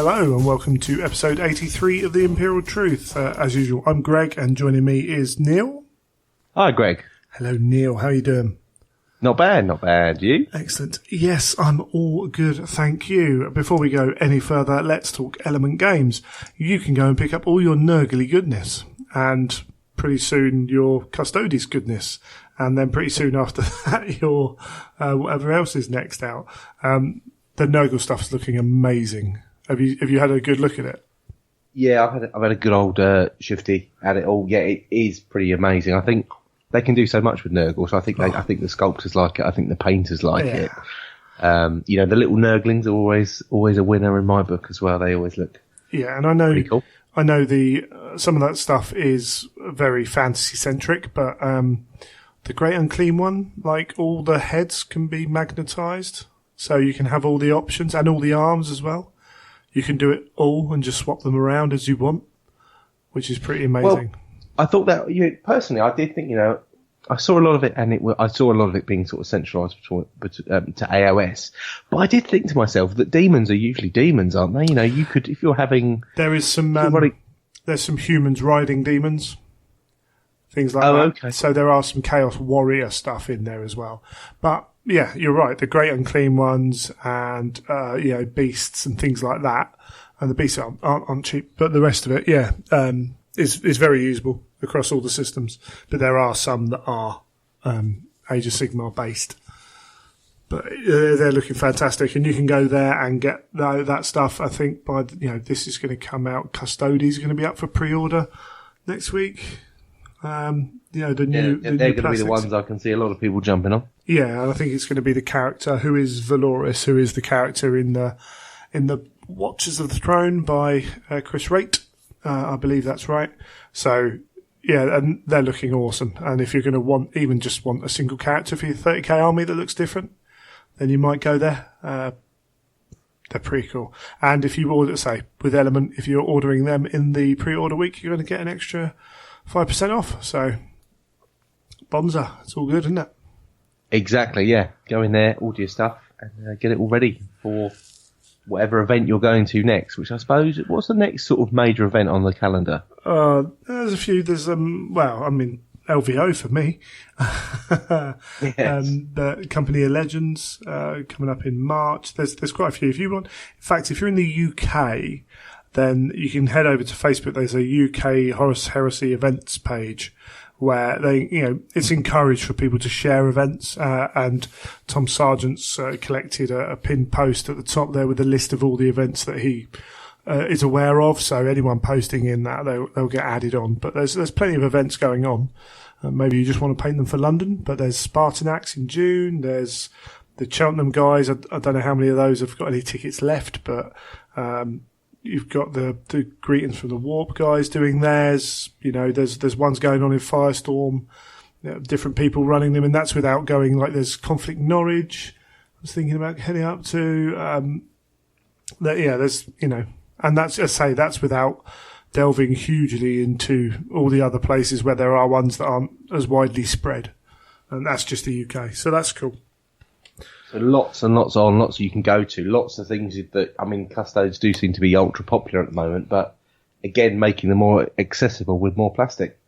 Hello and welcome to episode 83 of The Imperial Truth. As usual, I'm Greg and joining me is Neil. Hi, Greg. Hello, Neil. How are you doing? Not bad, not bad. You? Excellent. Yes, I'm all good, thank you. Before we go any further, let's talk Element Games. You can go and pick up all your Nurgly goodness and pretty soon your Custodes goodness. And then pretty soon after that, your whatever else is next out. The Nurgle stuff's looking amazing. Have you had a good look at it? Yeah, I've had a good old shifty at it all. Yeah, it is pretty amazing. I think they can do so much with Nurgle. So I think the sculptors like it. I think the painters like it. The little Nurglings are always a winner in my book as well. They always look and I know pretty cool. I know the some of that stuff is very fantasy centric, but the Great Unclean one, like all the heads can be magnetized, so you can have all the options and all the arms as well. You can do it all and just swap them around as you want, which is pretty amazing. Well, I thought that, personally, I did think, I saw a lot of it, and I saw a lot of it being sort of centralised to AOS. But I did think to myself that demons are usually demons, aren't they? You could, if you're having... There is some, there's some humans riding demons, things like that. Okay. So there are some Chaos Warrior stuff in there as well. But yeah, you're right. The Great Unclean ones and, beasts and things like that. And the beasts aren't cheap, but the rest of it, is very usable across all the systems. But there are some that are Age of Sigmar based. But they're looking fantastic, and you can go there and get that stuff. I think by this is going to come out. Custodes is going to be up for pre-order next week. They're going to be the ones I can see a lot of people jumping on. Yeah, and I think it's going to be the character who is Valoris, who is the character in the Watchers of the Throne by Chris Raitt. I believe that's right. So, yeah, and they're looking awesome. And if you're going to want a single character for your 30k army that looks different, then you might go there. They're pretty cool. And if you order, say, with Element, if you're ordering them in the pre-order week, you're going to get an extra 5% off. So, bonza. It's all good, isn't it? Exactly, yeah. Go in there, order your stuff, and get it all ready for whatever event you're going to next, which I suppose, what's the next sort of major event on the calendar? There's a few. There's, LVO for me. Yes. The Company of Legends coming up in March. There's quite a few. If you want, in fact, if you're in the UK, then you can head over to Facebook. There's a UK Horus Heresy events page where it's encouraged for people to share events. And Tom Sargent's collected a pinned post at the top there with a list of all the events that he is aware of. So anyone posting in that, they'll get added on. But there's plenty of events going on. Maybe you just want to paint them for London, but there's Spartanax in June. There's the Cheltenham guys. I don't know how many of those have got any tickets left, but you've got the Greetings from the Warp guys doing theirs. There's ones going on in Firestorm, different people running them, and that's without going, like, there's Conflict Norwich. I was thinking about heading up to, and that's without delving hugely into all the other places where there are ones that aren't as widely spread. And that's just the UK. So that's cool. So lots and lots lots you can go to. Lots of things that, Custodes do seem to be ultra popular at the moment, but again, making them more accessible with more plastic.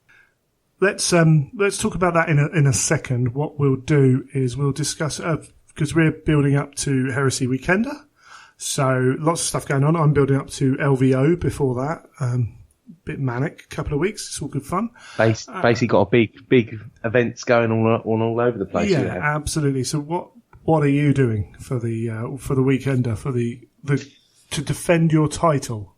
Let's talk about that in a second. What we'll do is we'll discuss, because we're building up to Heresy Weekender. So lots of stuff going on. I'm building up to LVO before that. Bit manic, couple of weeks. It's all good fun. Basically got a big events going on all over the place. Yeah, absolutely. So what are you doing for the Weekender, for the to defend your title?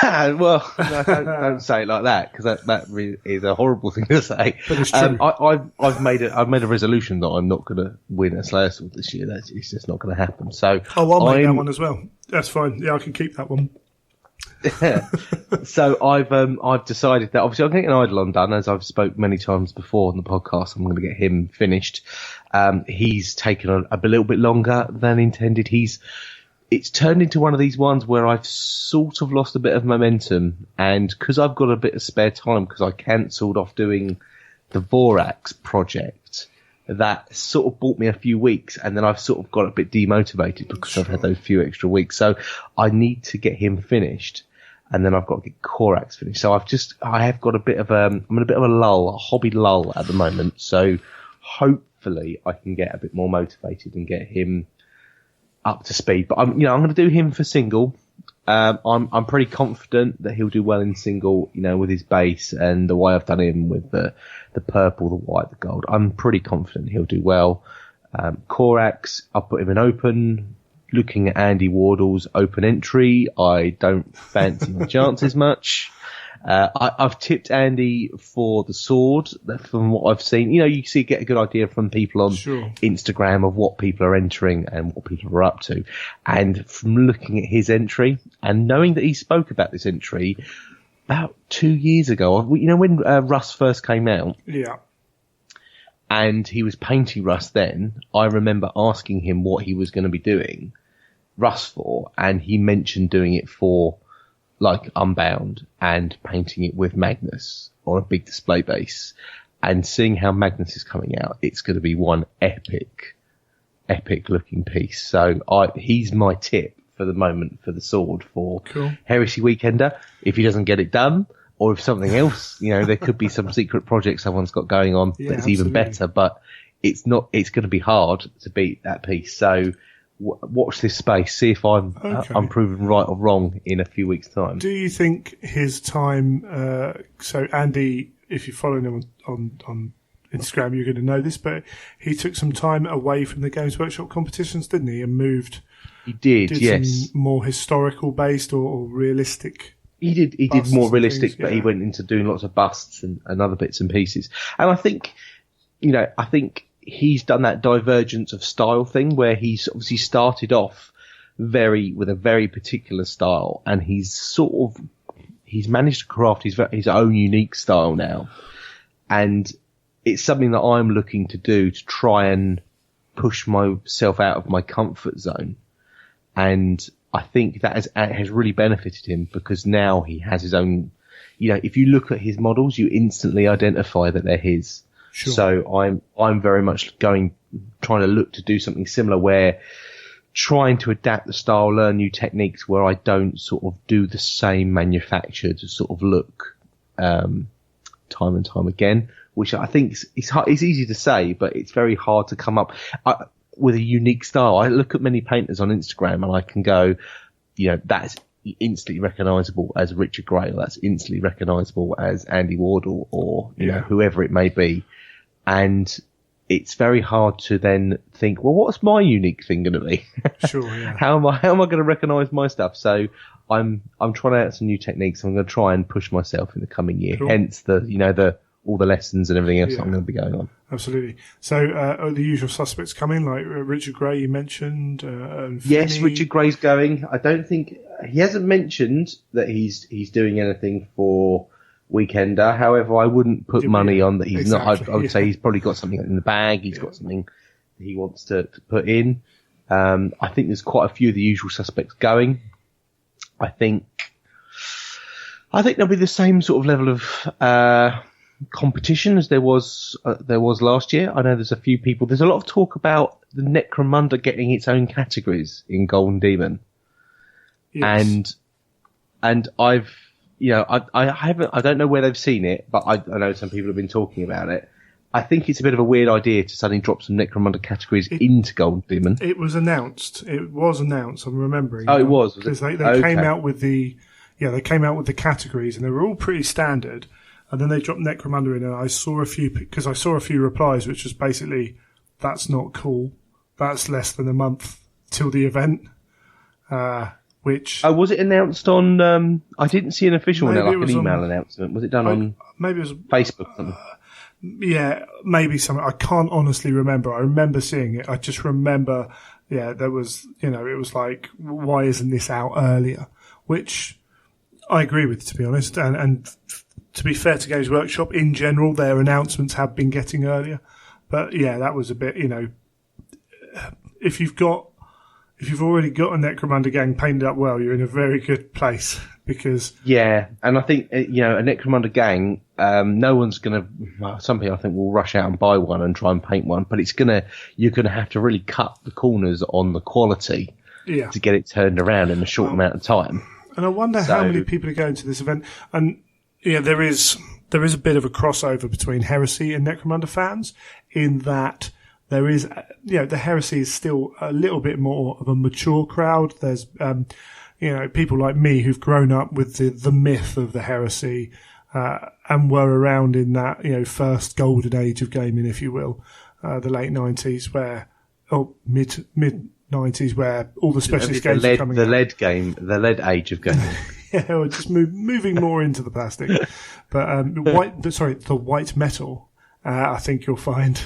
Well, no, don't say it like that, because that really is a horrible thing to say. But it's true. I've made a resolution that I'm not going to win a Slayer Sword this year. It's just not going to happen. So I'll make that one as well. That's fine. Yeah, I can keep that one. So I've decided that obviously I'm getting Eidolon done, as I've spoke many times before on the podcast. I'm going to get him finished. He's taken a little bit longer than intended. It's turned into one of these ones where I've sort of lost a bit of momentum, and because I've got a bit of spare time, because I cancelled off doing the Vorax project, that sort of bought me a few weeks, and then I've sort of got a bit demotivated because I've had those few extra weeks. So I need to get him finished, and then I've got to get Korax finished. So I have got I'm in a bit of a lull, a hobby lull at the moment. So hopefully I can get a bit more motivated and get him up to speed. But I'm going to do him for single. I'm pretty confident that he'll do well in single, with his base and the way I've done him with the purple, the white, the gold. I'm pretty confident he'll do well. Korax, I'll put him in open. Looking at Andy Wardle's open entry, I don't fancy my chances much. I've tipped Andy for the sword. From what I've seen, you get a good idea from people on Instagram of what people are entering and what people are up to. And from looking at his entry and knowing that he spoke about this entry about 2 years ago, when Russ first came out, and he was painting Russ then, I remember asking him what he was going to be doing Russ for, and he mentioned doing it for like Unbound and painting it with Magnus on a big display base, and seeing how Magnus is coming out, it's going to be one epic looking piece. So he's my tip for the moment for the sword for Heresy Weekender. If he doesn't get it done, or if something else, there could be some secret project someone's got going on that's even better, but it's going to be hard to beat that piece. So watch this space, see if I'm proven right or wrong in a few weeks' time. Do you think his time, so Andy, if you follow him on Instagram, you're going to know this, but he took some time away from the Games Workshop competitions, didn't he? And moved. He did, yes. Some more historical based or realistic. He did more realistic, but he went into doing lots of busts and other bits and pieces. And I think he's done that divergence of style thing where he's obviously started off with a very particular style, and he's managed to craft his own unique style now. And it's something that I'm looking to do to try and push myself out of my comfort zone. And I think that has really benefited him, because now he has his own, if you look at his models, you instantly identify that they're his. Sure. So I'm very much trying to look to do something similar, where trying to adapt the style, learn new techniques where I don't sort of do the same manufactured sort of look time and time again, which I think it's easy to say, but it's very hard to come up with a unique style. I look at many painters on Instagram and I can go, that's instantly recognisable as Richard Gray, or that's instantly recognisable as Andy Wardle, or whoever it may be. And it's very hard to then think, well, what's my unique thing going to be? Sure, yeah. How am I going to recognise my stuff? So I'm trying out some new techniques. I'm going to try and push myself in the coming year. Cool. Hence all the lessons and everything else that I'm going to be going on. Absolutely. So are the usual suspects coming, like Richard Gray you mentioned? And yes, Finney? Richard Gray's going. I don't think he hasn't mentioned that he's doing anything for Weekender. However, I wouldn't put money on that he's not. I would say he's probably got something in the bag. He's got something that he wants to put in. I think there's quite a few of the usual suspects going. I think there'll be the same sort of level of competition as there was last year. I know there's a few people. There's a lot of talk about the Necromunda getting its own categories in Golden Demon, yes. and I've I don't know where they've seen it, but I know some people have been talking about it. I think it's a bit of a weird idea to suddenly drop some Necromunda categories into Golden Demon. It was announced. I'm remembering. Oh, it was because they came out with the categories, and they were all pretty standard. And then they dropped Necromunda in, and I saw a few replies, which was basically, "That's not cool. That's less than a month till the event." Which was it announced on? I didn't see an official one, like an email announcement. Was it done on? Maybe it was Facebook. Something? Yeah, maybe something. I can't honestly remember. I remember seeing it. I just remember, there was, it was like, why isn't this out earlier? Which I agree with, to be honest. And to be fair to Games Workshop, in general, their announcements have been getting earlier. But yeah, that was a bit, if you've got if you've already got a Necromunda gang painted up well, you're in a very good place because and I think a Necromunda gang, no one's gonna. Well, some people I think will rush out and buy one and try and paint one, but you're gonna have to really cut the corners on the quality to get it turned around in a short amount of time. And I wonder how many people are going to this event. And there is a bit of a crossover between Heresy and Necromunda fans in that. There is, the Heresy is still a little bit more of a mature crowd. There's, people like me who've grown up with the myth of the Heresy, and were around in that, first golden age of gaming, if you will, the late 90s mid 90s where all the specialist games are coming out. The lead age of gaming. Or just moving more into the plastic. But, the white metal, I think you'll find.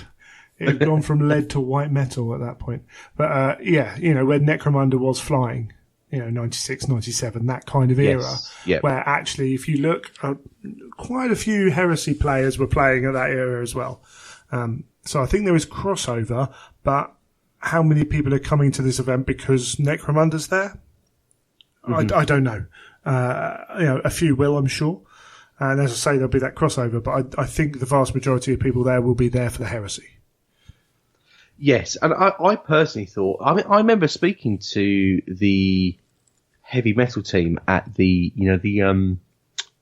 It had gone from lead to white metal at that point. But, when Necromunda was flying, 96, 97, that kind of era, where actually, if you look, quite a few Heresy players were playing at that era as well. So I think there is crossover, but how many people are coming to this event because Necromunda's there? Mm-hmm. I don't know. A few will, I'm sure. And as I say, there'll be that crossover, but I think the vast majority of people there will be there for the Heresy. Yes, and I personally thought. I remember speaking to the heavy metal team at the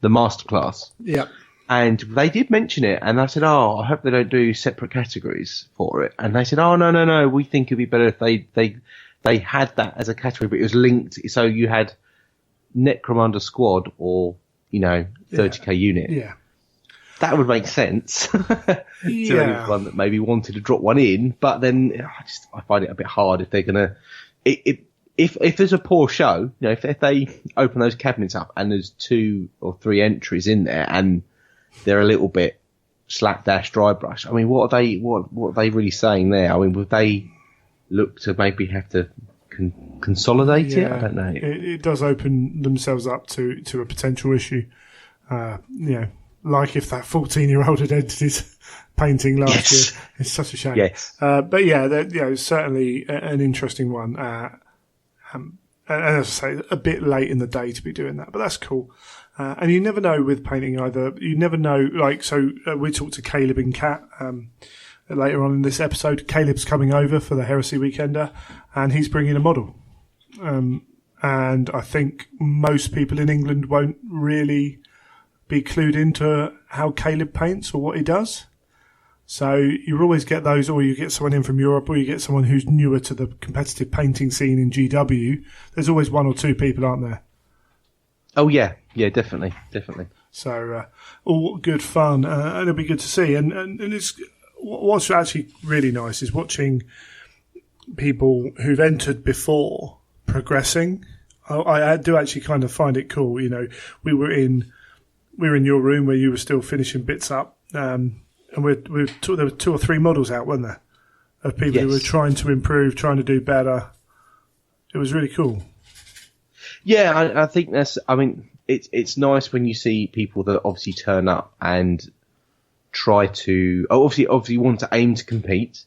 masterclass. Yeah, and they did mention it, and I said, "Oh, I hope they don't do separate categories for it." And they said, "Oh, no, we think it'd be better if they had that as a category, but it was linked, so you had Necromunda squad or 30k unit." Yeah. That would make sense to anyone that maybe wanted to drop one in, but then I find it a bit hard if they're gonna. If there's a poor show, if they open those cabinets up and there's 2 or 3 entries in there and they're a little bit slapdash dry brush. I mean, what are they really saying there? I mean, would they look to maybe have to consolidate it? I don't know. It does open themselves up to a potential issue. Like if that 14-year-old had entered his painting last year. It's such a shame. Yes. But certainly an interesting one. And as I say, a bit late in the day to be doing that, but that's cool. And you never know with painting either. You never know, we talked to Caleb and Kat, later on in this episode. Caleb's coming over for the Heresy Weekender and he's bringing a model. And I think most people in England won't really be clued into how Caleb paints or what he does. So you always get those, or you get someone in from Europe, or you get someone who's newer to the competitive painting scene in GW. There's always 1 or 2 people, aren't there? Oh yeah, definitely. So all good fun, and it'll be good to see. And it's what's actually really nice is watching people who've entered before progressing. I do actually kind of find it cool. We were in your room where you were still finishing bits up, and there were 2 or 3 models out, weren't there, of people who were trying to improve, trying to do better. It was really cool. Yeah, I think that's. I mean, it's nice when you see people that obviously turn up and try to obviously want to aim to compete,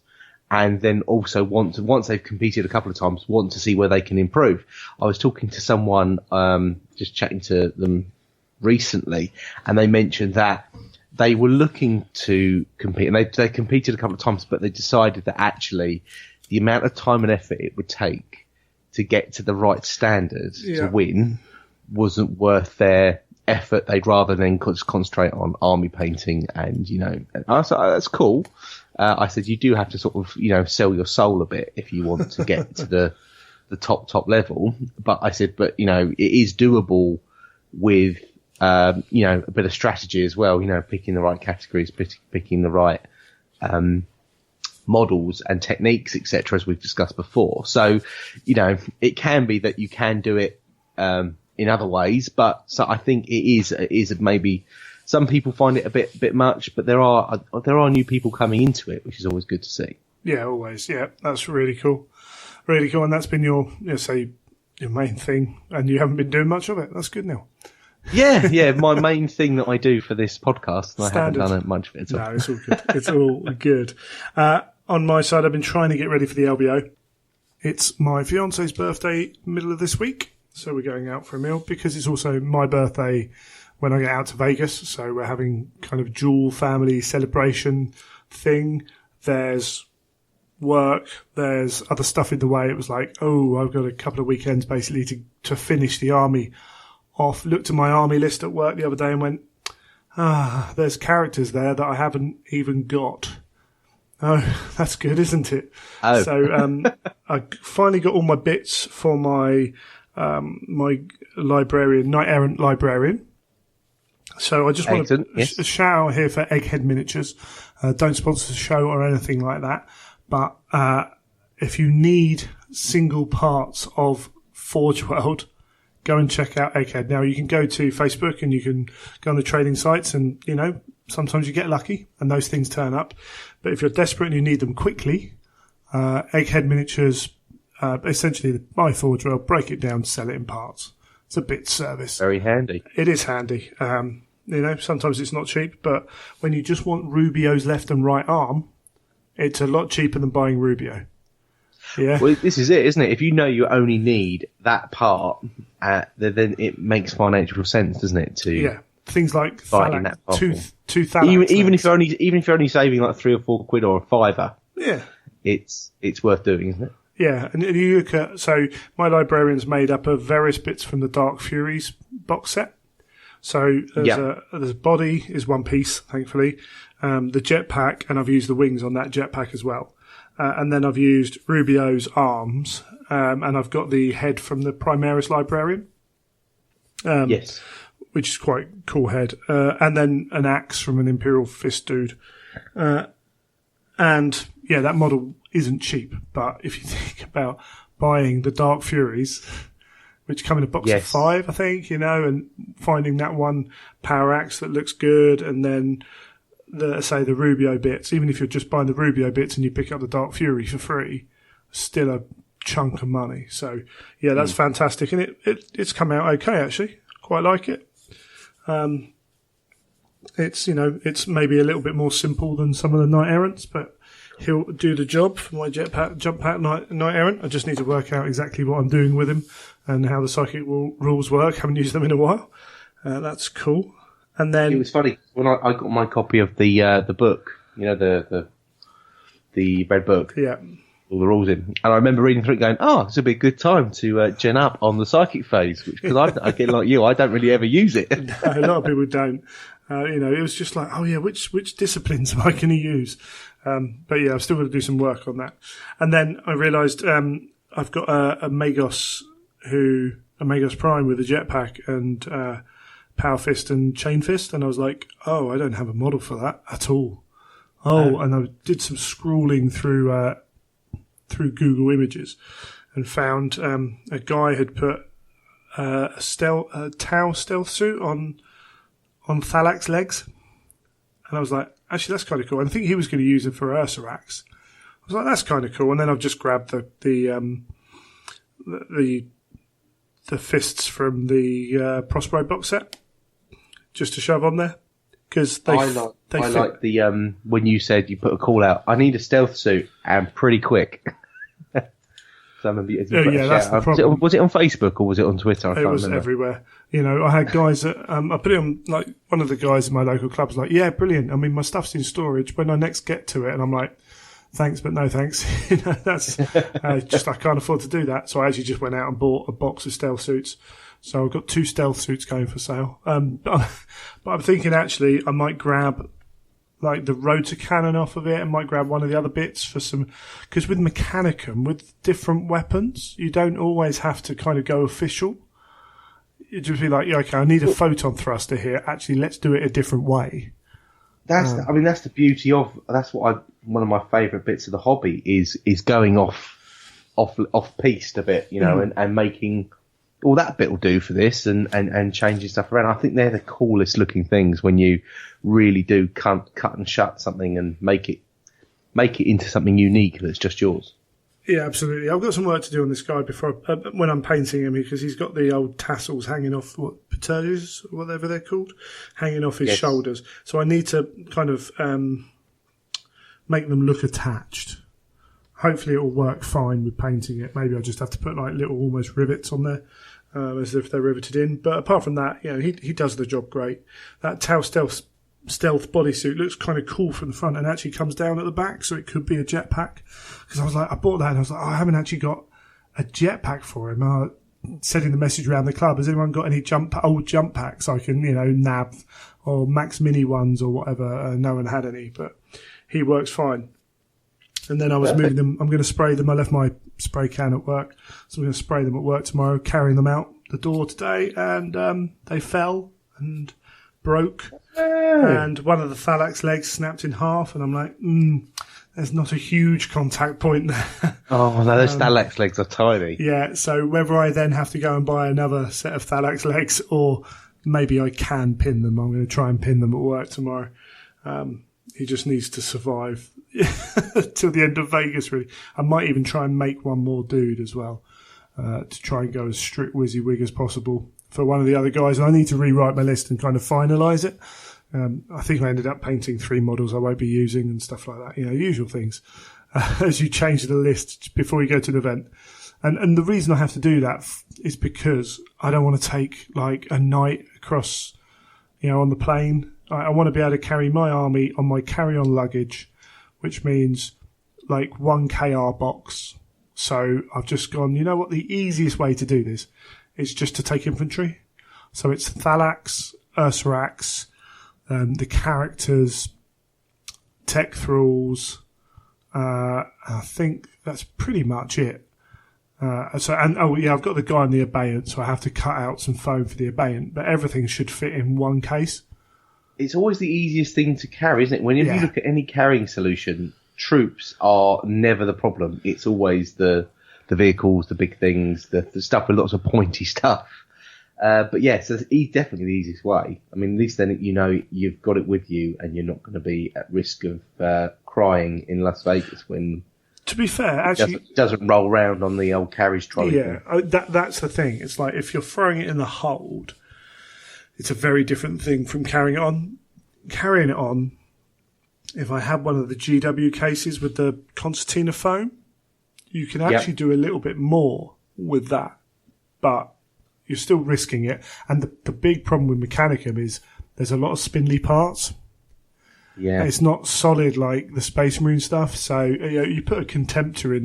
and then also want to, once they've competed a couple of times, want to see where they can improve. I was talking to someone, just chatting to them recently, and they mentioned that they were looking to compete, and they competed a couple of times, but they decided that actually the amount of time and effort it would take to get to the right standard to win wasn't worth their effort. They'd rather than concentrate on army painting, and I said, oh, that's cool. I said, you do have to sort of sell your soul a bit if you want to get to the top level. But I said, but it is doable with a bit of strategy as well. Picking the right categories, picking the right models and techniques, etc., as we've discussed before. So, it can be that you can do it in other ways, but so I think it is maybe some people find it a bit much, but there are new people coming into it, which is always good to see. Yeah, always. Yeah, that's really cool, and that's been your main thing, and you haven't been doing much of it. That's good, Neil. Yeah, my main thing that I do for this podcast, and I haven't done much of it at all. No, it's all good. It's all good. On my side, I've been trying to get ready for the LBO. It's my fiance's birthday, middle of this week, so we're going out for a meal because it's also my birthday when I get out to Vegas. So we're having kind of dual family celebration thing. There's work, there's other stuff in the way. It was like, oh, I've got a couple of weekends basically to finish the army off. Looked at my army list at work the other day and went, there's characters there that I haven't even got. Oh, that's good, isn't it? Oh. So I finally got all my bits for my my librarian, knight errant librarian. So I just want to a shout out here for Egghead Miniatures. Don't sponsor the show or anything like that. But if you need single parts of Forge World, go and check out Egghead. Now, you can go to Facebook and you can go on the trading sites and, you know, sometimes you get lucky and those things turn up. But if you're desperate and you need them quickly, Egghead Miniatures, essentially buy Forge World, break it down, sell it in parts. It's a bit service. Very handy. It is handy. You know, sometimes it's not cheap, but when you just want Rubio's left and right arm, it's a lot cheaper than buying Rubio. Yeah. Well, this is it, isn't it? If you know you only need that part, then it makes financial sense, doesn't it? To things like Thalax, two Thalax. Even if you're only saving like £3 or £4 or a fiver, it's worth doing, isn't it? Yeah, and you look at, so my librarian's made up of various bits from the Dark Furies box set. So there's a body is one piece, thankfully. The jetpack, and I've used the wings on that jetpack as well. And then I've used Rubio's arms, and I've got the head from the Primaris librarian. Yes. Which is quite a cool head. And then an axe from an Imperial Fist dude. And yeah, that model isn't cheap, but if you think about buying the Dark Furies, which come in a box of 5, I think, you know, and finding that one power axe that looks good, and then the Rubio bits, even if you're just buying the Rubio bits and you pick up the Dark Fury for free, still a chunk of money. So yeah, that's fantastic. And it's come out okay, actually. Quite like it. It's, you know, it's maybe a little bit more simple than some of the Knight Errants, but he'll do the job for my jump pack Knight Errant. I just need to work out exactly what I'm doing with him and how the psychic rules work. Haven't used them in a while. That's cool. And then it was funny when I got my copy of the book, you know, the red book. Yeah. All the rules in, and I remember reading through it, going, "Oh, this would be a good time to gen up on the psychic phase," because I get like you, I don't really ever use it. No, a lot of people don't. You know, it was just like, oh yeah, which disciplines am I going to use? But yeah, I've still got to do some work on that. And then I realised I've got a Magos Prime with a jetpack and Power Fist and Chain Fist, and I was like, oh, I don't have a model for that at all. And I did some scrolling through Google Images and found a guy had put a Tau stealth suit on Thalax legs, and I was like, actually, that's kind of cool. And I think he was going to use it for Ursarax. I was like, that's kind of cool. And then I've just grabbed the fists from the Prospero box set just to shove on there, because I like the when you said you put a call out, I need a stealth suit and pretty quick. So that's the problem. Was it on Facebook or was it on Twitter? It was everywhere. You know, I had guys that I put it on, like one of the guys in my local club was like, yeah, brilliant. I mean, my stuff's in storage when I next get to it, and I'm like, thanks, but no thanks. You know, that's just I can't afford to do that. So I actually just went out and bought a box of stealth suits. So I've got 2 stealth suits going for sale. But I'm thinking actually I might grab like the rotor cannon off of it and might grab one of the other bits for some, because with Mechanicum, with different weapons, you don't always have to kind of go official. You just be like, yeah, okay, I need a photon thruster here. Actually, let's do it a different way. That's the beauty of, one of my favourite bits of the hobby is going off piste a bit, you know, and making, all that bit will do for this and changing stuff around. I think they're the coolest looking things when you really do cut and shut something and make it into something unique that's just yours. Yeah, absolutely. I've got some work to do on this guy before when I'm painting him, because he's got the old tassels hanging off, patelles, whatever they're called, hanging off his shoulders. So I need to kind of make them look attached. hopefully it will work fine with painting it. Maybe I'll just have to put like little almost rivets on there, as if they're riveted in. But apart from that, he does the job great. That Tau Stealth bodysuit looks kind of cool from the front and actually comes down at the back, so it could be a jetpack. Because I bought that and I was like, I haven't actually got a jetpack for him. Sending the message around the club, has anyone got any old jump packs I can, nab, or Max Mini ones or whatever? No one had any, but he works fine. And then I was moving them. I'm going to spray them. I left my spray can at work, so I'm going to spray them at work tomorrow, carrying them out the door today, and they fell and broke. And one of the Thalax legs snapped in half, and I'm like, there's not a huge contact point there. Oh, no, those Thalax legs are tiny. Yeah, so whether I then have to go and buy another set of Thalax legs or maybe I can pin them, I'm going to try and pin them at work tomorrow. He just needs to survive till the end of Vegas, really. I might even try and make one more dude as well, to try and go as strict WYSIWYG as possible for one of the other guys. And I need to rewrite my list and kind of finalise it. I think I ended up painting 3 models I won't be using and stuff like that. Usual things as you change the list before you go to the event. And the reason I have to do that is because I don't want to take like a night across, on the plane. I want to be able to carry my army on my carry-on luggage, which means like 1 KR box. So I've just gone, you know what? The easiest way to do this is just to take infantry. So it's Thalax, Ursarax, the characters, tech thralls. I think that's pretty much it. I've got the guy in the abeyant, so I have to cut out some foam for the abeyant, but everything should fit in one case. It's always the easiest thing to carry, isn't it? Whenever you look at any carrying solution, troops are never the problem. It's always the vehicles, the big things, the stuff with lots of pointy stuff. But yeah, so it's definitely the easiest way. I mean, at least then you've got it with you and you're not going to be at risk of crying in Las Vegas when... To be fair, actually... It doesn't roll around on the old carriage trolley. Yeah, that's the thing. It's like if you're throwing it in the hold, it's a very different thing from carrying it on. Carrying it on, if I had one of the GW cases with the concertina foam, you can actually do a little bit more with that. But you're still risking it. And the big problem with Mechanicum is there's a lot of spindly parts. Yeah, it's not solid like the Space Marine stuff. So you put a Contemptor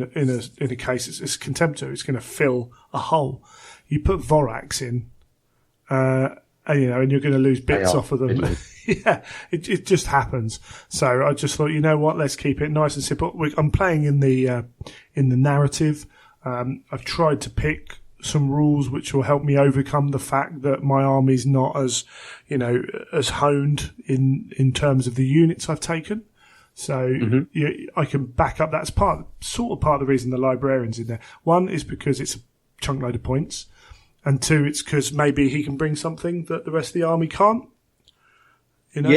in a case. It's Contemptor. It's going to fill a hole. You put Vorax in, and you're going to lose bits off of them. Yeah, it just happens. So I just thought, you know what? Let's keep it nice and simple. I'm playing in the narrative. I've tried to pick some rules which will help me overcome the fact that my army's not as honed in terms of the units I've taken. So I can back up. That's part of the reason the librarian's in there. One is because it's a chunk load of points, and 2, it's because maybe he can bring something that the rest of the army can't.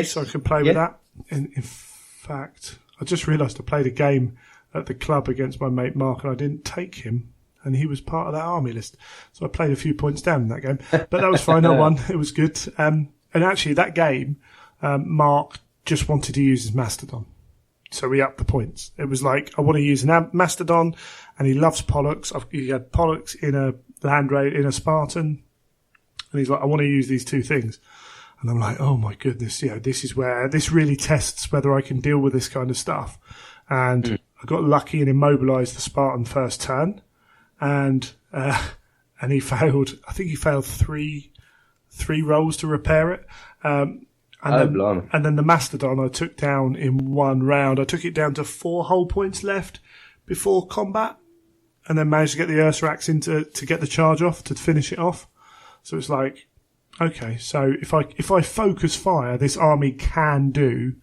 So I can play with that. And in fact, I just realised I played a game at the club against my mate Mark, and I didn't take him. And he was part of that army list. So I played a few points down in that game. But that was fine. I won. It was good. And actually, that game, Mark just wanted to use his Mastodon. So we upped the points. It was like, I want to use an Mastodon, and he loves Pollux. He had Pollux in a Land Raid, in a Spartan. And he's like, I want to use these 2 things. And I'm like, oh my goodness, this is where this really tests whether I can deal with this kind of stuff. And I got lucky and immobilized the Spartan first turn. And he failed. I think he failed three rolls to repair it. And then the Mastodon I took down in 1 round. I took it down to 4 hull points left before combat, and then managed to get the Ursarax in to get the charge off to finish it off. So it's like, okay, so if I focus fire, this army can do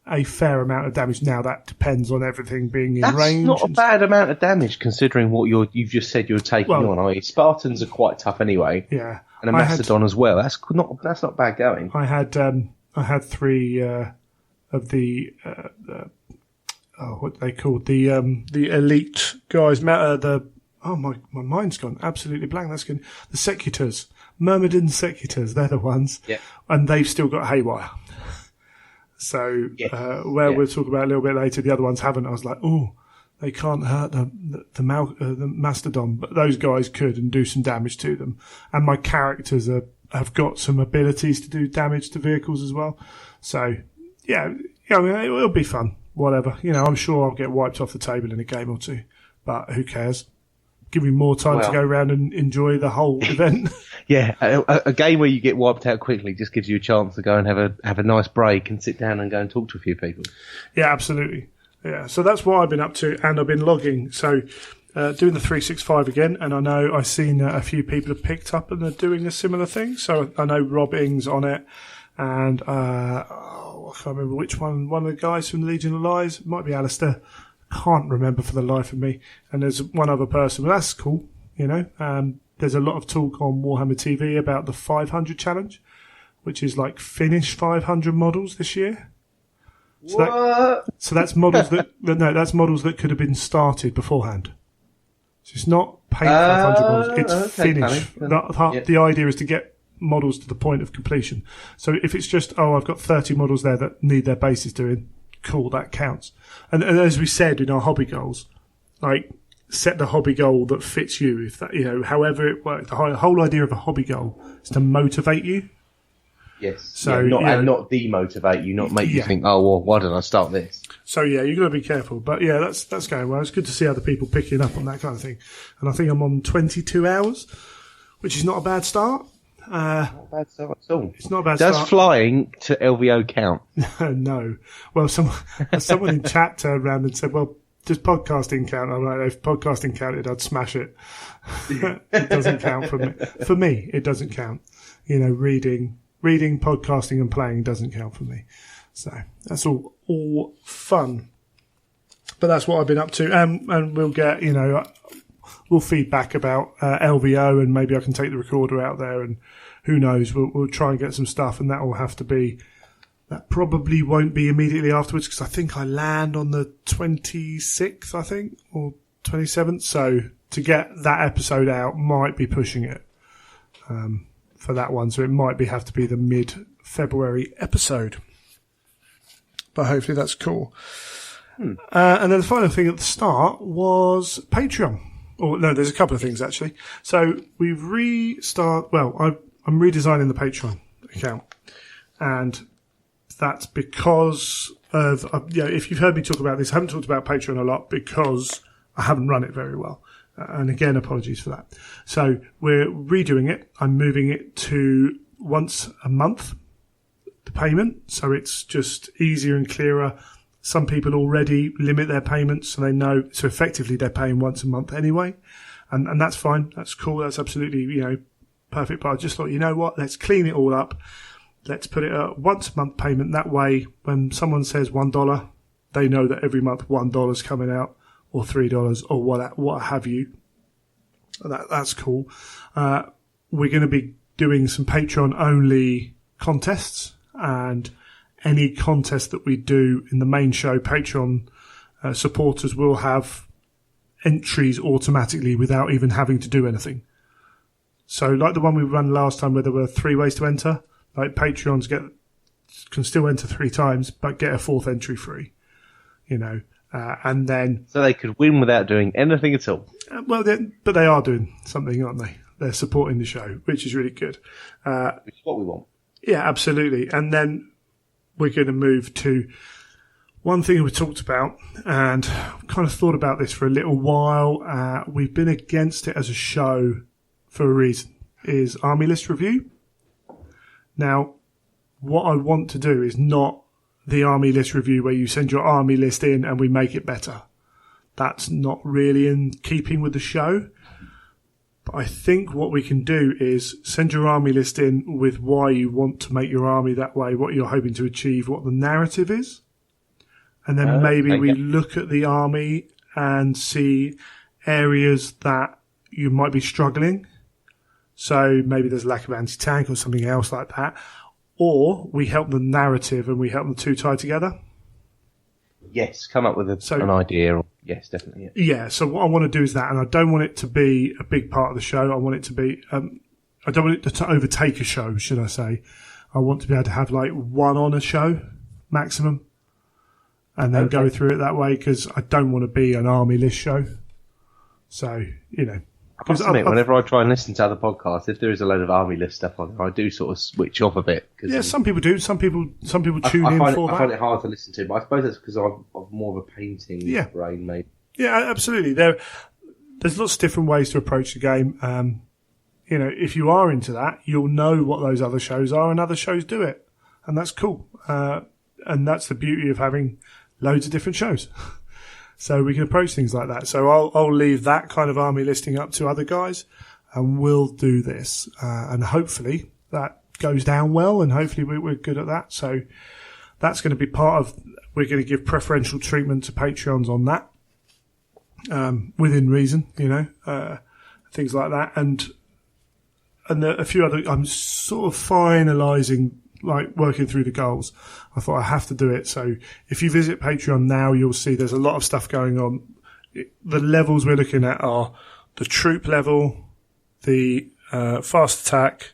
a fair amount of damage. Now that depends on everything being in range. That's not a bad amount of damage considering what you've just said you're taking on. Spartans are quite tough anyway. Yeah, and a Mastodon as well. That's not bad going. I had 3 of the what they called the elite guys. My mind's gone absolutely blank. That's good. The Secutors, Myrmidon Secutors. They're the ones. Yeah, and they've still got haywire. So, we'll talk about a little bit later, the other ones haven't. I was like, They can't hurt the mastodon, but those guys could and do some damage to them. And my characters have got some abilities to do damage to vehicles as well. So yeah, I mean, it'll be fun. Whatever, I'm sure I'll get wiped off the table in a game or two, but who cares? Give me more time to go around and enjoy the whole event. Yeah, a game where you get wiped out quickly just gives you a chance to go and have a nice break and sit down and go and talk to a few people. Yeah, absolutely. Yeah, so that's what I've been up to, and I've been logging. So doing the 365 again, and I know I've seen a few people have picked up and they're doing a similar thing. So I know Rob Ing's on it, and I can't remember which one. One of the guys from the Legion of Lies, it might be Alistair. Can't remember for the life of me. And there's one other person. Well, that's cool, There's a lot of talk on Warhammer TV about the 500 challenge, which is like finish 500 models this year. So that's models that's models that could have been started beforehand. So it's not paint 500 models, it's finish. The idea is to get models to the point of completion. So if it's just, I've got 30 models there that need their bases doing, cool, that counts. And as we said in our hobby goals, like, set the hobby goal that fits you. If that, however it works, the whole idea of a hobby goal is to motivate you. Yes. So and not demotivate you, not make you think, why did I start this? So you've got to be careful. But that's going well. It's good to see other people picking up on that kind of thing. And I think I'm on 22 hours, which is not a bad start. Not a bad start at all. It's not a bad start. Does flying to LVO count? No. Well, someone in chat turned around and said, well, does podcasting count? I'm like, if podcasting counted, I'd smash it. It doesn't count for me. For me, it doesn't count. Reading, podcasting and playing doesn't count for me. So that's all fun. But that's what I've been up to. And we'll get, we'll feed back about LVO, and maybe I can take the recorder out there, and who knows, we'll try and get some stuff, and that will have to be, that probably won't be immediately afterwards, because I think I land on the 26th, or 27th. So to get that episode out might be pushing it for that one. So it might have to be the mid-February episode. But hopefully that's cool. And then the final thing at the start was Patreon. Or no, there's a couple of things actually. So we've I'm redesigning the Patreon account, and that's because of, if you've heard me talk about this, I haven't talked about Patreon a lot because I haven't run it very well. And again, apologies for that. So we're redoing it. I'm moving it to once a month, the payment. So it's just easier and clearer. Some people already limit their payments, so they know, so effectively they're paying once a month anyway. And that's fine. That's cool. That's absolutely, perfect. But I just thought, you know what? Let's clean it all up. Let's put it at once a month payment. That way, when someone says $1, they know that every month $1 coming out, or $3, or what have you. That's cool. We're going to be doing some Patreon only contests, and any contest that we do in the main show, Patreon supporters will have entries automatically without even having to do anything. So like the one we ran last time where there were 3 ways to enter, like Patreons can still enter 3 times, but get a 4th entry free, and then... So they could win without doing anything at all. But they are doing something, aren't they? They're supporting the show, which is really good. Which is what we want. Yeah, absolutely. And then we're going to move to one thing we talked about, and kind of thought about this for a little while. We've been against it as a show for a reason, is Army List Review. Now, what I want to do is not the Army List Review where you send your Army list in and we make it better. That's not really in keeping with the show. But I think what we can do is send your army list in with why you want to make your army that way, what you're hoping to achieve, what the narrative is. And then maybe we look at the army and see areas that you might be struggling. So maybe there's a lack of anti-tank or something else like that. Or we help the narrative and we help the two tie together. Yes, come up with an idea. Yes, definitely. Yeah, so what I want to do is that, and I don't want it to be a big part of the show. I want it to be, I don't want it to overtake a show, should I say. I want to be able to have like one on a show, maximum. and then go through it that way, because I don't want to be an army list show. So, I must admit, whenever I try and listen to other podcasts, if there is a load of army list stuff on there, I do sort of switch off a bit. Yeah, some people do. Some people tune in for that. I find it hard to listen to, but I suppose that's because I'm more of a painting brain, maybe. Yeah, absolutely. There's lots of different ways to approach the game. If you are into that, you'll know what those other shows are, and other shows do it, and that's cool. And that's the beauty of having loads of different shows. So we can approach things like that. So I'll leave that kind of army listing up to other guys, and we'll do this. And hopefully that goes down well, and hopefully we're good at that. So that's going to be part of, we're going to give preferential treatment to Patreons on that, within reason, things like that. And a few other, I'm sort of finalising, like working through the goals. I thought I have to do it. So if you visit Patreon now, you'll see there's a lot of stuff going on. The levels we're looking at are the troop level, the fast attack,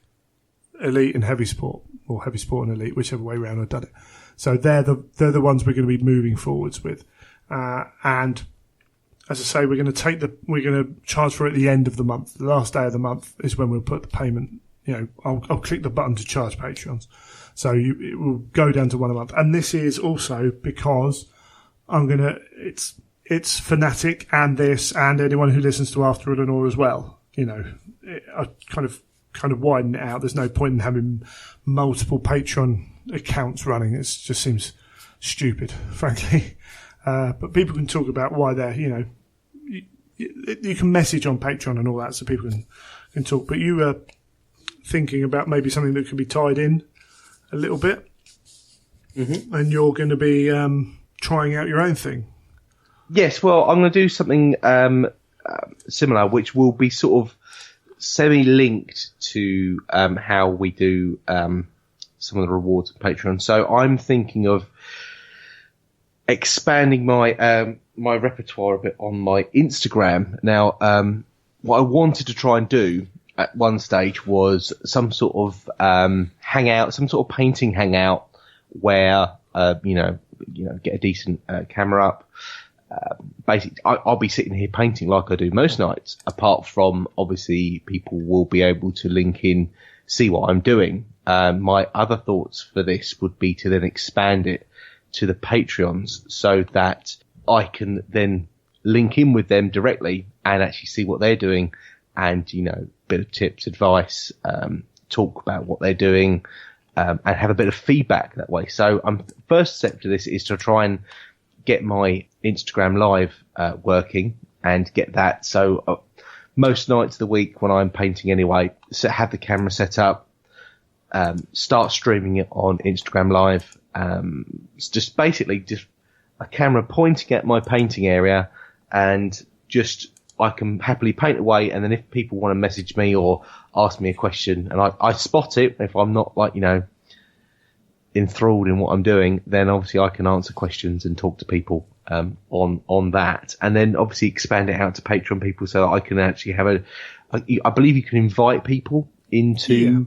elite and heavy sport, or heavy sport and elite, whichever way around I've done it. So they're the ones we're going to be moving forwards with. And as I say, we're going to charge for it at the end of the month. The last day of the month is when we'll put the payment. I'll click the button to charge Patreons. So it will go down to one a month. And this is also because it's Fnatic and this and anyone who listens to After Eleanor as well. I kind of widen it out. There's no point in having multiple Patreon accounts running. It just seems stupid, frankly. But people can talk about why they're, you can message on Patreon and all that, so people can talk. But you were thinking about maybe something that could be tied in a little bit, and you're going to be trying out your own thing. Yes, well, I'm going to do something similar, which will be sort of semi-linked to how we do some of the rewards on Patreon. So I'm thinking of expanding my my repertoire a bit on my Instagram. Now, what I wanted to try and do at one stage was some sort of hangout, some sort of painting hangout where get a decent camera up. Basically, I'll be sitting here painting like I do most nights. Apart from, obviously, people will be able to link in, see what I'm doing. My other thoughts for this would be to then expand it to the Patreons so that I can then link in with them directly and actually see what they're doing and, bit of tips, advice, talk about what they're doing, and have a bit of feedback that way. So first step to this is to try and get my Instagram live working and get that. So most nights of the week when I'm painting anyway, have the camera set up, start streaming it on Instagram live. It's just basically just a camera pointing at my painting area, and I can happily paint away. And then if people want to message me or ask me a question, and I spot it, if I'm not enthralled in what I'm doing, then obviously I can answer questions and talk to people on that, and then obviously expand it out to Patreon people so that I can actually have I believe you can invite people into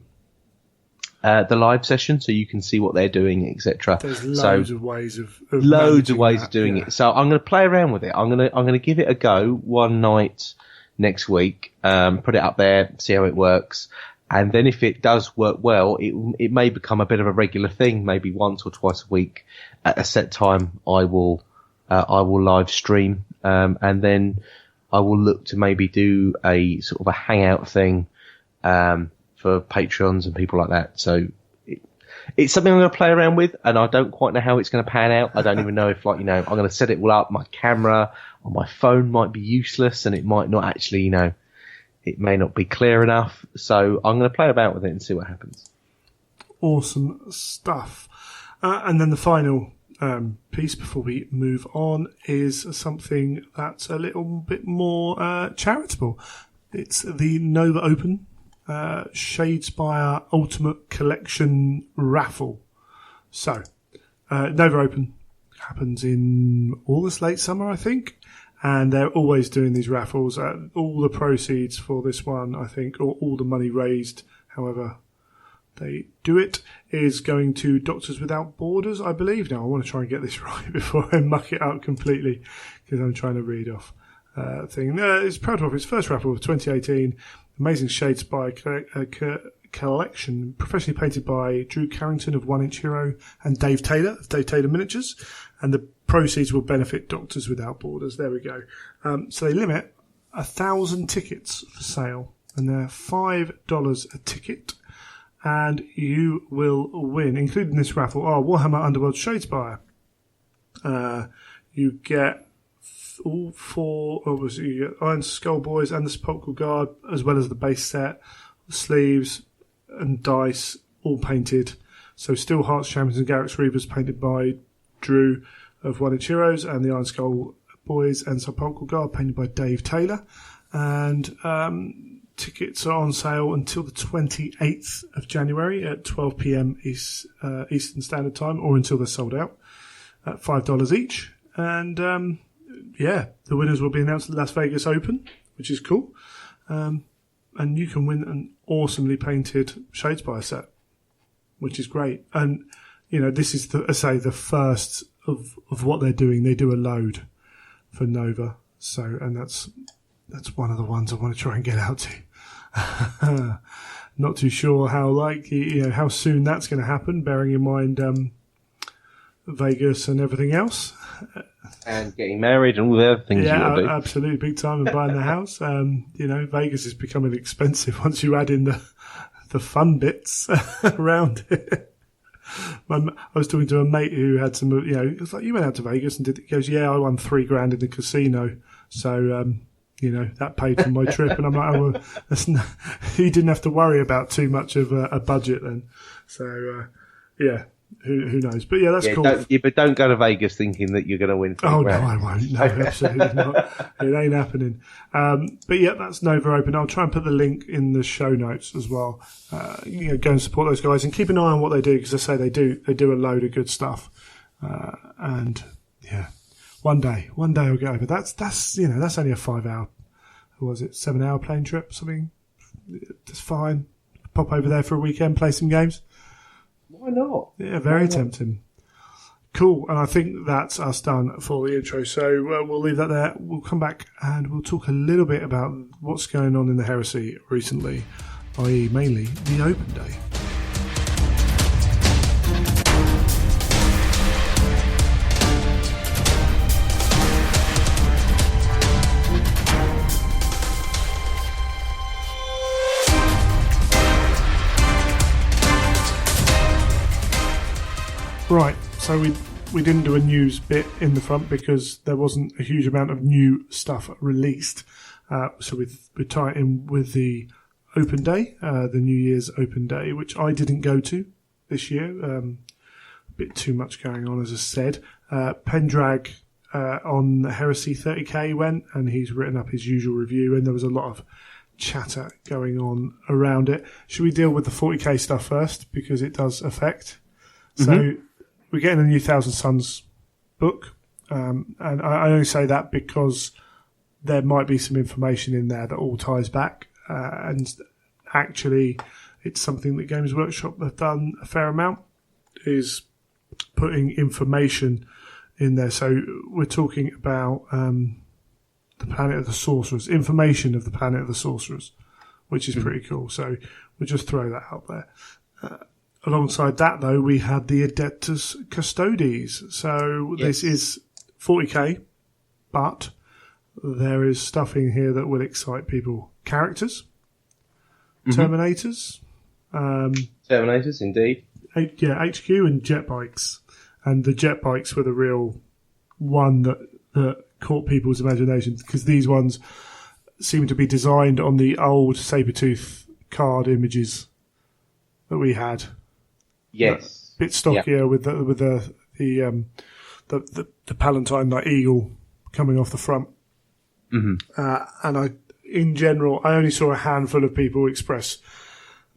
the live session so you can see what they're doing, etc. There's loads of ways of doing it. So I'm going to play around with it. I'm going to give it a go one night next week, put it up there, see how it works. And then if it does work well, it may become a bit of a regular thing, maybe once or twice a week at a set time. I will live stream, and then I will look to maybe do a sort of a hangout thing, for Patreons and people like that. So it's something I'm going to play around with, and I don't quite know how it's going to pan out. I don't even know if I'm going to set it all up. My camera on my phone might be useless, and it might not actually, it may not be clear enough. So I'm going to play about with it and see what happens. Awesome stuff. And then the final piece before we move on is something that's a little bit more charitable. It's the Nova Open Shadespire Ultimate Collection Raffle. So, Nova Open happens in August, late summer, I think. And they're always doing these raffles. All the proceeds for this one, I think, or all the money raised, however they do it, is going to Doctors Without Borders, I believe. Now, I want to try and get this right before I muck it up completely, because I'm trying to read off thing. It's proud to offer its first raffle of 2018. Amazing Shades by collection, professionally painted by Drew Carrington of 1 Inch Hero and Dave Taylor of Dave Taylor Miniatures. And the proceeds will benefit Doctors Without Borders. There we go. So they limit 1,000 tickets for sale, and they're $5 a ticket. And you will win, including this raffle, Warhammer Underworld Shadespire. You get all four, obviously you get Iron Skull Boys and the Sepulchral Guard, as well as the base set, sleeves and dice, all painted. So Steel Hearts Champions and Garrix Reavers painted by Drew of 1 Inch Heroes, and the Iron Skull Boys and Sepulchral Guard painted by Dave Taylor. And tickets are on sale until the 28th of January at 12 p.m. Eastern Standard Time, or until they're sold out at $5 each. And the winners will be announced at the Las Vegas Open, which is cool. And you can win an awesomely painted Shadespire set, which is great. And, this is, the first of what they're doing. They do a load for Nova. So, and that's one of the ones I want to try and get out to. Not too sure how how soon that's going to happen, bearing in mind Vegas and everything else. And getting married and all the other things you got to do. Absolutely, big time, and buying the house. Vegas is becoming expensive once you add in the fun bits around it. I was talking to a mate who had some, it was like, you went out to Vegas and did it. He goes, yeah, I won $3,000 in the casino. So, that paid for my trip. And I'm like, he didn't have to worry about too much of a budget then. So, who knows? But yeah, that's cool. But don't go to Vegas thinking that you're going to win $3,000. No, I won't. No, absolutely not. It ain't happening. But yeah, that's Nova Open. I'll try and put the link in the show notes as well. Go and support those guys and keep an eye on what they do, because I say they do a load of good stuff. And yeah, one day I'll get over. That's only a 5-hour, 7-hour plane trip, something. That's fine. Pop over there for a weekend, play some games. Why not? Yeah, very tempting. Cool, and I think that's us done for the intro. So we'll leave that there. We'll come back and we'll talk a little bit about what's going on in the Heresy recently, i.e. mainly the Open Day. Right, so we didn't do a news bit in the front because there wasn't a huge amount of new stuff released. So we tie it in with the Open Day, the New Year's Open Day, which I didn't go to this year. A bit too much going on, as I said. Pendrag on Heresy 30k went, and he's written up his usual review, and there was a lot of chatter going on around it. Should we deal with the 40k stuff first, because it does affect? So we're getting a new Thousand Suns book, and I only say that because there might be some information in there that all ties back, and actually it's something that Games Workshop have done a fair amount, is putting information in there. So we're talking about the Planet of the Sorcerers, information of the Planet of the Sorcerers, which is pretty cool. So we'll just throw that out there. Alongside that, though, we had the Adeptus Custodes. So This is 40k, but there is stuff in here that will excite people. Characters, Terminators. Terminators, indeed. HQ and jet bikes. And the jet bikes were the real one that caught people's imagination, because these ones seem to be designed on the old Sabretooth card images that we had. Yes, bit stockier with the Palatine, like eagle coming off the front. And I only saw a handful of people express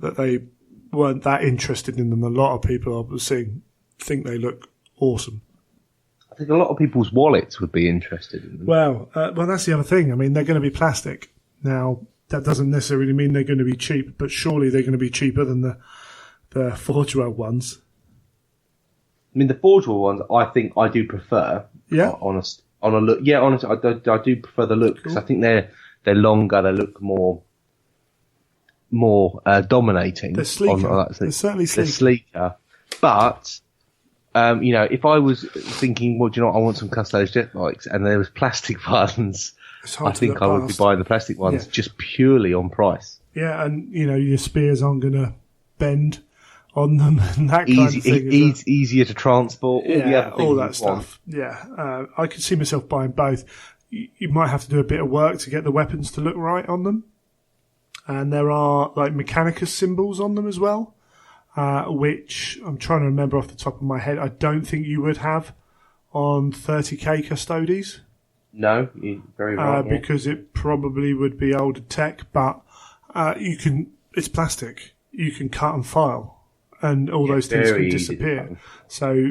that they weren't that interested in them. A lot of people I was seeing think they look awesome. I think a lot of people's wallets would be interested in them. Well, that's the other thing. I mean, they're going to be plastic. Now, that doesn't necessarily mean they're going to be cheap, but surely they're going to be cheaper than the the Forge World ones. I mean, the Forge World ones, I think I do prefer. Yeah. On a look. Yeah, honestly, I do prefer the look because I think they're longer. They look more dominating. They're sleeker. They're certainly sleeker. They're sleeker. But, if I was thinking, well, do you know what, I want some Custodes jet bikes, and there was plastic ones, I think I would be buying the plastic ones just purely on price. Yeah, and, your spears aren't going to bend on them and that kind of thing. Easier to transport, all that stuff. Yeah, I could see myself buying both. You might have to do a bit of work to get the weapons to look right on them. And there are like Mechanicus symbols on them as well, which I'm trying to remember off the top of my head. I don't think you would have on 30k Custodes. No, you're very right. Because it probably would be older tech, but it's plastic. You can cut and file, and all those things can disappear. So,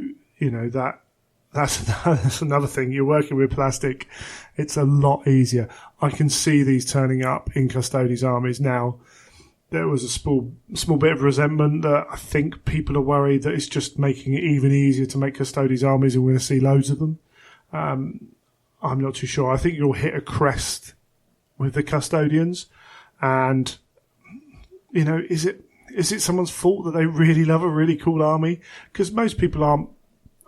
that's another thing. You're working with plastic. It's a lot easier. I can see these turning up in Custodes armies now. There was a small bit of resentment that I think people are worried that it's just making it even easier to make Custodes armies, and we're going to see loads of them. I'm not too sure. I think you'll hit a crest with the Custodians, and is it someone's fault that they really love a really cool army? Because most people aren't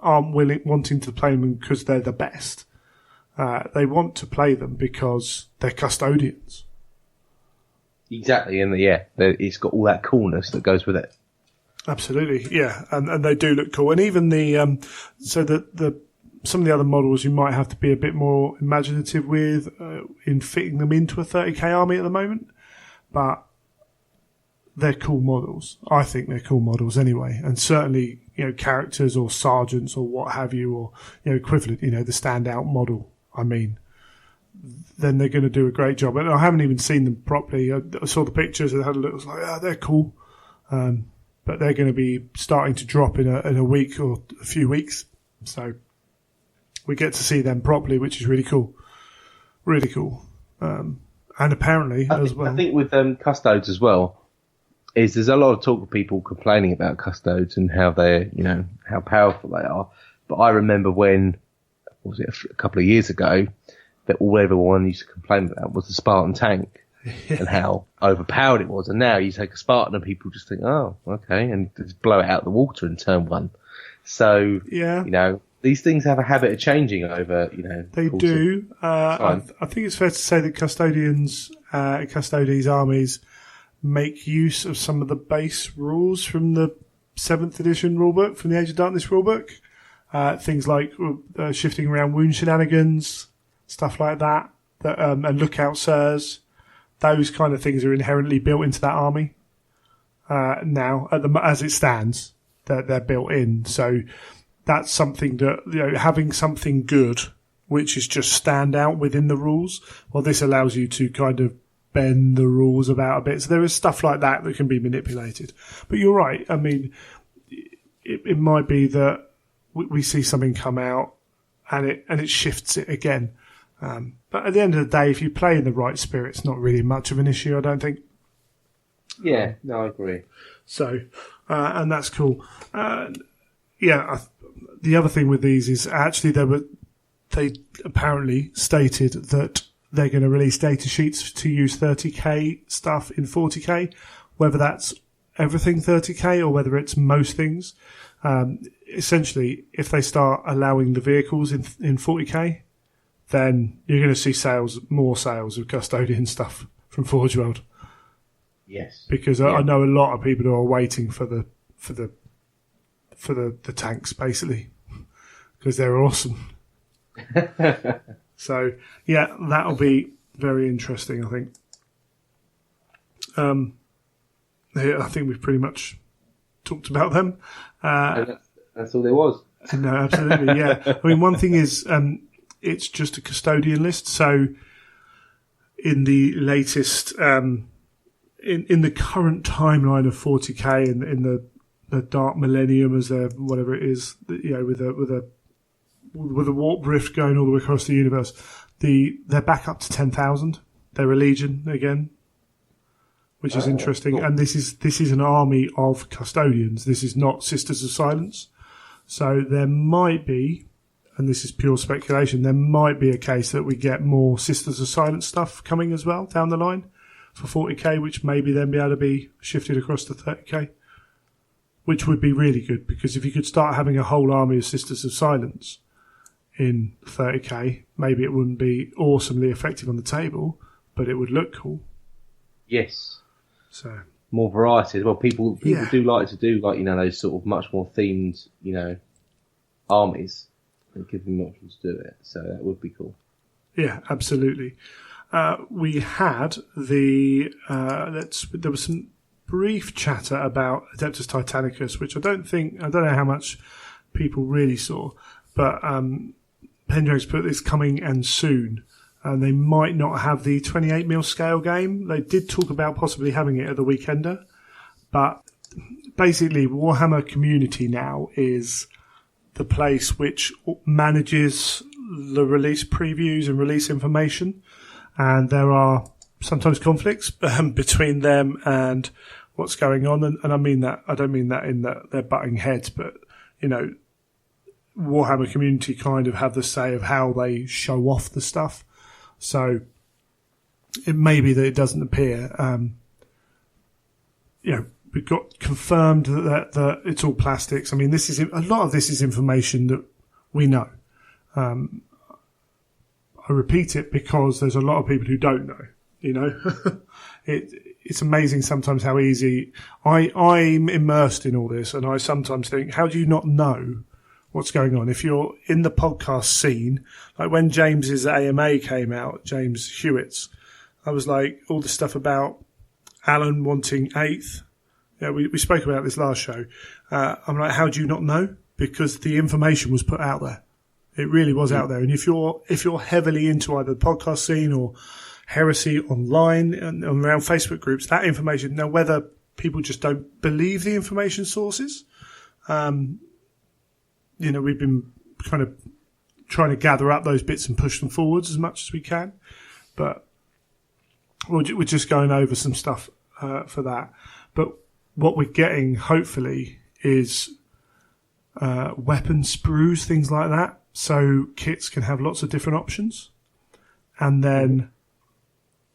wanting to play them because they're the best. They want to play them because they're Custodians. Exactly, and it's got all that coolness that goes with it. Absolutely, yeah, and they do look cool. And even some of the other models you might have to be a bit more imaginative with in fitting them into a 30k army at the moment, but they're cool models. I think they're cool models anyway, and certainly characters or sergeants or what have you, or equivalent, the standout model. I mean, then they're going to do a great job. And I haven't even seen them properly. I saw the pictures and had a look. I was like, they're cool. But they're going to be starting to drop in a week or a few weeks. So we get to see them properly, which is really cool. Really cool. And apparently as well. I think with Custodes as well, there's a lot of talk of people complaining about Custodes and how they're, how powerful they are. But I remember when, was it a couple of years ago, that all everyone used to complain about was the Spartan tank and how overpowered it was. And now you take a Spartan and people just think, oh, okay, and just blow it out the water in turn one. So, these things have a habit of changing over, They do. I think it's fair to say that Custodes armies make use of some of the base rules from the 7th edition rulebook, from the Age of Darkness rulebook. Things like shifting around wound shenanigans, stuff like that, and lookout sirs. Those kind of things are inherently built into that army now, as it stands. They're built in. So that's something that, having something good, which is just stand out within the rules, well, this allows you to kind of bend the rules about a bit. So there is stuff like that can be manipulated. But you're right. I mean, it might be that we see something come out and it shifts it again. But at the end of the day, if you play in the right spirit, it's not really much of an issue, I don't think. Yeah, no, I agree. So, and that's cool. The other thing with these is actually they apparently stated that they're going to release data sheets to use 30k stuff in 40k, whether that's everything 30k or whether it's most things. Essentially, if they start allowing the vehicles in 40k, then you're going to see more sales of custodian stuff from Forge World. Yes, because I know a lot of people who are waiting for the tanks, basically, because they're awesome. So that'll be very interesting, I think. I think we've pretty much talked about them. That's all there was. No, absolutely, yeah. I mean, one thing is, it's just a custodian list. So, in the latest, in the current timeline of 40k, in the Dark Millennium, as whatever it is, with a warp rift going all the way across the universe, they're back up to 10,000. They're a legion again, which is interesting. Cool. And this is an army of custodians. This is not Sisters of Silence. So there might be, and this is pure speculation, there might be a case that we get more Sisters of Silence stuff coming as well down the line for 40k, which maybe then be able to be shifted across to 30k, which would be really good, because if you could start having a whole army of Sisters of Silence in 30k, maybe it wouldn't be awesomely effective on the table, but it would look cool. Yes. So more variety. Well, people do like to do, like, those sort of much more themed, armies, and give them options to do it. So that would be cool. Yeah, absolutely. We had there was some brief chatter about Adeptus Titanicus, which I don't know how much people really saw, but Pendragon's put this coming and soon. And they might not have the 28mm scale game. They did talk about possibly having it at the Weekender. But basically, Warhammer Community now is the place which manages the release previews and release information. And there are sometimes conflicts between them and what's going on. And I mean that, I don't mean that in that they're butting heads, but, Warhammer Community kind of have the say of how they show off the stuff. So it may be that it doesn't appear. We've got confirmed that it's all plastics. I mean, a lot of this is information that we know. I repeat it because there's a lot of people who don't know. It's amazing sometimes how easy I'm immersed in all this, and I sometimes think, how do you not know what's going on? If you're in the podcast scene, like when James's AMA came out, James Hewitt's, I was like, all the stuff about Alan wanting 8th. Yeah, we spoke about this last show. I'm like, how do you not know? Because the information was put out there. It really was out there. And if you're heavily into either the podcast scene or heresy online and around Facebook groups, that information, now whether people just don't believe the information sources, we've been kind of trying to gather up those bits and push them forwards as much as we can. But we're just going over some stuff for that. But what we're getting, hopefully, is weapon sprues, things like that. So kits can have lots of different options. And then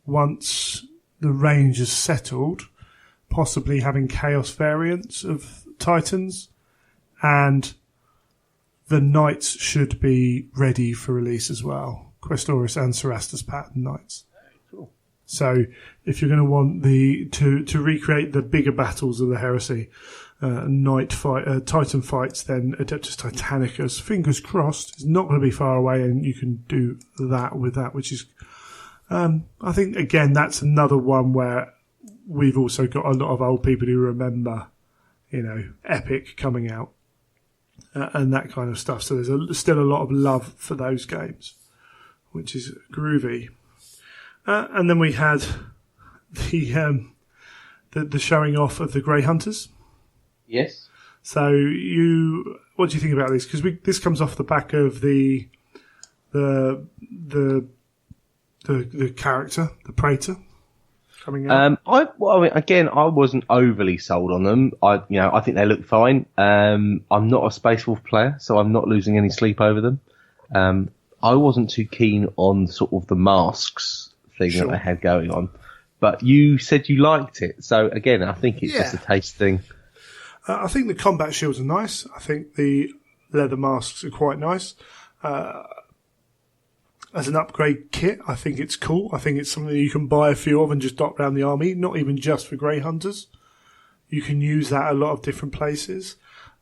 once the range is settled, possibly having chaos variants of Titans, and the Knights should be ready for release as well. Questoris and Cerastus pattern Knights. Cool. So if you're going to want to recreate the bigger battles of the heresy, Titan fights, then Adeptus Titanicus, fingers crossed, is not going to be far away, and you can do that with that, which is, I think, again, that's another one where we've also got a lot of old people who remember, Epic coming out. And that kind of stuff. So there's still a lot of love for those games, which is groovy. And then we had the showing off of the Grey Hunters. Yes. So what do you think about this? Because this comes off the back of the character, the Praetor, coming out. I wasn't overly sold on them. I think they look fine. I'm not a Space Wolf player, so I'm not losing any sleep over them. I wasn't too keen on sort of the masks thing that they had going on, but you said you liked it. So again, I think it's just a taste thing. I think the combat shields are nice. I think the leather masks are quite nice. As an upgrade kit, I think it's cool. I think it's something you can buy a few of and just dot around the army, not even just for Grey Hunters. You can use that a lot of different places.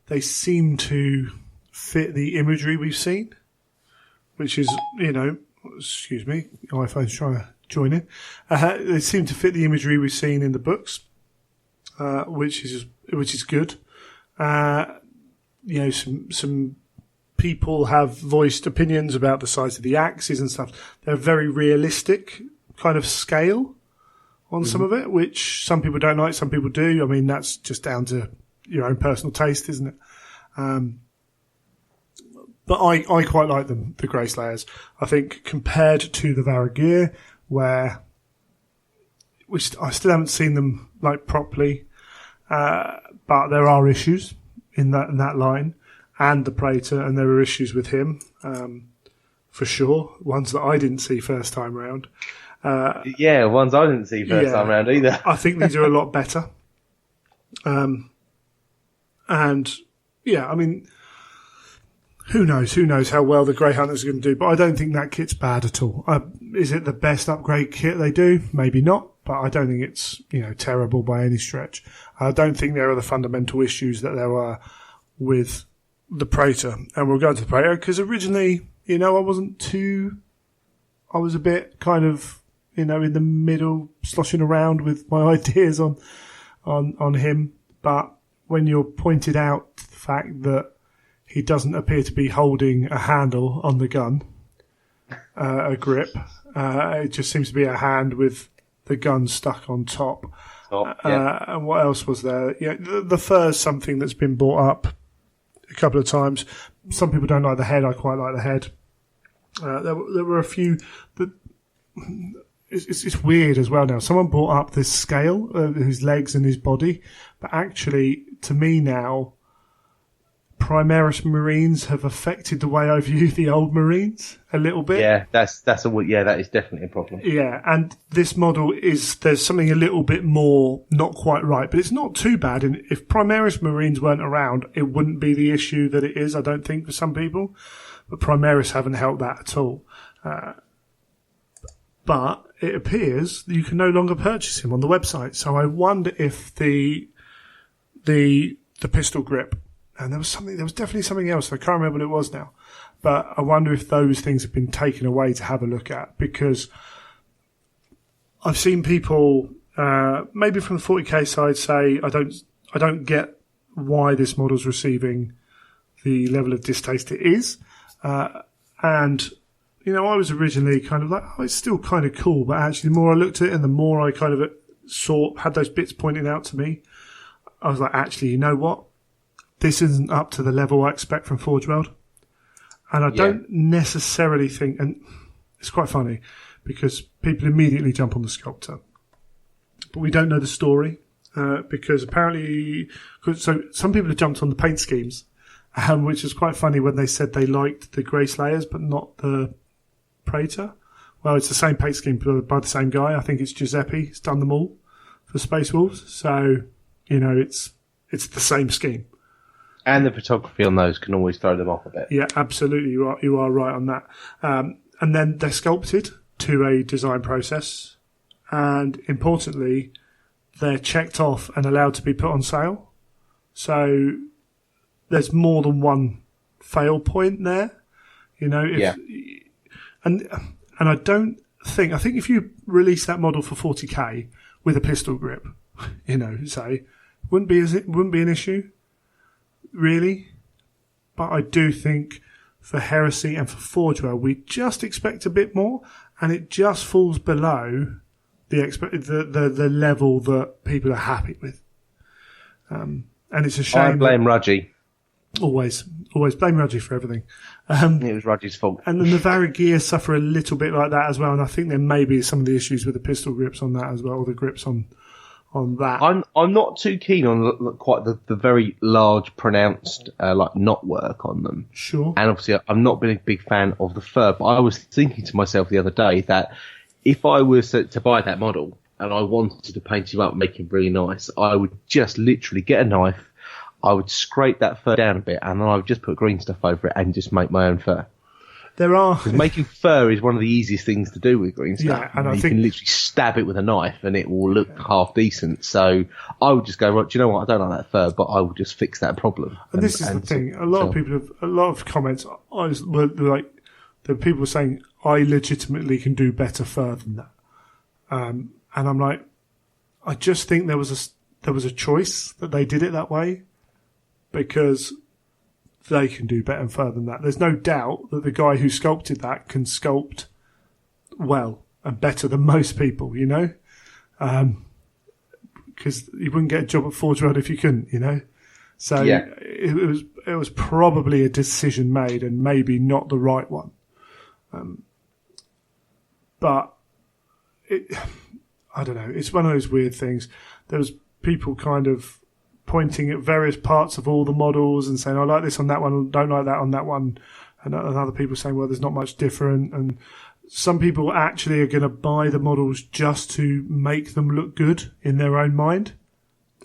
They seem to fit the imagery we've seen, which is, excuse me, iPhone's trying to join in. They seem to fit the imagery we've seen in the books, which is good. Some people have voiced opinions about the size of the axes and stuff. They're very realistic kind of scale on some of it, which some people don't like, some people do. I mean, that's just down to your own personal taste, isn't it? But I quite like them, the Grey Slayers. I think compared to the Varagir, where I still haven't seen them like properly, but there are issues in that line and the Praetor, and there are issues with him for sure. Ones that I didn't see first time round. Ones I didn't see first time round either. I think these are a lot better. And yeah, I mean, who knows how well the Grey Hunters are going to do, but I don't think that kit's bad at all. Is it the best upgrade kit they do? Maybe not, but I don't think it's, terrible by any stretch. I don't think there are the fundamental issues that there were with the Praetor. And we'll go to the Praetor because originally, I was a bit kind of, in the middle, sloshing around with my ideas on him. But when you're pointed out the fact that he doesn't appear to be holding a handle on the gun, a grip. It just seems to be a hand with the gun stuck on top. And what else was there? Yeah, the fur's something that's been brought up a couple of times. Some people don't like the head. I quite like the head. There were a few that... It's weird as well now. Someone brought up this scale of his legs and his body, but actually, to me now, Primaris Marines have affected the way I view the old Marines a little bit. Yeah, that is definitely a problem. Yeah, and this model there's something a little bit more not quite right, but it's not too bad. And if Primaris Marines weren't around, it wouldn't be the issue that it is, I don't think, for some people. But Primaris haven't helped that at all. But it appears that you can no longer purchase him on the website. So I wonder if the pistol grip, and there was definitely something else. I can't remember what it was now, but I wonder if those things have been taken away to have a look at, because I've seen people, maybe from the 40k side, say, I don't get why this model's receiving the level of distaste it is. And, I was originally kind of like, oh, it's still kind of cool, but actually the more I looked at it and the more I kind of had those bits pointed out to me, I was like, actually, you know what? This isn't up to the level I expect from Forge World. And I don't necessarily think, and it's quite funny, because people immediately jump on the sculptor. But we don't know the story, because apparently, so some people have jumped on the paint schemes, which is quite funny when they said they liked the Grey Slayers, but not the Praetor. Well, it's the same paint scheme by the same guy. I think it's Giuseppe. He's done them all for Space Wolves. So, it's the same scheme. And the photography on those can always throw them off a bit. Yeah, absolutely. You are right on that. And then they're sculpted to a design process. And importantly, they're checked off and allowed to be put on sale. So there's more than one fail point there. And I don't think... I think if you release that model for 40k with a pistol grip, say, wouldn't be an issue, really. But I do think for Heresy and for Forge World, we just expect a bit more, and it just falls below the level that people are happy with. And it's a shame. I blame Rudgy. Always blame Rudgy for everything. It was Rudgy's fault. And the Navarra gear suffer a little bit like that as well, and I think there may be some of the issues with the pistol grips on that as well, or the grips on that. I'm not too keen on quite the very large, pronounced knot work on them. Sure. And obviously, I'm not been a big fan of the fur, but I was thinking to myself the other day that if I was to buy that model and I wanted to paint him up and make him really nice, I would just literally get a knife, I would scrape that fur down a bit, and then I would just put green stuff over it and just make my own fur. Because making fur is one of the easiest things to do with green stuff. Yeah, and you can literally stab it with a knife and it will look half decent. So I would just go, right, do you know what? I don't like that fur, but I will just fix that problem. And this is the thing. A lot of comments were like, the people were saying, I legitimately can do better fur than that. And I'm like, I just think there was a choice that they did it that way, because they can do better and further than that. There's no doubt that the guy who sculpted that can sculpt well and better than most people, because you wouldn't get a job at Forge World if you couldn't, So it was probably a decision made, and maybe not the right one. But I don't know. It's one of those weird things. There was people kind of pointing at various parts of all the models and saying, I like this on that one, don't like that on that one. And other people saying, well, there's not much different. And some people actually are going to buy the models just to make them look good in their own mind.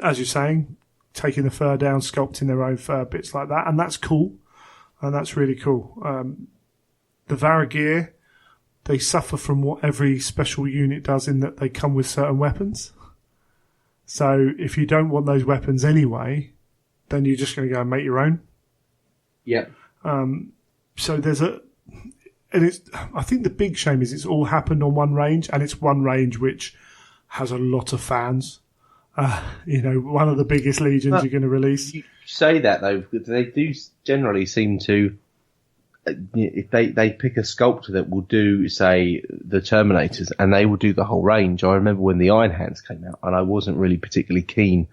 As you're saying, taking the fur down, sculpting their own fur, bits like that. And that's cool. And that's really cool. The Varagir, they suffer from what every special unit does in that they come with certain weapons. So if you don't want those weapons anyway, then you're just going to go and make your own. Yeah. So I think the big shame is it's all happened on one range, and it's one range which has a lot of fans. One of the biggest legions you're going to release. You say that though, they do generally seem to. If they pick a sculptor that will do, say, the Terminators, and they will do the whole range. I remember when the Iron Hands came out, and I wasn't really particularly keen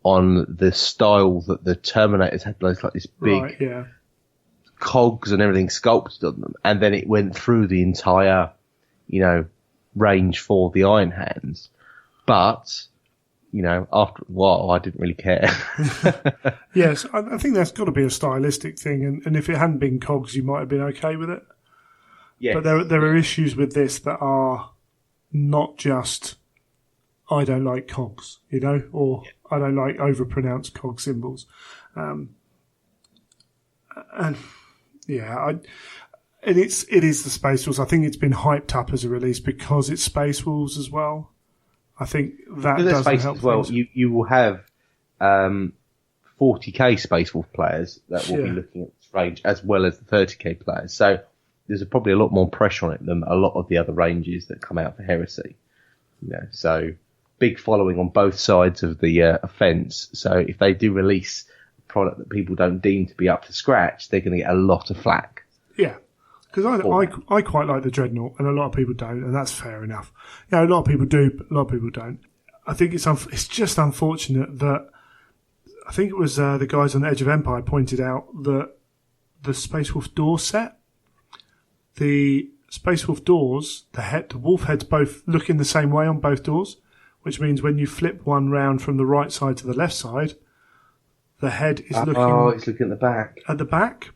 on the style that the Terminators had, like this big cogs and everything sculpted on them, and then it went through the entire, range for the Iron Hands. But after a while, I didn't really care. Yes, I think that's got to be a stylistic thing, and if it hadn't been cogs, you might have been okay with it. Yeah. But there are issues with this that are not just I don't like cogs, or I don't like overpronounced cog symbols, and it is the Space Wolves. I think it's been hyped up as a release because it's Space Wolves as well. I think that doesn't help. Well, you will have 40k Space Wolf players that will be looking at this range as well as the 30k players. So there's probably a lot more pressure on it than a lot of the other ranges that come out for Heresy. So big following on both sides of the fence. So if they do release a product that people don't deem to be up to scratch, they're going to get a lot of flack. Yeah. Because I quite like the Dreadnought, and a lot of people don't, and that's fair enough. A lot of people do, but a lot of people don't. I think it's just unfortunate that I think it was the guys on Edge of Empire pointed out that the Space Wolf door set, the Space Wolf doors, the wolf heads both look in the same way on both doors, which means when you flip one round from the right side to the left side, the head is looking. Oh, it's looking at the back. At the back.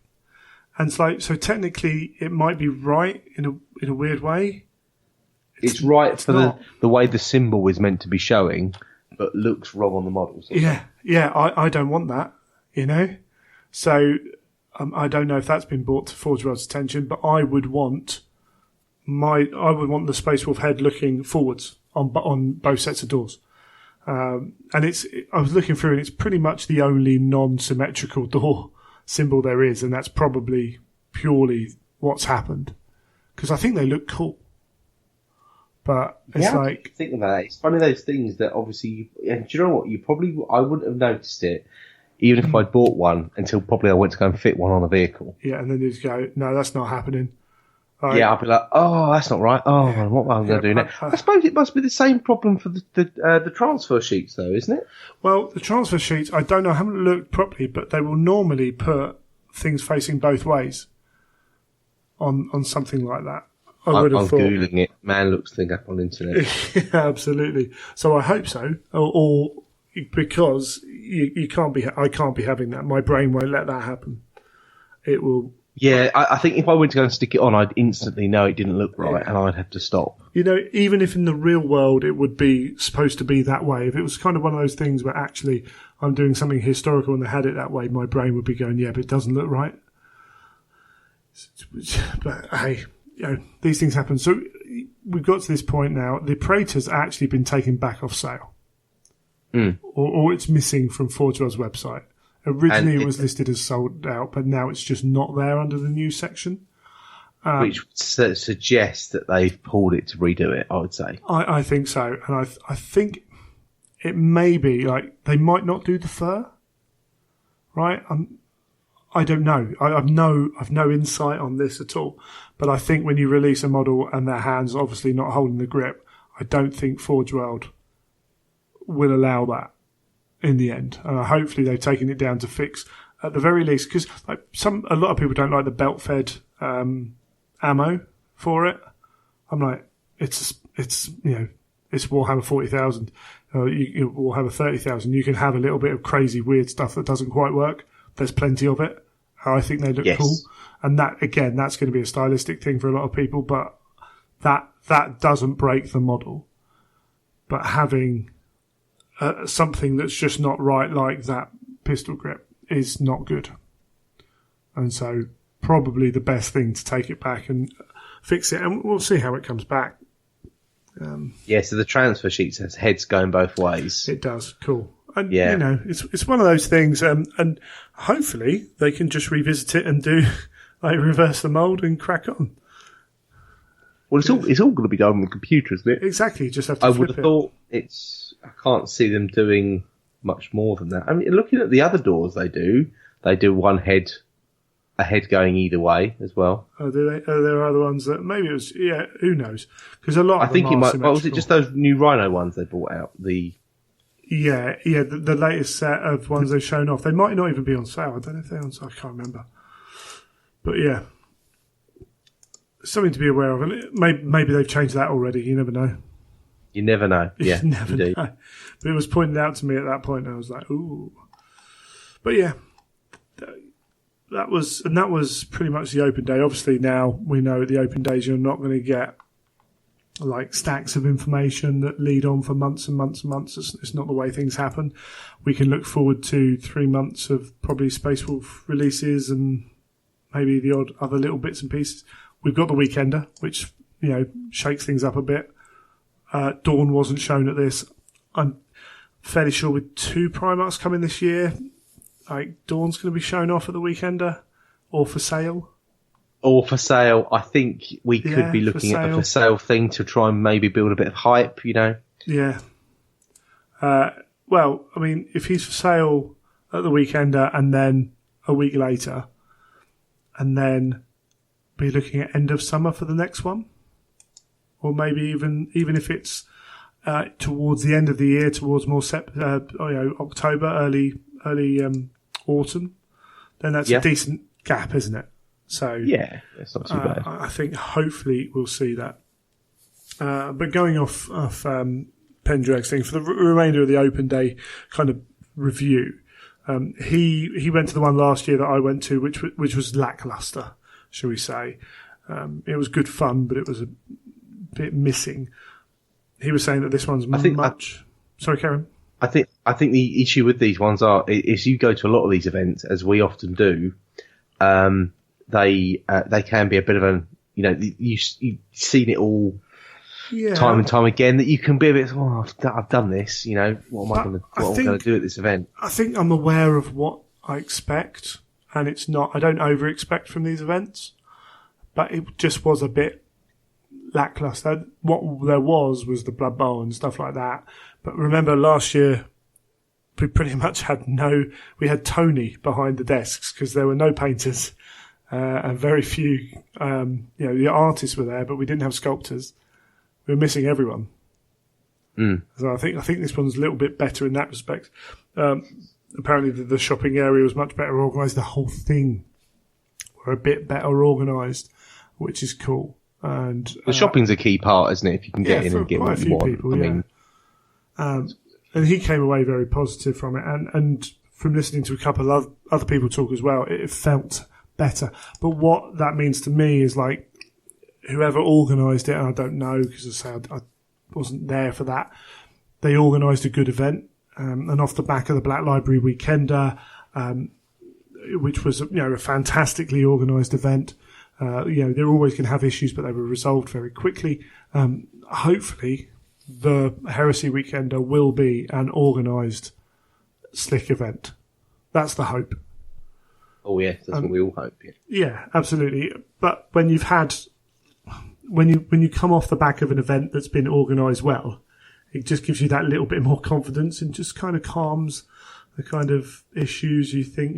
And it's like, so technically it might be right in a weird way. It's right for the way the symbol is meant to be showing, but looks wrong on the model. Yeah, I don't want that, So I don't know if that's been brought to Forge World's attention, but I would want the Space Wolf head looking forwards on both sets of doors. And I was looking through, and it's pretty much the only non-symmetrical door symbol there is, and that's probably purely what's happened, because I think they look cool, but it's like, think about it, it's one of those things that obviously and do you know what, I wouldn't have noticed it even if I'd bought one until probably I went to go and fit one on a vehicle, and then you just go, no, that's not happening. I'll be like, oh, that's not right. Oh, what am I going to do now? I suppose it must be the same problem for the transfer sheets, though, isn't it? Well, the transfer sheets, I don't know, I haven't looked properly, but they will normally put things facing both ways on something like that. I would have thought. I'm Googling it. Man looks thing up on the internet. Yeah, absolutely. So I hope so, or because I can't be having that. My brain won't let that happen. It will. Yeah, I think if I went to go and stick it on, I'd instantly know it didn't look right, and I'd have to stop. Even if in the real world it would be supposed to be that way, if it was kind of one of those things where actually I'm doing something historical and they had it that way, my brain would be going, yeah, but it doesn't look right. But hey, these things happen. So we've got to this point now. The Praetor's actually been taken back off sale. Or it's missing from Forge World's website. Originally, it was listed as sold out, but now it's just not there under the news section. Which suggests that they've pulled it to redo it, I would say. I think so. And I think it may be, like, they might not do the fur, right? I don't know. I've no insight on this at all. But I think when you release a model and their hands obviously not holding the grip, I don't think Forge World will allow that in the end, and hopefully they've taken it down to fix at the very least, because a lot of people don't like the belt fed ammo for it. I'm like, it's it's Warhammer 40,000, Warhammer 30,000. You can have a little bit of crazy, weird stuff that doesn't quite work. There's plenty of it. I think they look cool. And that, again, that's going to be a stylistic thing for a lot of people, but that doesn't break the model. But having something that's just not right, like that pistol grip, is not good. And so probably the best thing to take it back and fix it, and we'll see how it comes back. So the transfer sheet says heads going both ways. It does. Cool. And, you know, it's one of those things, and hopefully they can just revisit it and do, like, reverse the mould and crack on. Well, it's all going to be done on the computer, isn't it? Exactly. You just have to I flip would have thought I can't see them doing much more than that. I mean, looking at the other doors they do one head, a head going either way as well. Oh, do they? Oh, there are other ones that maybe it was, who knows? Because a lot of them are symmetrical. Was it just those new Rhino ones they brought out? The latest set of ones they've shown off. They might not even be on sale. I don't know if they're on sale. I can't remember. But yeah, something to be aware of. And maybe they've changed that already. You never know. You never know. Yeah, you never indeed. know. But it was pointed out to me at that point, and I was like, ooh. But yeah, that was pretty much the open day. Obviously, now we know at the open days you're not going to get like stacks of information that lead on for months and months and months. It's not the way things happen. We can look forward to 3 months of probably Space Wolf releases and maybe the odd other little bits and pieces. We've got the Weekender, which, you know, shakes things up a bit. Dawn wasn't shown at this. I'm fairly sure with 2 Primarchs coming this year, like Dawn's going to be shown off at the Weekender or for sale. Or for sale. I think we could be looking at a for sale thing to try and maybe build a bit of hype, you know? Yeah. Well, I mean, if he's for sale at the Weekender and then a week later, and then be looking at end of summer for the next one, or maybe even if it's towards the end of the year, towards more October, early autumn, then that's a decent gap, isn't it? So yeah, it's not too bad. I think hopefully we'll see that. But going off Pendrag's thing, for the remainder of the open day kind of review, he went to the one last year that I went to, which was lackluster, shall we say. It was good fun, but it was a bit missing. He was saying that this one's sorry, Karen. I think the issue with these ones is you go to a lot of these events, as we often do. They can be a bit of a, you know, you've seen it all time and time again, that you can be a bit, I've done this, you know, what am I going to do at this event? I think I'm aware of what I expect, and it's not, I don't over expect from these events, but it just was a bit lackluster. What there was the Blood Bowl and stuff like that. But remember last year, we pretty much had we had Tony behind the desks because there were no painters. And very few, the artists were there, but we didn't have sculptors. We were missing everyone. So I think this one's a little bit better in that respect. Apparently the shopping area was much better organised. The whole thing were a bit better organised, which is cool. And the shopping's a key part, isn't it? If you can get in and get what you want. People, and he came away very positive from it. And from listening to a couple of other people talk as well, it felt better. But what that means to me is, like, whoever organised it, and I don't know because I wasn't there for that, they organised a good event, and off the back of the Black Library Weekender, which was a fantastically organised event. They're always going to have issues, but they were resolved very quickly. Hopefully, the Heresy Weekender will be an organised, slick event. That's the hope. Oh yeah, that's what we all hope. Yeah, absolutely. But when you come off the back of an event that's been organised well, it just gives you that little bit more confidence and just kind of calms the kind of issues you think,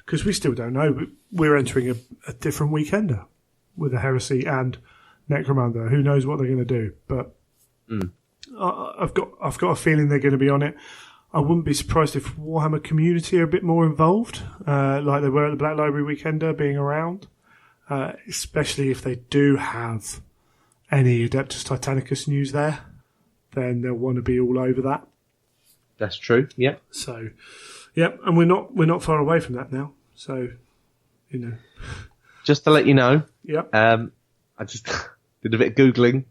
because we still don't know. But we're entering a different Weekender with the Heresy and Necromunda. Who knows what they're going to do? But I've got a feeling they're going to be on it. I wouldn't be surprised if Warhammer community are a bit more involved, like they were at the Black Library Weekender, being around, especially if they do have any Adeptus Titanicus news there. then they'll want to be all over that. That's true. Yeah. So, yeah, and we're not far away from that now. So, you know, just to let you know, yeah. I just did a bit of googling.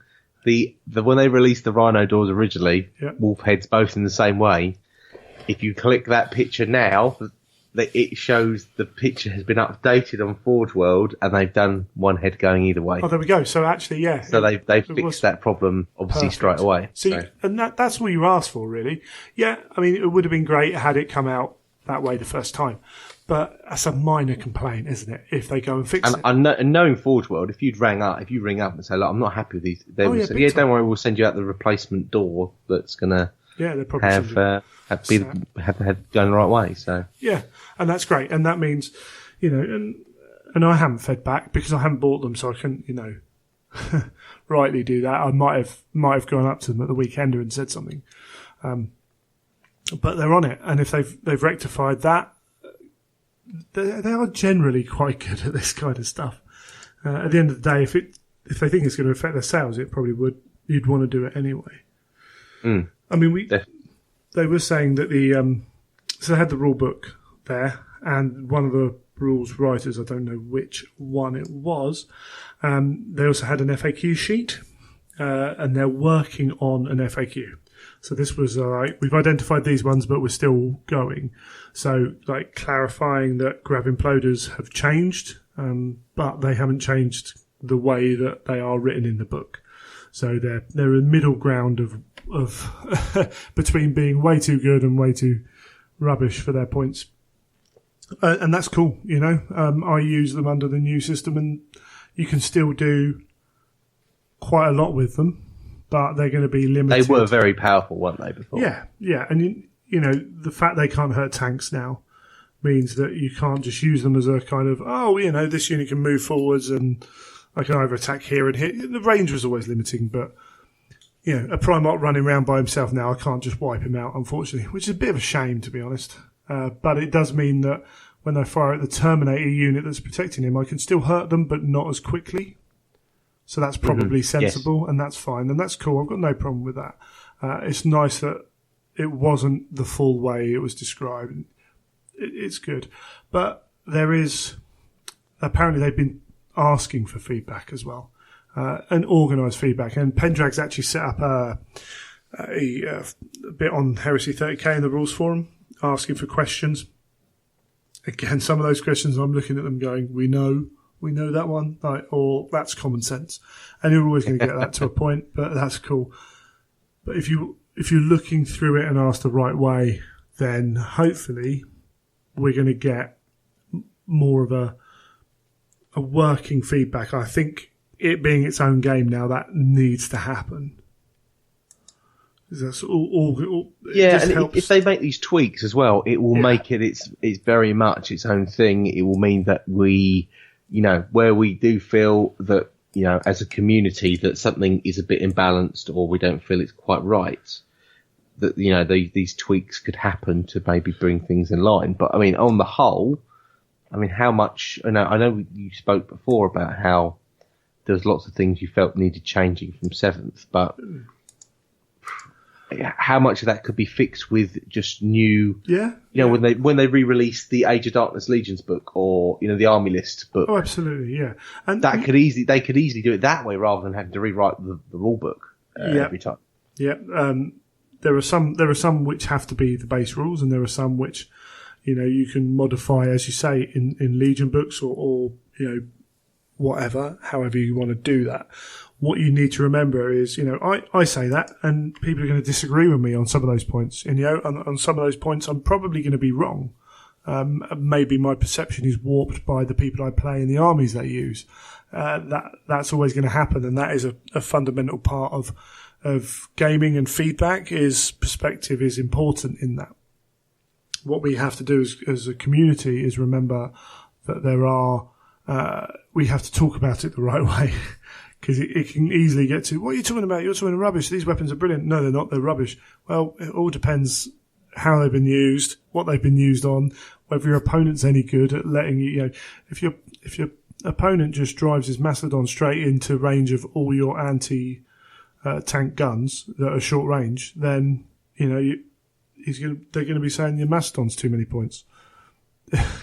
The when they released the Rhino doors originally, wolf heads both in the same way. If you click that picture now, it shows the picture has been updated on Forge World, and they've done one head going either way. Oh, there we go. So actually, yeah. So they've fixed that problem obviously straight away. See, and that's all you asked for, really. Yeah, I mean, it would have been great had it come out that way the first time. But that's a minor complaint, isn't it? If they go and fix it. And knowing Forge World, if you ring up and say, "Look, I'm not happy with these," they will say, "Yeah, don't worry, we'll send you out the replacement door that's gonna they'll probably have the head going the right way." So yeah, and that's great, and that means, you know, and I haven't fed back because I haven't bought them, so I couldn't, you know, rightly do that. I might have gone up to them at the weekender and said something, but they're on it, and if they've rectified that. They are generally quite good at this kind of stuff. At the end of the day, if they think it's going to affect their sales, it probably would. You'd want to do it anyway. Mm. I mean, they were saying that so they had the rule book there, and one of the rules writers, I don't know which one it was, they also had an FAQ sheet, and they're working on an FAQ. So this was we've identified these ones, but we're still going. So, like, clarifying that grab imploders have changed, but they haven't changed the way that they are written in the book. So they're a middle ground of between being way too good and way too rubbish for their points. And that's cool, you know. I use them under the new system, and you can still do quite a lot with them. But they're going to be limited. They were very powerful, weren't they, before? Yeah. And, you know, the fact they can't hurt tanks now means that you can't just use them as a kind of, oh, you know, this unit can move forwards and I can either attack here and here. The range was always limiting, but, you know, a Primarch running around by himself now, I can't just wipe him out, unfortunately, which is a bit of a shame, to be honest. But it does mean that when I fire at the Terminator unit that's protecting him, I can still hurt them, but not as quickly. So that's probably sensible, and that's fine, and that's cool. I've got no problem with that. It's nice that it wasn't the full way it was described. It's good. But there is... Apparently they've been asking for feedback as well, and organised feedback. And Pendrag's actually set up a bit on Heresy 30k in the rules forum, asking for questions. Again, some of those questions I'm looking at them going, we know that one, or that's common sense. And you're always going to get that to a point, but that's cool. But if you're looking through it and ask the right way, then hopefully we're going to get more of a working feedback. I think it being its own game now, that needs to happen. That's all yeah, and if they make these tweaks as well, it will make it's very much its own thing. It will mean that we... You know, where we do feel that, you know, as a community that something is a bit imbalanced or we don't feel it's quite right, that, you know, these tweaks could happen to maybe bring things in line. But, I mean, on the whole, I mean, how much, I know you spoke before about how there's lots of things you felt needed changing from 7th, but how much of that could be fixed with just new, when they re-release the Age of Darkness Legions book or, you know, the Army List book. Oh, absolutely, yeah. And they could easily do it that way rather than having to rewrite the rule book every time. Yeah. There are some which have to be the base rules, and there are some which, you know, you can modify, as you say, in Legion books or you know, whatever, however you want to do that. What you need to remember is, you know, I say that, and people are going to disagree with me on some of those points. And, you know, on some of those points, I'm probably going to be wrong. Maybe my perception is warped by the people I play and the armies they use. That's always going to happen, and that is a fundamental part of gaming and feedback. Is perspective is important in that. What we have to do as a community is remember that we have to talk about it the right way. Because it can easily get to, what are you talking about? You're talking rubbish. These weapons are brilliant. No, they're not. They're rubbish. Well, it all depends how they've been used, what they've been used on, whether your opponent's any good at letting you, you know, if your opponent just drives his Mastodon straight into range of all your anti tank guns that are short range, then they're going to be saying your Mastodon's too many points.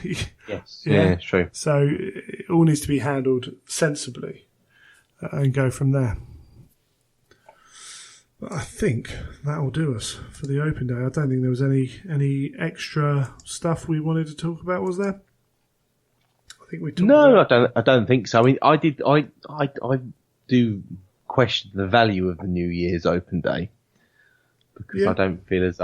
Yes, yeah, it's true. So it all needs to be handled sensibly and go from there. But I think that will do us for the open day. I don't think there was any extra stuff we wanted to talk about, was there? I think we talked about... I don't think so. I mean, I do question the value of the New Year's open day because I feel as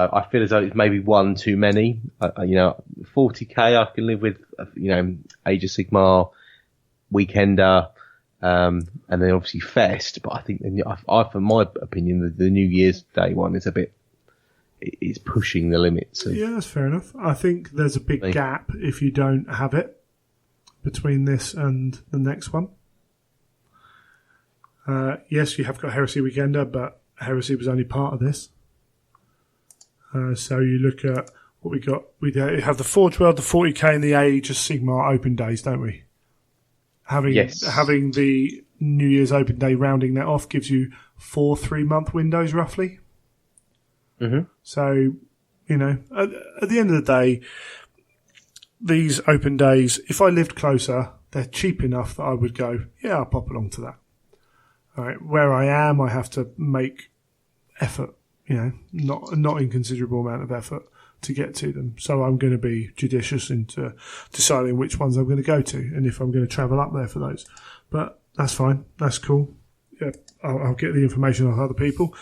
though it's maybe one too many. 40k I can live with. Age of Sigmar, Weekender. And then obviously Fest, but I think, for my opinion, the New Year's Day one is it's pushing the limits. Yeah, that's fair enough. I think there's a big gap if you don't have it between this and the next one. Yes, you have got Heresy Weekender, but Heresy was only part of this. So you look at what we got. We have the Forge World, the 40k, and the Age of Sigmar open days, don't we? Having the New Year's open day rounding that off gives you 4 3-month windows roughly. Mm-hmm. So, at the end of the day, these open days, if I lived closer, they're cheap enough that I would go, yeah, I'll pop along to that. All right, where I am, I have to make effort, not inconsiderable amount of effort to get to them. So I'm going to be judicious into deciding which ones I'm going to go to and if I'm going to travel up there for those. But that's fine. That's cool. Yeah, I'll get the information on other people.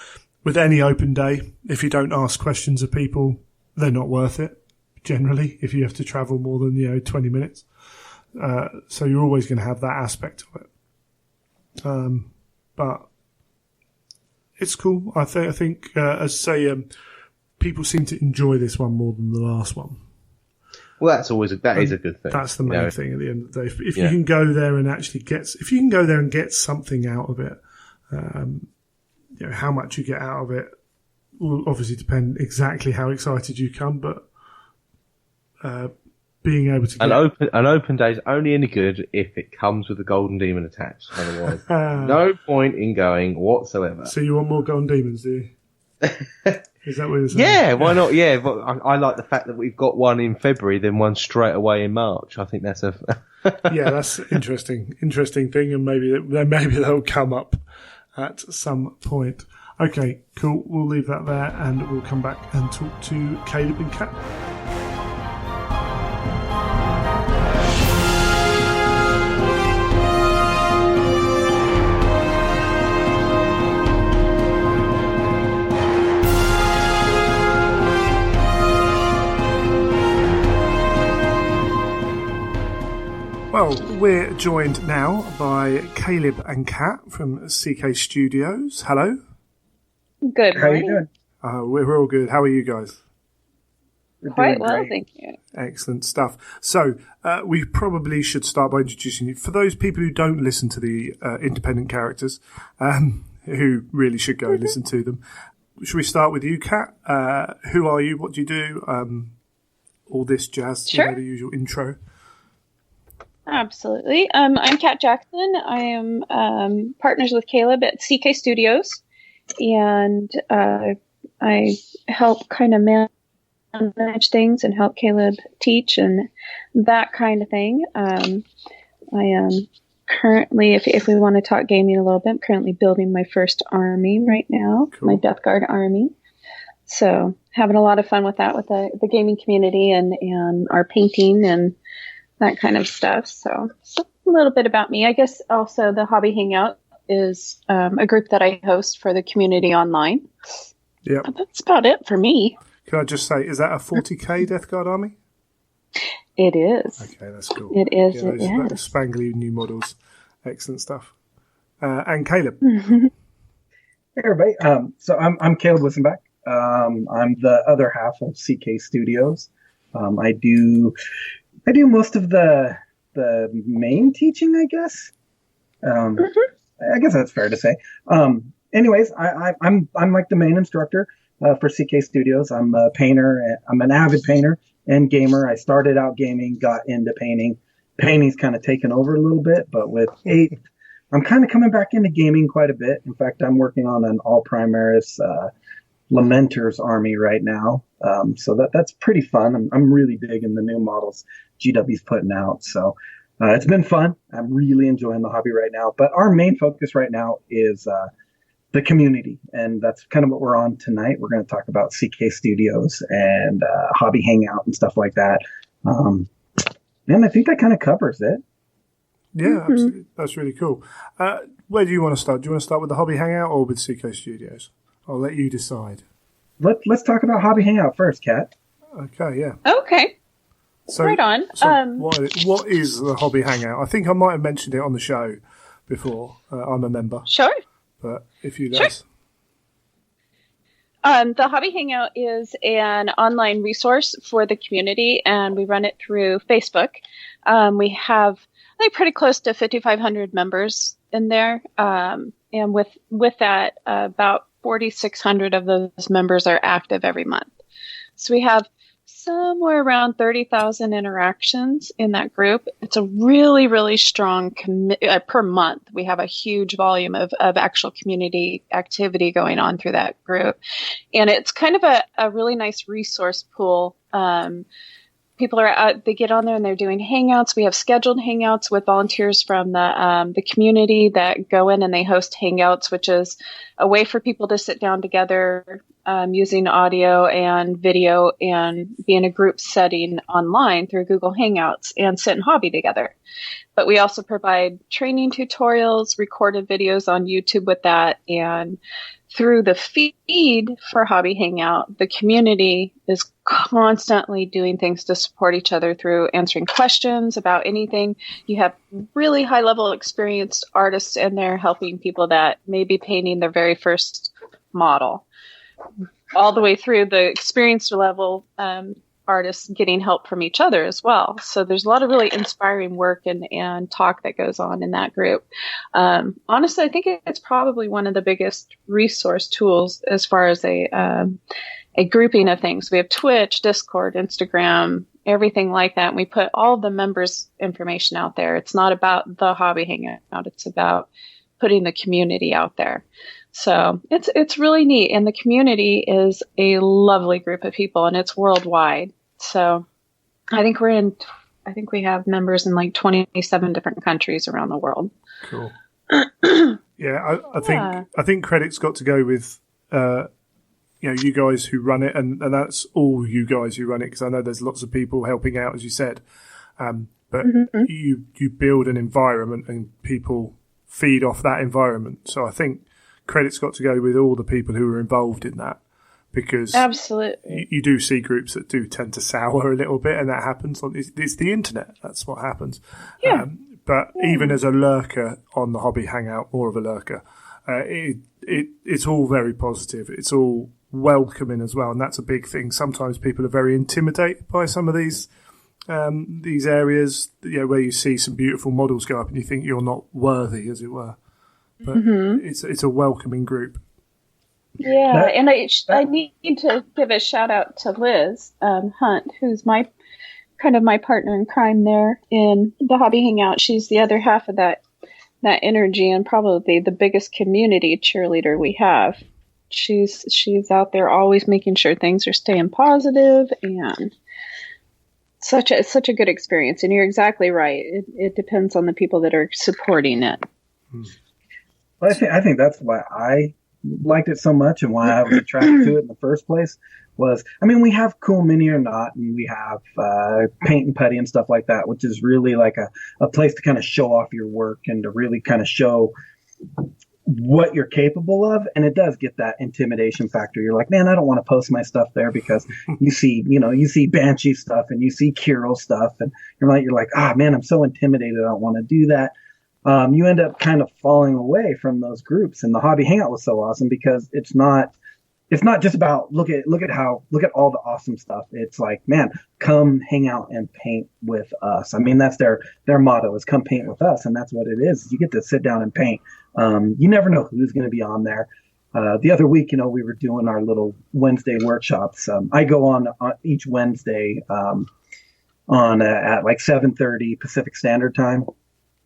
With any open day, if you don't ask questions of people, they're not worth it, generally, if you have to travel more than 20 minutes. So you're always going to have that aspect of it. But it's cool. I think as I say, people seem to enjoy this one more than the last one. Well, is a good thing. That's the main thing at the end of the day. If you can go there and actually get something out of it, how much you get out of it will obviously depend exactly how excited you come, but being able to an open day is only any good if it comes with a golden demon attached. Otherwise, no point in going whatsoever. So you want more golden demons, do you? Is that what you're saying? Yeah, why not? Yeah, but I like the fact that we've got one in February, then one straight away in March. I think that's that's interesting thing, and maybe they'll come up at some point. Okay, cool. We'll leave that there, and we'll come back and talk to Caleb and Kat. Well, we're joined now by Caleb and Kat from CK Studios. Hello. Good morning. How are you doing? We're all good. How are you guys? Quite well, thank you. Excellent stuff. So, we probably should start by introducing you. For those people who don't listen to the independent characters, who really should go and listen to them, should we start with you, Kat? Who are you? What do you do? All this jazz, Sure. The usual intro. Absolutely. I'm Kat Jackson. I am partners with Caleb at CK Studios, and I help kind of manage things and help Caleb teach and that kind of thing. I am currently, if we want to talk gaming a little bit, I'm currently building my first army right now, Cool. my Death Guard army. So having a lot of fun with that, with the gaming community and our painting and that kind of stuff. So a little bit about me. I guess also the Hobby Hangout is a group that I host for the community online. Yeah. That's about it for me. Can I just say, is that a 40k Death Guard army? It is. Okay, that's cool. It is. Yeah, those spangly new models. Excellent stuff. And Caleb. Hey everybody. So I'm Caleb Wissenbeck. I'm the other half of CK Studios. I do most of the main teaching, I guess. I guess that's fair to say. Anyways, I'm like the main instructor for CK Studios. I'm a painter. I'm an avid painter and gamer. I started out gaming, got into painting. Painting's kind of taken over a little bit, but with 8th I'm kind of coming back into gaming quite a bit. In fact, I'm working on an all Primaris Lamenter's army right now. So that's pretty fun. I'm really big in the new models GW's putting out. So it's been fun. I'm really enjoying the hobby right now. But our main focus right now is the community. And that's kind of what we're on tonight. We're going to talk about CK Studios and Hobby Hangout and stuff like that. And I think that kind of covers it. Yeah, absolutely. That's really cool. Where do you want to start? Do you want to start with the Hobby Hangout or with CK Studios? I'll let you decide. Let's talk about Hobby Hangout first, Kat. Okay, yeah. Okay. So, right on. What is the Hobby Hangout? I think I might have mentioned it on the show before. I'm a member. Sure. But if you Sure. guys... The Hobby Hangout is an online resource for the community, and we run it through Facebook. We have, I think, pretty close to 5,500 members in there. And with that, about 4,600 of those members are active every month. So we have somewhere around 30,000 interactions in that group. It's a really, really strong per month. We have a huge volume of actual community activity going on through that group. And it's kind of a really nice resource pool. People are out, they get on there and they're doing hangouts. We have scheduled hangouts with volunteers from the community that go in and they host hangouts, which is a way for people to sit down together using audio and video and be in a group setting online through Google Hangouts and sit and hobby together. But we also provide training tutorials, recorded videos on YouTube with that, and through the feed for Hobby Hangout, the community is constantly doing things to support each other through answering questions about anything. You have really high-level experienced artists in there helping people that may be painting their very first model, all the way through the experienced level artists getting help from each other as well. So there's a lot of really inspiring work and talk that goes on in that group. Honestly, I think it's probably one of the biggest resource tools as far as a grouping of things. We have Twitch, Discord, Instagram, everything like that. And we put all the members' information out there. It's not about the Hobby Hangout. It's about putting the community out there. So it's really neat. And the community is a lovely group of people, and it's worldwide. So I think we have members in like 27 different countries around the world. Cool. Yeah, I think credit's got to go with you guys who run it, and that's all you guys who run it, because I know there's lots of people helping out, as you said. But you build an environment and people feed off that environment. So I think credit's got to go with all the people who are involved in that, because absolutely you do see groups that do tend to sour a little bit, and that happens. It's the internet. That's what happens. Yeah. But even as a lurker on the Hobby Hangout, more of a lurker, it's all very positive. It's all welcoming as well, and that's a big thing. Sometimes people are very intimidated by some of these areas, where you see some beautiful models go up and you think you're not worthy, as it were. But it's a welcoming group. Yeah, and I need to give a shout out to Liz Hunt, who's my partner in crime there in the Hobby Hangout. She's the other half of that energy, and probably the biggest community cheerleader we have. She's out there always making sure things are staying positive, and such a good experience. And you're exactly right. It depends on the people that are supporting it. Well, I think that's why I liked it so much, and why I was attracted to it in the first place was, we have Cool Mini or Not, and we have Paint and Putty and stuff like that, which is really like a place to kind of show off your work and to really kind of show what you're capable of. And it does get that intimidation factor. You're like, man, I don't want to post my stuff there, because you see Banshee stuff and you see Kirill stuff, and you're like, man, I'm so intimidated. I don't want to do that. You end up kind of falling away from those groups. And the Hobby Hangout was so awesome because it's not just about look at all the awesome stuff. It's like, man, come hang out and paint with us. That's their motto, is come paint with us. And that's what it is. You get to sit down and paint. You never know who's going to be on there. The other week, we were doing our little Wednesday workshops. I go on each Wednesday at like 7:30 Pacific Standard Time.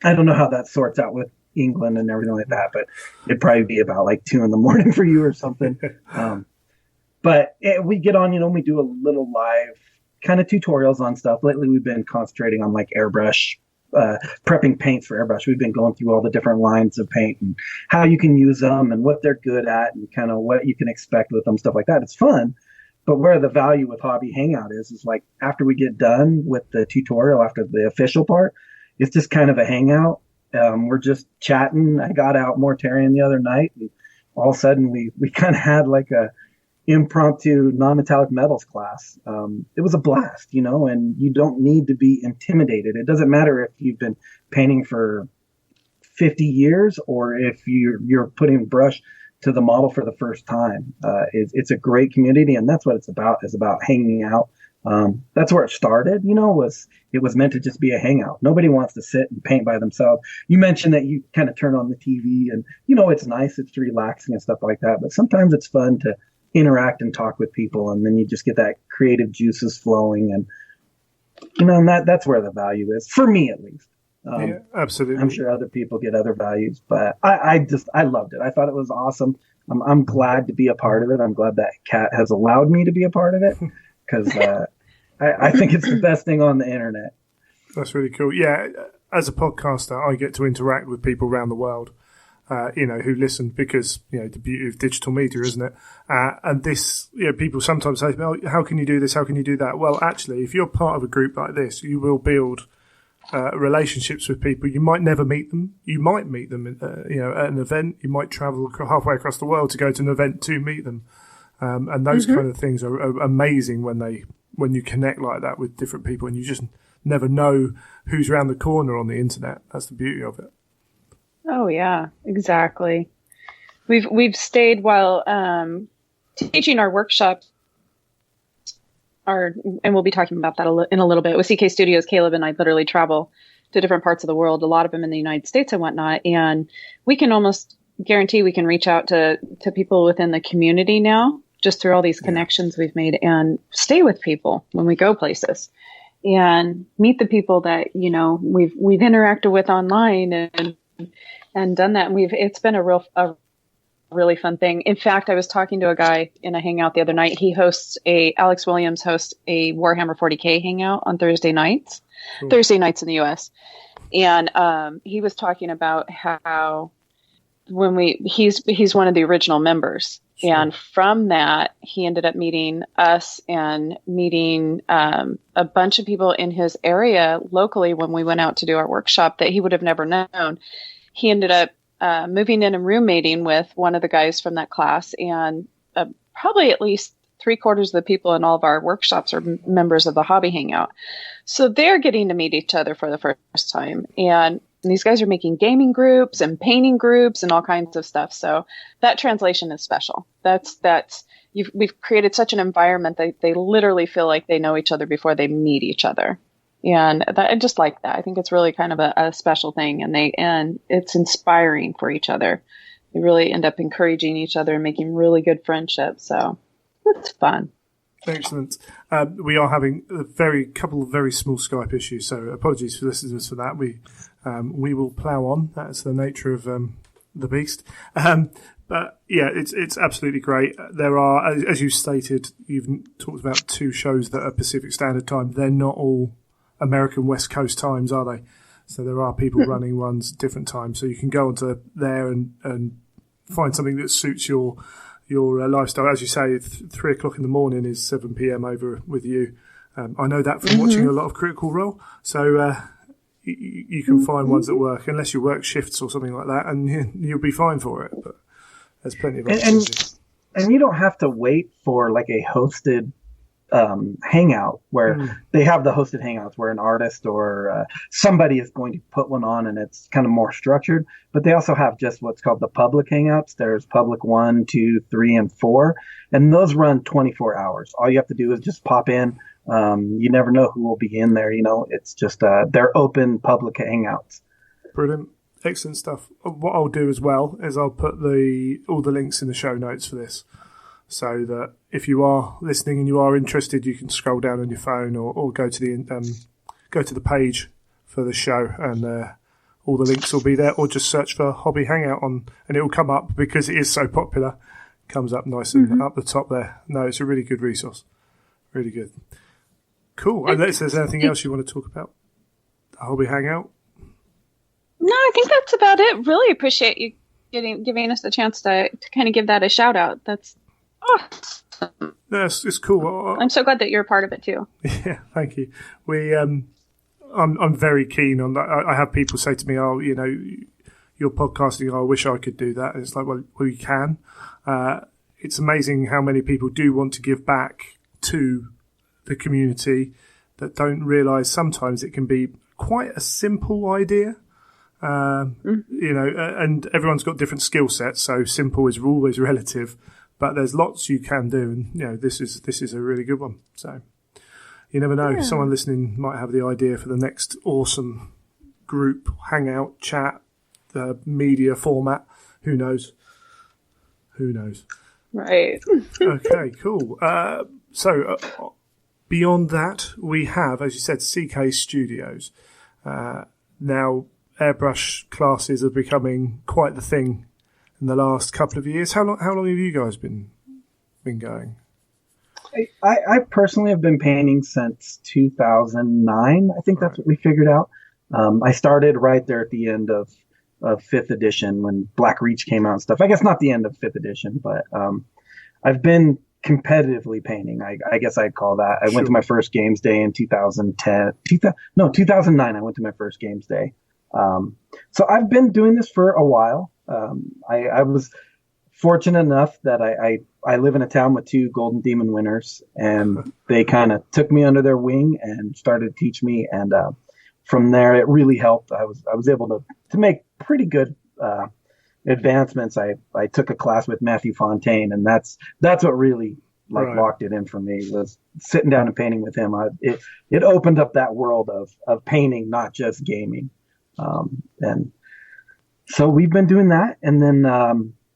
I don't know how that sorts out with England and everything like that, but it'd probably be about like 2 a.m. for you or something. But we get on, we do a little live kind of tutorials on stuff. Lately, we've been concentrating on like airbrush, prepping paints for airbrush. We've been going through all the different lines of paint and how you can use them and what they're good at and kind of what you can expect with them, stuff like that. It's fun. But where the value with Hobby Hangout is like after we get done with the tutorial, after the official part, it's just kind of a hangout. We're just chatting. I got out Mortarian the other night, and all of a sudden we kind of had like a impromptu non-metallic metals class. It was a blast, and you don't need to be intimidated. It doesn't matter if you've been painting for 50 years or if you're putting brush to the model for the first time. It's a great community, and that's what it's about, is about hanging out. That's where it started, it was meant to just be a hangout. Nobody wants to sit and paint by themselves. You mentioned that you kind of turn on the TV and, it's nice, it's relaxing and stuff like that. But sometimes it's fun to interact and talk with people, and then you just get that creative juices flowing. And, and that's where the value is, for me at least. Yeah, absolutely. I'm sure other people get other values, but I loved it. I thought it was awesome. I'm glad to be a part of it. I'm glad that Kat has allowed me to be a part of it, because I think it's the best thing on the internet. That's really cool. Yeah, as a podcaster, I get to interact with people around the world, who listen, because, the beauty of digital media, isn't it? And this, people sometimes say, oh, how can you do this? How can you do that? Well, actually, if you're part of a group like this, you will build relationships with people. You might never meet them. You might meet them, at an event. You might travel halfway across the world to go to an event to meet them. And those kind of things are amazing when you connect like that with different people, and you just never know who's around the corner on the internet. That's the beauty of it. Oh yeah, exactly. We've stayed while teaching our workshops. And we'll be talking about that in a little bit. With CK Studios, Caleb and I literally travel to different parts of the world, a lot of them in the United States and whatnot. And we can almost guarantee we can reach out to people within the community now, just through all these connections we've made, and stay with people when we go places and meet the people that, we've interacted with online and done that. And it's been a really fun thing. In fact, I was talking to a guy in a hangout the other night. Alex Williams hosts a Warhammer 40K hangout on Thursday nights in the US. And he was talking about how he's one of the original members. Sure. And from that, he ended up meeting us and meeting a bunch of people in his area locally when we went out to do our workshop that he would have never known. He ended up moving in and roommating with one of the guys from that class, and probably at least 3/4 of the people in all of our workshops are members of the Hobby Hangout. So they're getting to meet each other for the first time. And these guys are making gaming groups and painting groups and all kinds of stuff. So that translation is special. We've created such an environment that they literally feel like they know each other before they meet each other. And I just like that. I think it's really kind of a special thing, and it's inspiring for each other. They really end up encouraging each other and making really good friendships. So it's fun. Excellent. We are having a couple of very small Skype issues, so apologies for listeners for that. We will plough on. That's the nature of the beast. But yeah, it's absolutely great. There are, as you stated, you've talked about 2 shows that are Pacific Standard Time. They're not all American West Coast times, are they? So there are people running ones at different times. So you can go onto there and find something that suits your lifestyle. As you say, 3 o'clock in the morning is 7 p.m. over with you. I know that from watching a lot of Critical Role. So you can find ones that work, unless you work shifts or something like that, and you'll be fine for it. But there's plenty of opportunities. And you don't have to wait for like a hosted hangout where they have the hosted hangouts where an artist or somebody is going to put one on, and it's kind of more structured. But they also have just what's called the public hangouts. There's public 1, 2, 3, and 4, and those run 24 hours. All you have to do is just pop in. You never know who will be in there. It's just they're open public hangouts. Brilliant. Excellent stuff. What I'll do as well is I'll put all the links in the show notes for this, so that if you are listening and you are interested, you can scroll down on your phone or go to the page for the show, and all the links will be there, or just search for Hobby Hangout and it will come up because it is so popular. Comes up nice and up the top there. No, it's a really good resource. Really good. Cool. Unless there's anything else you want to talk about, the Hobby Hangout? No, I think that's about it. Really appreciate you giving us the chance to kind of give that a shout out. That's awesome. No, it's cool. I'm so glad that you're a part of it too. Yeah, thank you. I'm very keen on that. I have people say to me, "Oh, you know, you're podcasting. I wish I could do that." And it's like, well, you can. It's amazing how many people do want to give back to the community that don't realise sometimes it can be quite a simple idea. You know, and everyone's got different skill sets, so simple is always relative. But there's lots you can do, and you know, this is a really good one. So you never know. Yeah. Someone listening might have the idea for the next awesome group hangout, chat, the media format. Who knows? Who knows? Right. Okay, cool. So beyond that, we have, as you said, CK Studios. Now, airbrush classes are becoming quite the thing in the last couple of years. How long have you guys been going? I personally have been painting since 2009. I think that's what we figured out. I started right there at the end of 5th edition when Black Reach came out and stuff. I guess not the end of 5th edition, but I've been competitively painting. I guess I'd call that. I went to my first games day in 2009. I went to my first games day. So I've been doing this for a while. I was fortunate enough that I live in a town with 2 Golden Demon winners, and they kind of took me under their wing and started to teach me. And from there, it really helped. I was able to make pretty good advancements. I took a class with Matthew Fontaine, and that's what really locked it in for me, was sitting down and painting with him. It opened up that world of painting, not just gaming. And so we've been doing that. And then,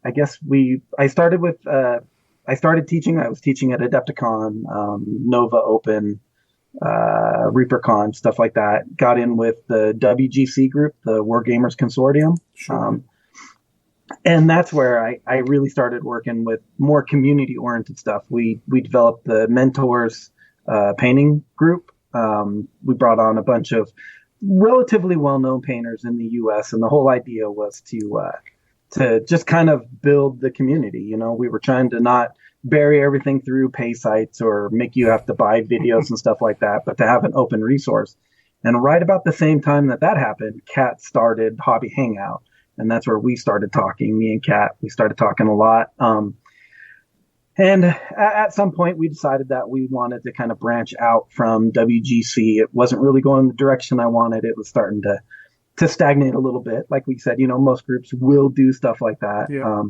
I guess I started teaching. I was teaching at Adepticon, Nova Open, ReaperCon, stuff like that. Got in with the WGC group, the Wargamers Consortium. Sure. And that's where I really started working with more community-oriented stuff. We developed the Mentors painting group. We brought on a bunch of relatively well-known painters in the U.S., and the whole idea was to just kind of build the community. You know, we were trying to not bury everything through pay sites or make you have to buy videos and stuff like that, but to have an open resource. And right about the same time that happened, Kat started Hobby Hangout. And that's where we started talking, me and Kat. We started talking a lot. And at some point, we decided that we wanted to kind of branch out from WGC. It wasn't really going in the direction I wanted. It was starting to stagnate a little bit. Like we said, you know, most groups will do stuff like that. Yeah.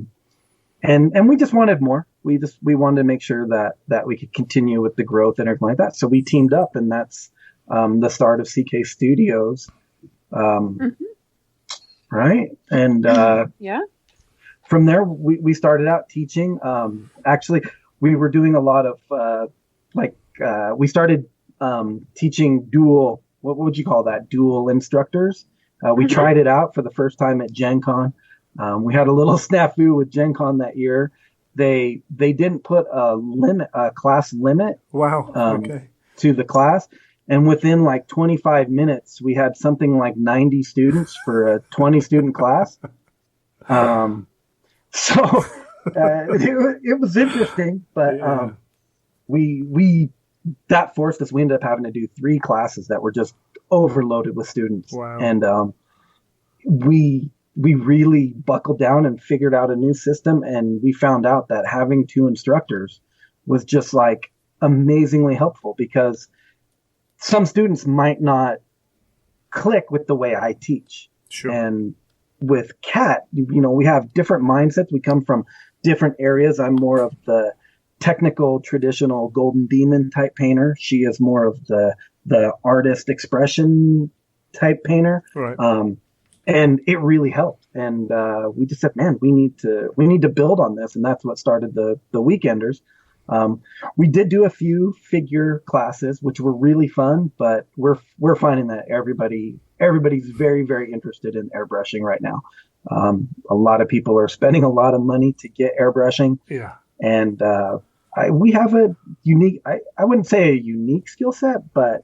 And we just wanted more. We wanted to make sure that we could continue with the growth and everything like that. So we teamed up, and that's the start of CK Studios. Right. And yeah. From there, we started out teaching. Actually, we were doing a lot of we started teaching dual. What would you call that? Dual instructors. We tried it out for the first time at Gen Con. We had a little snafu with Gen Con that year. They didn't put a class limit. Wow. Okay. To the class. And within like 25 minutes, we had something like 90 students for a 20-student class. So it was interesting, but that forced us. We ended up having to do 3 classes that were just overloaded with students. Wow. And we really buckled down and figured out a new system. And we found out that having 2 instructors was just like amazingly helpful, because some students might not click with the way I teach. Sure. And with Kat, you know, we have different mindsets. We come from different areas. I'm more of the technical, traditional Golden Demon type painter. She is more of the artist expression type painter. Right. And it really helped. And we just said, man, we need to build on this. And that's what started the Weekenders. We did do a few figure classes, which were really fun, but we're finding that everybody everybody's very, very interested in airbrushing right now. A lot of people are spending a lot of money to get airbrushing. Yeah. And we have a unique, I wouldn't say a unique skill set, but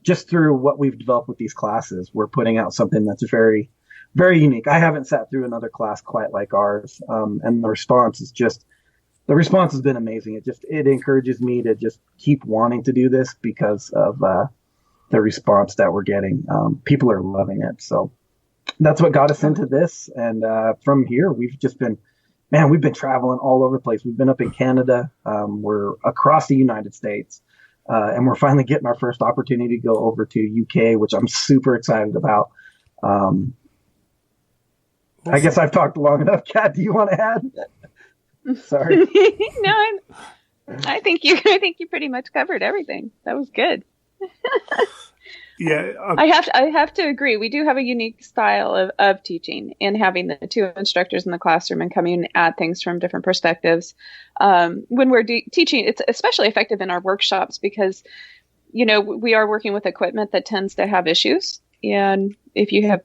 just through what we've developed with these classes, we're putting out something that's very, very unique. I haven't sat through another class quite like ours. And the response has been amazing. It encourages me to just keep wanting to do this because of the response that we're getting. People are loving it. So that's what got us into this. And from here, we've been traveling all over the place. We've been up in Canada. We're across the United States. And we're finally getting our first opportunity to go over to UK, which I'm super excited about. Awesome. I guess I've talked long enough. Kat, do you want to add? Sorry. No, I think you pretty much covered everything. That was good. Yeah, I have to agree. We do have a unique style of teaching, and having the two instructors in the classroom and coming at things from different perspectives. When we're teaching, it's especially effective in our workshops because, we are working with equipment that tends to have issues. And if you have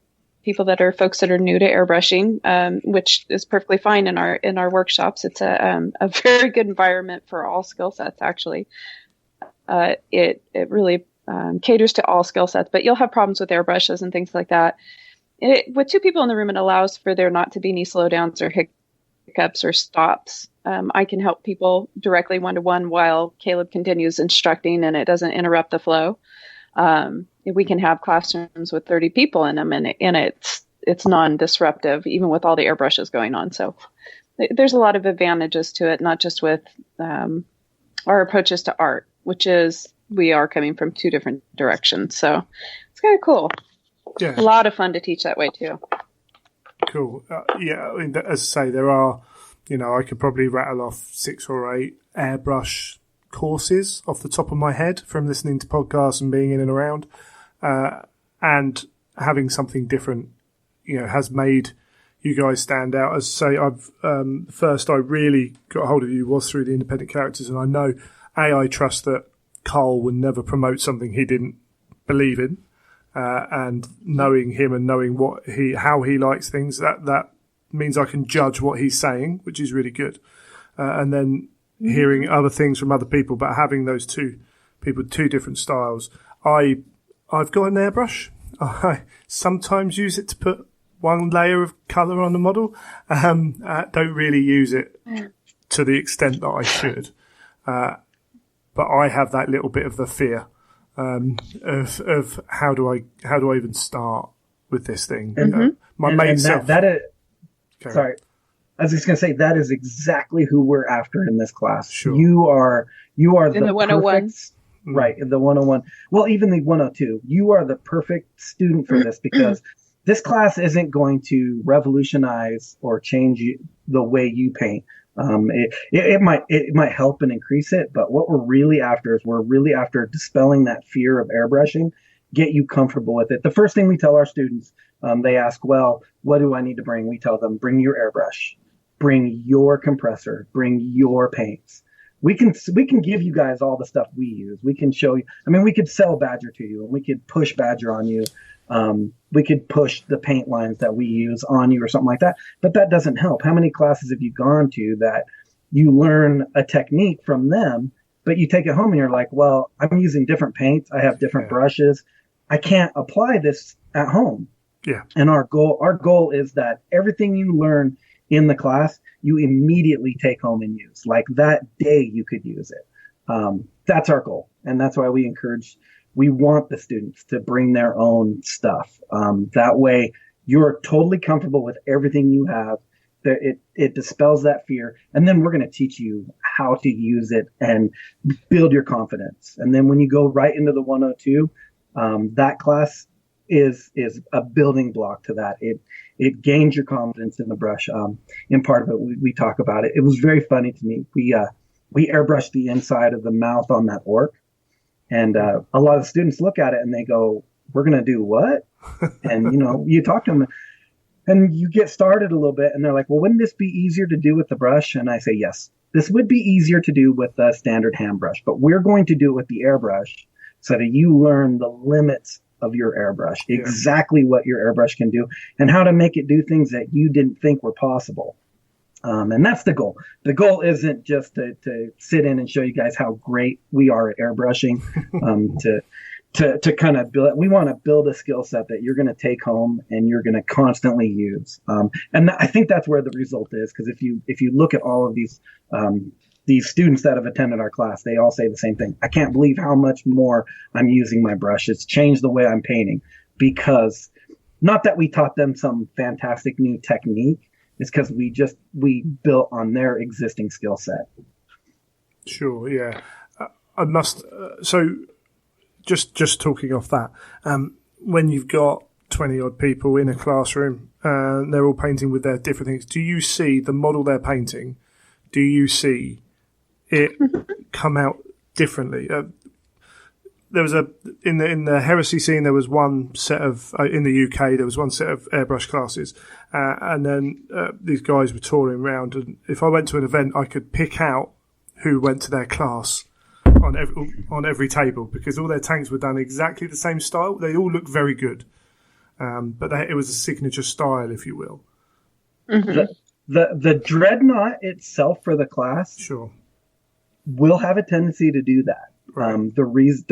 folks that are new to airbrushing, which is perfectly fine in our workshops, it's a very good environment for all skill sets. Actually, it really caters to all skill sets, but you'll have problems with airbrushes and things like that. With two people in the room, it allows for there not to be any slowdowns or hiccups or stops. I can help people directly one-to-one while Caleb continues instructing, and it doesn't interrupt the flow. We can have classrooms with 30 people in them, and it's non-disruptive, even with all the airbrushes going on. So there's a lot of advantages to it, not just with our approaches to art, which is we are coming from two different directions. So it's kind of cool. Yeah. A lot of fun to teach that way too. Cool. Yeah, I mean, as I say, there are, I could probably rattle off 6 or 8 airbrush courses off the top of my head from listening to podcasts and being in and around. And having something different, has made you guys stand out. As I say, I've first I really got hold of you was through the independent characters, and I know I trust that Carl would never promote something he didn't believe in, and knowing him and knowing how he likes things, that means I can judge what he's saying, which is really good. And then hearing other things from other people, but having those two people, two different styles. I've got an airbrush. I sometimes use it to put one layer of colour on the model. I don't really use it to the extent that I should. But I have that little bit of the fear of how do I even start with this thing. Sorry, I was just going to say that is exactly who we're after in this class. Sure. You are in the 101. Right, in the 101. Well, even the 102. You are the perfect student for this because this class isn't going to revolutionize or change the way you paint. It might help and increase it, but what we're really after is dispelling that fear of airbrushing, get you comfortable with it. The first thing we tell our students, they ask, well, what do I need to bring? We tell them, bring your airbrush, bring your compressor, bring your paints. We can give you guys all the stuff we use. We can show you. I mean, we could sell Badger to you, and we could push Badger on you. We could push the paint lines that we use on you or something like that. But that doesn't help. How many classes have you gone to that you learn a technique from them, but you take it home and you're like, well, I'm using different paints. I have different brushes. I can't apply this at home. Yeah. And our goal is that everything you learn in the class, you immediately take home and use. Like that day you could use it. That's our goal. And that's why we want the students to bring their own stuff. That way you're totally comfortable with everything you have. It dispels that fear. And then we're going to teach you how to use it and build your confidence. And then when you go right into the 102, that class is a building block to that. It gains your confidence in the brush. In part of it, we talk about it. It was very funny to me. We airbrushed the inside of the mouth on that orc. And a lot of students look at it and they go, we're going to do what? And, you talk to them and you get started a little bit and they're like, well, wouldn't this be easier to do with the brush? And I say, yes, this would be easier to do with the standard hand brush, but we're going to do it with the airbrush so that you learn the limits of your airbrush, exactly what your airbrush can do, and how to make it do things that you didn't think were possible. And that's the goal. The goal isn't just to sit in and show you guys how great we are at airbrushing, to kind of build. We want to build a skill set that you're going to take home and you're going to constantly use. And I think that's where the result is, because if you look at all of these students that have attended our class, they all say the same thing. I can't believe how much more I'm using my brush. It's changed the way I'm painting, because not that we taught them some fantastic new technique. It's because we built on their existing skill set. Sure, yeah. I must. So, just talking off that, when you've got 20 odd people in a classroom, they're all painting with their different things. Do you see the model they're painting? Do you see it come out differently? There was in the heresy scene. There was one set of in the UK. There was one set of airbrush classes, and then these guys were touring around. And if I went to an event, I could pick out who went to their class on every table, because all their tanks were done exactly the same style. They all looked very good, but it was a signature style, if you will. Mm-hmm. The dreadnought itself for the class, will have a tendency to do that. Right. The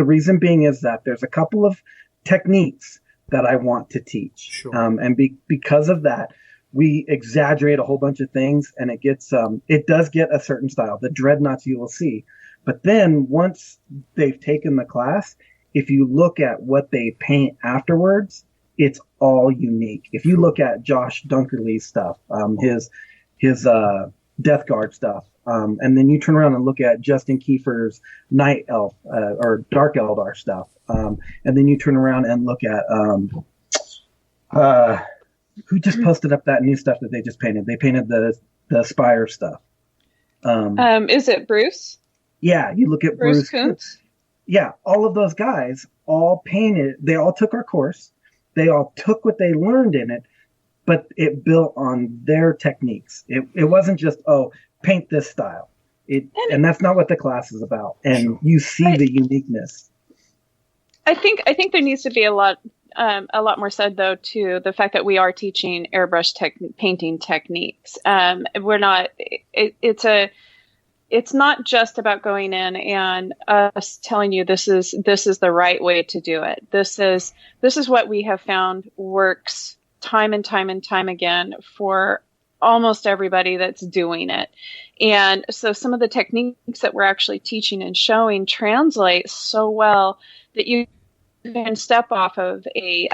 reason being is that there's a couple of techniques that I want to teach. And because of that, we exaggerate a whole bunch of things, and it does get a certain style. The dreadnoughts you will see. But then once they've taken the class, if you look at what they paint afterwards, it's all unique. If you look at Josh Dunkerley's stuff, his Death Guard stuff, and then you turn around and look at Justin Kiefer's Night Elf or Dark Eldar stuff, and then you turn around and look at who just posted up that new stuff that they just painted. They painted the Spire stuff. Is it Bruce? Yeah, you look at Bruce Kuntz. Yeah, all of those guys all painted. They all took our course. They all took what they learned in it, but it built on their techniques. It wasn't just, paint this style. And that's not what the class is about. And you see the uniqueness. I think there needs to be a lot more said, though, to the fact that we are teaching airbrush painting techniques. We're not. It's not just about going in and us telling you this is the right way to do it. This is what we have found works time and time and time again for almost everybody that's doing it. And so some of the techniques that we're actually teaching and showing translate so well that you can step off of a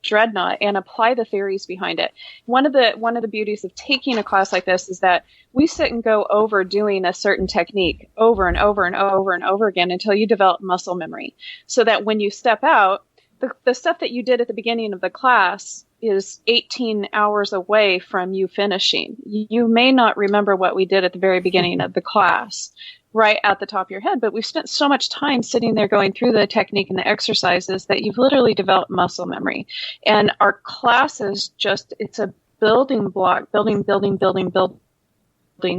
dreadnought and apply the theories behind it. One of the beauties of taking a class like this is that we sit and go over doing a certain technique over and over and over and over again until you develop muscle memory, so that when you step out, the stuff that you did at the beginning of the class is 18 hours away from you finishing. You may not remember what we did at the very beginning of the class right at the top of your head, but we've spent so much time sitting there going through the technique and the exercises that you've literally developed muscle memory. And our class is it's a building block, building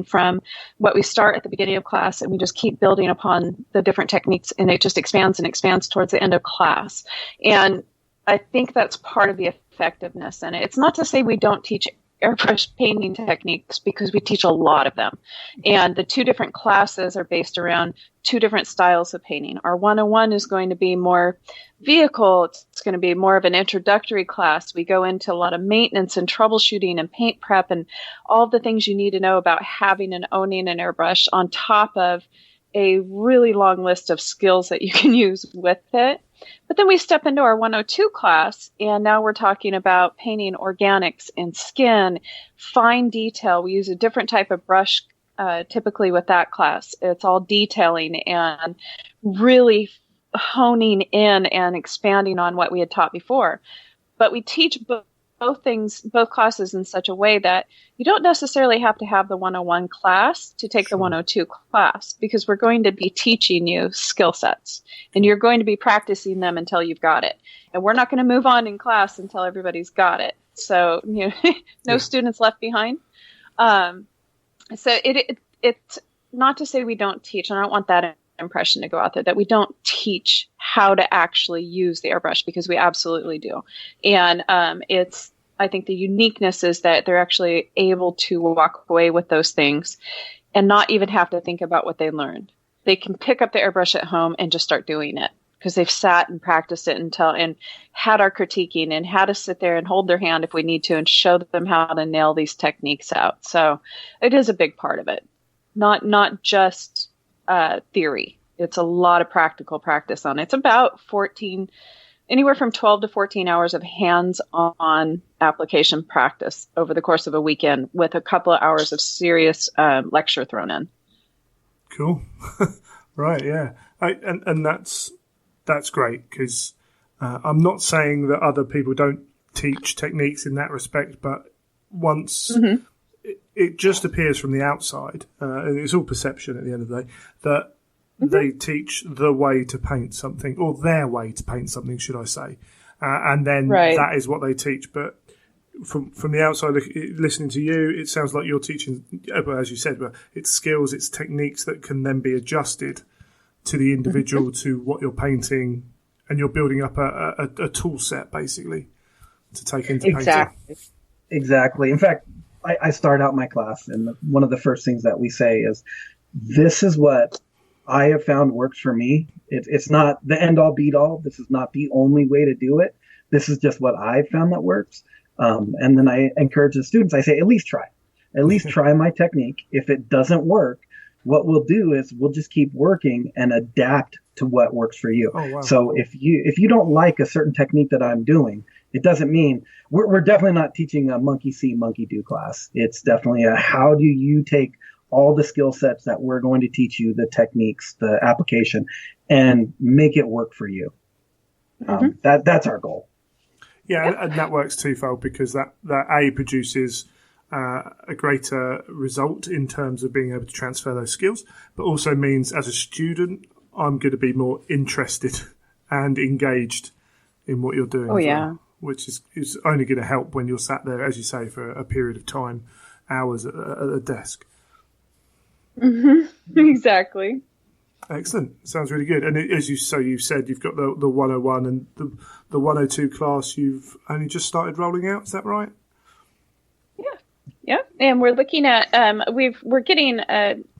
from what we start at the beginning of class, and we just keep building upon the different techniques, and it just expands and expands towards the end of class. And I think that's part of the effectiveness in it. It's not to say we don't teach airbrush painting techniques, because we teach a lot of them. And the two different classes are based around two different styles of painting. Our 101 is going to be more vehicle. It's going to be more of an introductory class. We go into a lot of maintenance and troubleshooting and paint prep and all the things you need to know about having and owning an airbrush, on top of a really long list of skills that you can use with it. But then we step into our 102 class, and now we're talking about painting organics and skin, fine detail. We use a different type of brush typically with that class. It's all detailing and really honing in and expanding on what we had taught before. But we teach both classes in such a way that you don't necessarily have to have the 101 class to take the 102 class, because we're going to be teaching you skill sets, and you're going to be practicing them until you've got it. And we're not going to move on in class until everybody's got it. So, no students left behind. So it's not to say we don't teach, and I don't want that impression to go out there, that we don't teach how to actually use the airbrush, because we absolutely do. And I think the uniqueness is that they're actually able to walk away with those things and not even have to think about what they learned. They can pick up the airbrush at home and just start doing it, because they've sat and practiced it and had our critiquing and how to sit there and hold their hand if we need to and show them how to nail these techniques out. So it is a big part of it, not just theory. It's a lot of practical practice on it. It's about anywhere from 12 to 14 hours of hands-on application practice over the course of a weekend, with a couple of hours of serious lecture thrown in. Cool. Right, yeah. And that's great, because I'm not saying that other people don't teach techniques in that respect, but once it just appears from the outside, and it's all perception at the end of the day, that they teach the way to paint something, or their way to paint something, should I say. And then that is what they teach. But from the outside, listening to you, it sounds like you're teaching, as you said, it's skills, it's techniques that can then be adjusted to the individual, to what you're painting, and you're building up a tool set, basically, to take into painting. Exactly. In fact, I start out my class, and one of the first things that we say is, this is what I have found works for me. It's not the end-all, be-all. This is not the only way to do it. This is just what I've found that works. And then I encourage the students, I say, at least try. At least try my technique. If it doesn't work, what we'll do is we'll just keep working and adapt to what works for you. Oh, wow. So if you don't like a certain technique that I'm doing, it doesn't mean we're definitely not teaching a monkey see, monkey do class. It's definitely how do you take all the skill sets that we're going to teach you, the techniques, the application, and make it work for you. That's our goal. Yeah, and that works twofold, because that A produces a greater result in terms of being able to transfer those skills, but also means as a student, I'm going to be more interested and engaged in what you're doing. Oh, yeah. Which is only going to help when you're sat there, as you say, for a period of time, hours at a desk. Exactly. Excellent. Sounds really good. And you've said you've got the 101 and the 102 class you've only just started rolling out. Is that right? Yeah. And we're looking at, we're getting,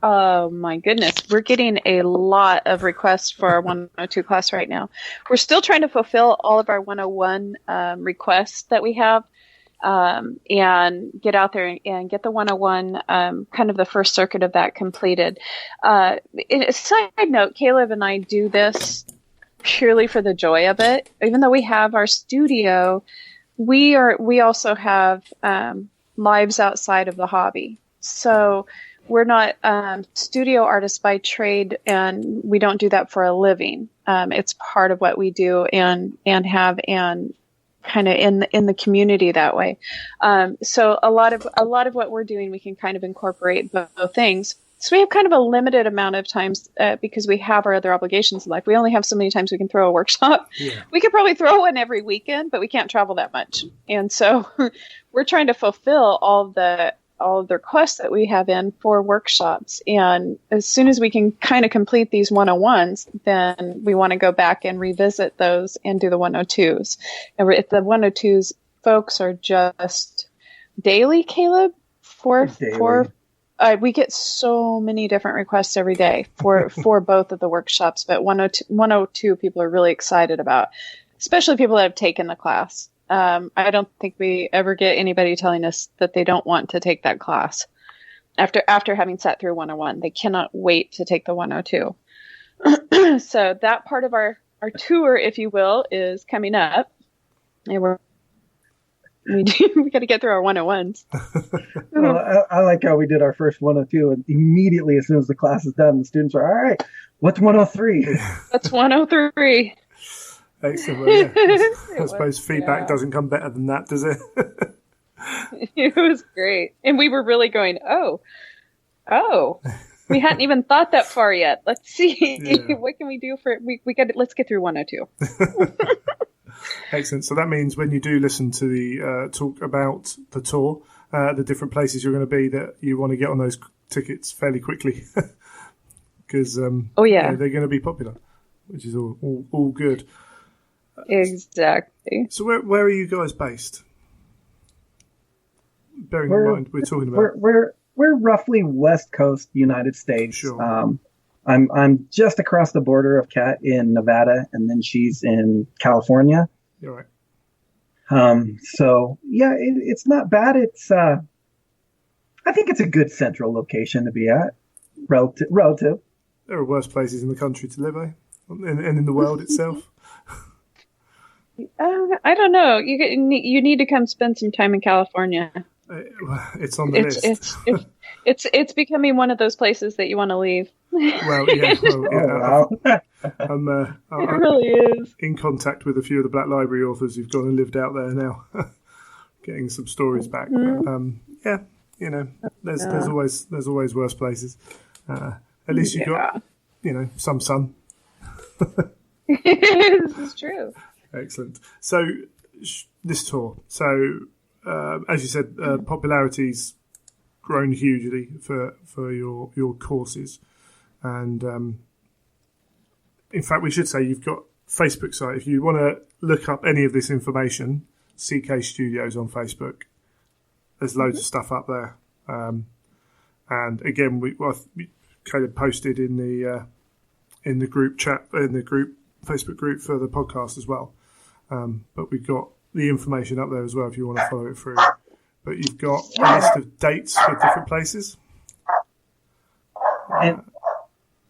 oh my goodness, we're getting a lot of requests for our 102 class right now. We're still trying to fulfill all of our 101 requests that we have. And get out there and get the 101, kind of the first circuit of that completed. A side note, Caleb and I do this purely for the joy of it. Even though we have our studio, we also have lives outside of the hobby. So we're not studio artists by trade, and we don't do that for a living. It's part of what we do and have and kind of in the community that way. So a lot of what we're doing, we can kind of incorporate both things. So we have kind of a limited amount of times because we have our other obligations in life. We only have so many times we can throw a workshop. Yeah. We could probably throw one every weekend, but we can't travel that much. And so we're trying to fulfill all of the requests that we have in for workshops. And as soon as we can kind of complete these 101s, then we want to go back and revisit those and do the 102s. And if the 102s folks are just daily, Caleb, we get so many different requests every day for both of the workshops, but 102 people are really excited about, especially people that have taken the class. I don't think we ever get anybody telling us that they don't want to take that class after having sat through 101. They cannot wait to take the 102. So that part of our tour, if you will, is coming up, and we got to get through our 101s. Well, I like how we did our first 102, and immediately as soon as the class is done, the students are, all right, what's 103? That's 103. Excellent. Well, yeah. I suppose feedback doesn't come better than that, does it? It was great. And we were really going, oh, we hadn't even thought that far yet. Let's see. Yeah. What can we do let's get through 102. Excellent. So that means when you do listen to the talk about the tour, the different places you're going to be, that you want to get on those tickets fairly quickly. because they're going to be popular, which is all good. Exactly. So where are you guys based? Bearing in mind we're talking about we're roughly West Coast United States. Sure. I'm just across the border of Kat in Nevada, and then she's in California. You're right. So yeah, it's not bad. It's I think it's a good central location to be at. Relative. There are worse places in the country to live, and in the world itself. I don't know. You need to come spend some time in California. It's on the list. It's becoming one of those places that you want to leave. Well, yeah. Wow. It really is. In contact with a few of the Black Library authors who've gone and lived out there now, getting some stories back. Yeah, there's always worse places. At least you got some sun. This is true. Excellent. So this tour. So as you said, popularity's grown hugely for your courses, and in fact, we should say you've got Facebook site. If you want to look up any of this information, CK Studios on Facebook. There's loads of stuff up there, and again, we kind of posted in the group chat in the Facebook group for the podcast as well. But we've got the information up there as well if you want to follow it through. But you've got a list of dates for different places.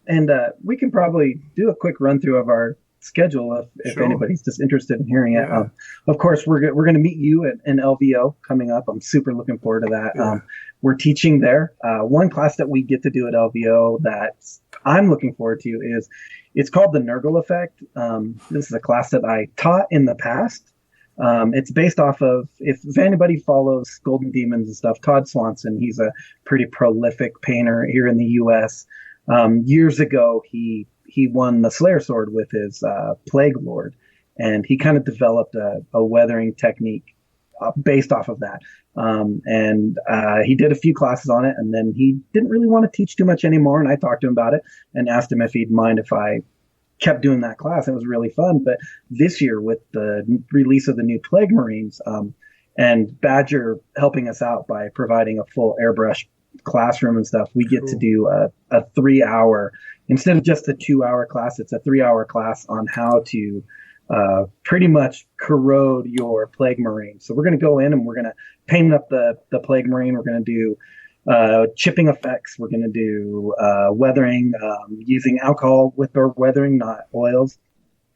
And we can probably do a quick run through of our schedule if Sure. anybody's just interested in hearing it. Yeah. Of course, we're going to meet you at an LVO coming up. I'm super looking forward to that. Yeah. We're teaching there. One class that we get to do at LVO that I'm looking forward to is it's called the Nurgle Effect. This is a class that I taught in the past. It's based off of, if anybody follows Golden Demons and stuff, Todd Swanson, he's a pretty prolific painter here in the U.S. Years ago, he won the Slayer Sword with his Plague Lord, and he kind of developed a weathering technique based off of that. And he did a few classes on it, and then he didn't really want to teach too much anymore, and I talked to him about it and asked him if he'd mind if I kept doing that class. It was really fun. But this year, with the release of the new Plague Marines, and Badger helping us out by providing a full airbrush classroom and stuff, we get to do a 3-hour, instead of just a 2-hour class, it's a 3-hour class on how to pretty much corrode your Plague Marine. So we're going to go in and we're going to paint up the Plague Marine. We're going to do chipping effects. We're going to do weathering, using alcohol with our weathering, not oils.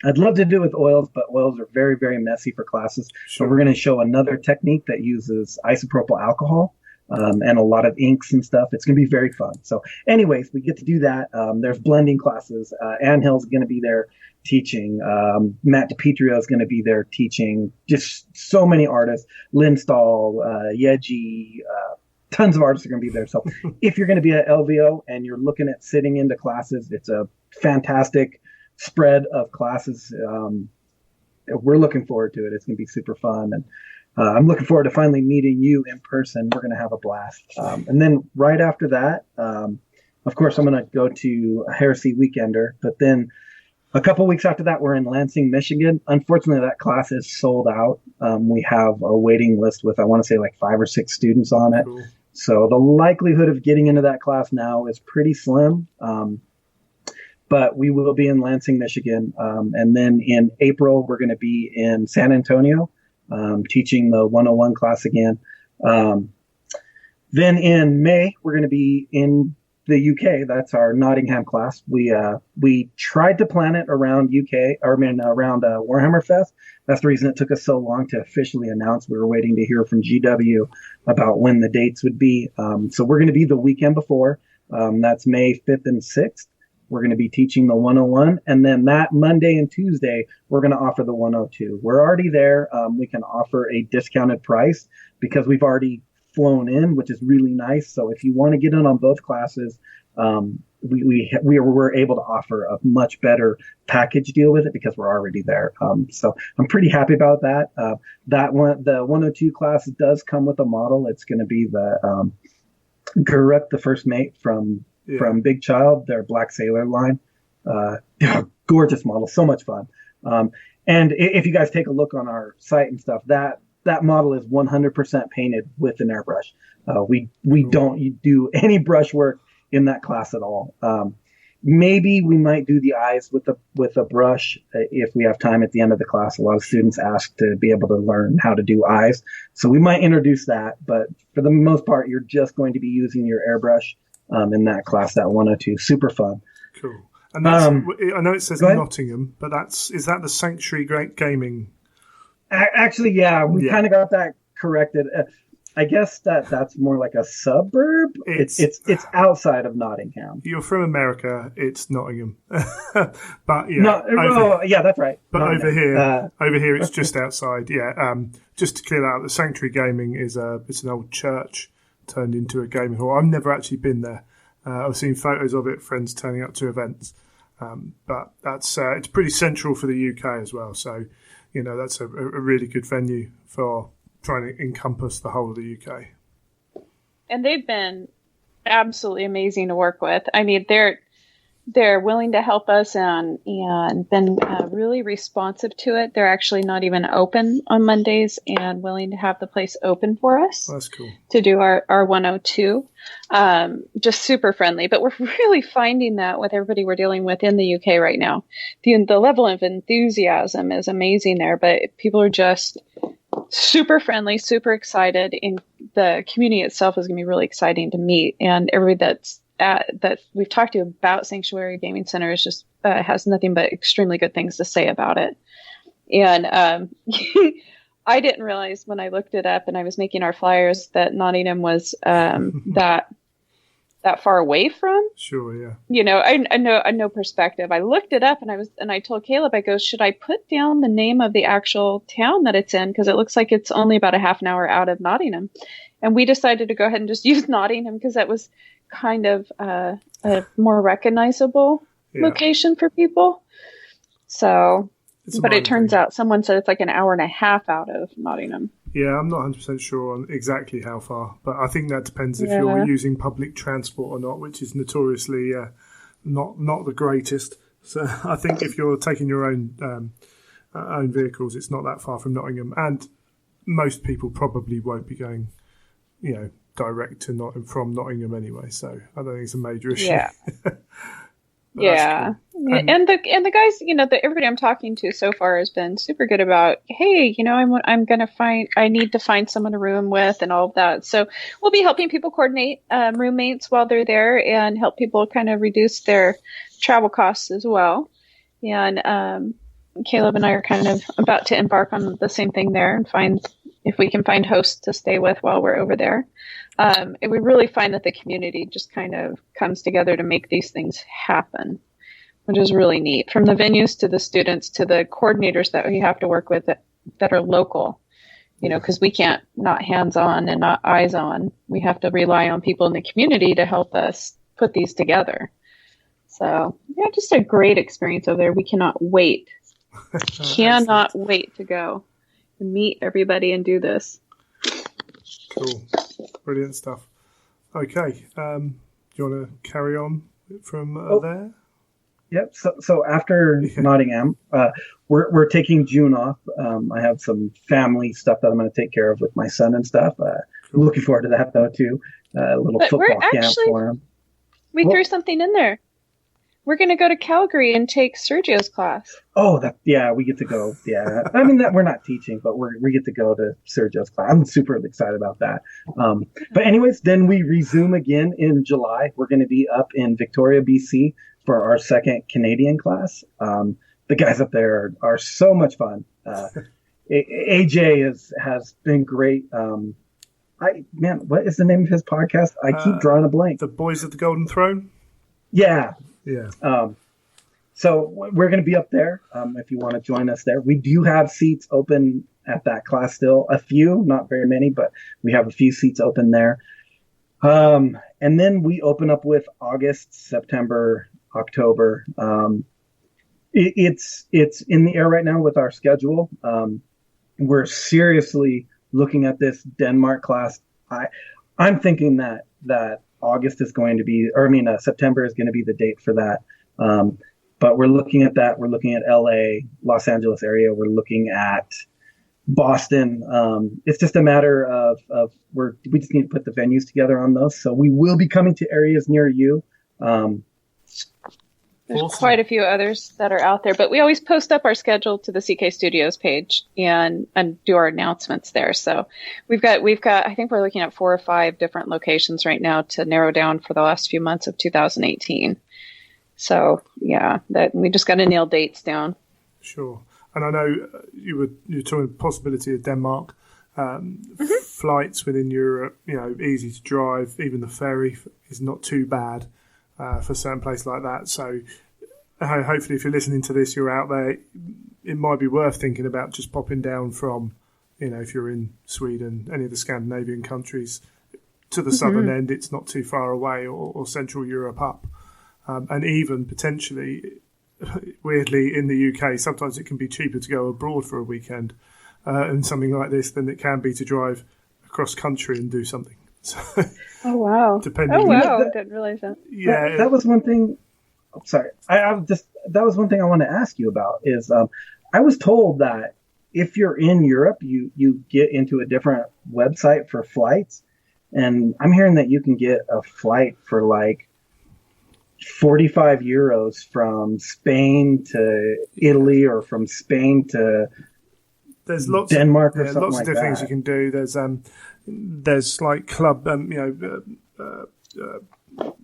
I'd love to do it with oils, but oils are very, very messy for classes. Sure. So we're going to show another technique that uses isopropyl alcohol and a lot of inks and stuff. It's going to be very fun. So anyways, we get to do that. There's blending classes. Ann Hill's going to be there teaching. Matt DiPietro is going to be there teaching. Just so many artists. Lynn Stahl, Yeji, tons of artists are going to be there. So if you're going to be at LVO and you're looking at sitting into classes, it's a fantastic spread of classes. We're looking forward to it. It's going to be super fun. And I'm looking forward to finally meeting you in person. We're going to have a blast. And then right after that, of course, I'm going to go to a Heresy Weekender. But then a couple weeks after that, we're in Lansing, Michigan. Unfortunately, that class is sold out. We have a waiting list with, I want to say, like 5 or 6 students on it. Cool. So the likelihood of getting into that class now is pretty slim. But we will be in Lansing, Michigan. And then in April, we're going to be in San Antonio, teaching the 101 class again. Then in May, we're going to be in the UK. That's our Nottingham class. We tried to plan it around around Warhammer Fest. That's the reason it took us so long to officially announce. We were waiting to hear from GW about when the dates would be. So we're going to be the weekend before. That's May 5th and 6th. We're going to be teaching the 101. And then that Monday and Tuesday, we're going to offer the 102. We're already there. We can offer a discounted price because we've already flown in, which is really nice. So if you want to get in on both classes, we were able to offer a much better package deal with it because we're already there. So I'm pretty happy about that. The 102 class does come with a model. It's going to be the Guruk, the first mate from from Big Child, their Black Sailor line. Gorgeous model, so much fun. And if you guys take a look on our site and stuff, that model is 100% painted with an airbrush. We don't do any brush work in that class at all. Maybe we might do the eyes with a brush if we have time at the end of the class. A lot of students ask to be able to learn how to do eyes, so we might introduce that. But for the most part, you're just going to be using your airbrush in that class, that 102. Super fun. Cool. And that's, I know it says Nottingham, but is that the Sanctuary Great Gaming? Actually, yeah, we kind of got that corrected. I guess that's more like a suburb. It's outside of Nottingham. You're from America. It's Nottingham, but yeah, that's right. But over here, it's just outside. Yeah, just to clear that out, the Sanctuary Gaming it's an old church turned into a gaming hall. I've never actually been there. I've seen photos of it, friends turning up to events, but that's it's pretty central for the UK as well. So, that's a really good venue for trying to encompass the whole of the UK. And they've been absolutely amazing to work with. I mean, they're willing to help us and been really responsive to it. They're actually not even open on Mondays and willing to have the place open for us. That's cool. To do our 102. Just super friendly. But we're really finding that with everybody we're dealing with in the UK right now. The level of enthusiasm is amazing there, but people are just super friendly, super excited, and the community itself is going to be really exciting to meet. And everybody that we've talked to about Sanctuary Gaming Center is just has nothing but extremely good things to say about it. And I didn't realize when I looked it up and I was making our flyers that Nottingham was that far away from. Sure, yeah. I know perspective. I looked it up and I told Caleb, I go, should I put down the name of the actual town that it's in? Because it looks like it's only about a half an hour out of Nottingham. And we decided to go ahead and just use Nottingham because that was kind of a more recognizable location for people. So, but it turns out someone said it's like an hour and a half out of Nottingham. Yeah, I'm not 100% sure on exactly how far, but I think that depends if you're using public transport or not, which is notoriously not the greatest. So I think if you're taking your own vehicles, it's not that far from Nottingham, and most people probably won't be going, direct to from Nottingham anyway. So I don't think it's a major issue. Yeah. Yeah. Cool. And the guys, everybody I'm talking to so far has been super good about, hey, I need to find someone to room with and all of that. So we'll be helping people coordinate roommates while they're there and help people kind of reduce their travel costs as well. And Caleb and I are kind of about to embark on the same thing there and find if we can find hosts to stay with while we're over there. And we really find that the community just kind of comes together to make these things happen, which is really neat. From the venues to the students to the coordinators that we have to work with that are local, because we can't not hands-on and not eyes-on. We have to rely on people in the community to help us put these together. So, just a great experience over there. We cannot wait. Cannot wait to go and meet everybody and do this. Cool. Brilliant stuff. Okay. Do you want to carry on from there? Yep. So after Nottingham, we're taking June off. I have some family stuff that I'm going to take care of with my son and stuff. Cool. I'm looking forward to that though too. A little football camp for him. We threw something in there. We're going to go to Calgary and take Sergio's class. Oh, we get to go. Yeah. I mean, that we're not teaching, but we get to go to Sergio's class. I'm super excited about that. But anyways, then we resume again in July. We're going to be up in Victoria, BC for our second Canadian class. The guys up there are so much fun. AJ has been great. What is the name of his podcast? I keep drawing a blank. The Boys of the Golden Throne? Yeah. Yeah. So we're going to be up there if you want to join us there. We do have seats open at that class still. A few, not very many, but we have a few seats open there. And then we open up with August, September, October. It's in the air right now with our schedule. We're seriously looking at this Denmark class. I'm thinking that September is going to be the date for that. But we're looking at that. We're looking at LA, Los Angeles area. We're looking at Boston. It's just a matter of we just need to put the venues together on those. So we will be coming to areas near you. There's Awesome. quite a few others that are out there, but we always post up our schedule to the CK Studios page and do our announcements there. So we've got, I think we're looking at 4 or 5 different locations right now to narrow down for the last few months of 2018. So yeah, that we just got to nail dates down. Sure. And I know you were talking possibility of Denmark, flights within Europe, easy to drive. Even the ferry is not too bad for a certain place like that. So hopefully if you're listening to this, you're out there, it might be worth thinking about just popping down from, if you're in Sweden, any of the Scandinavian countries, to the southern end. It's not too far away, or Central Europe up. And even potentially, weirdly, in the UK, sometimes it can be cheaper to go abroad for a weekend and something like this than it can be to drive across country and do something. So, oh wow! I didn't realize that. Yeah, that was one thing. I'm sorry, that was one thing I want to ask you about. Is I was told that if you're in Europe, you get into a different website for flights, and I'm hearing that you can get a flight for like 45 euros from Spain to Italy, or from Spain to Denmark, or something lots like of different that. things you can do. There's like club,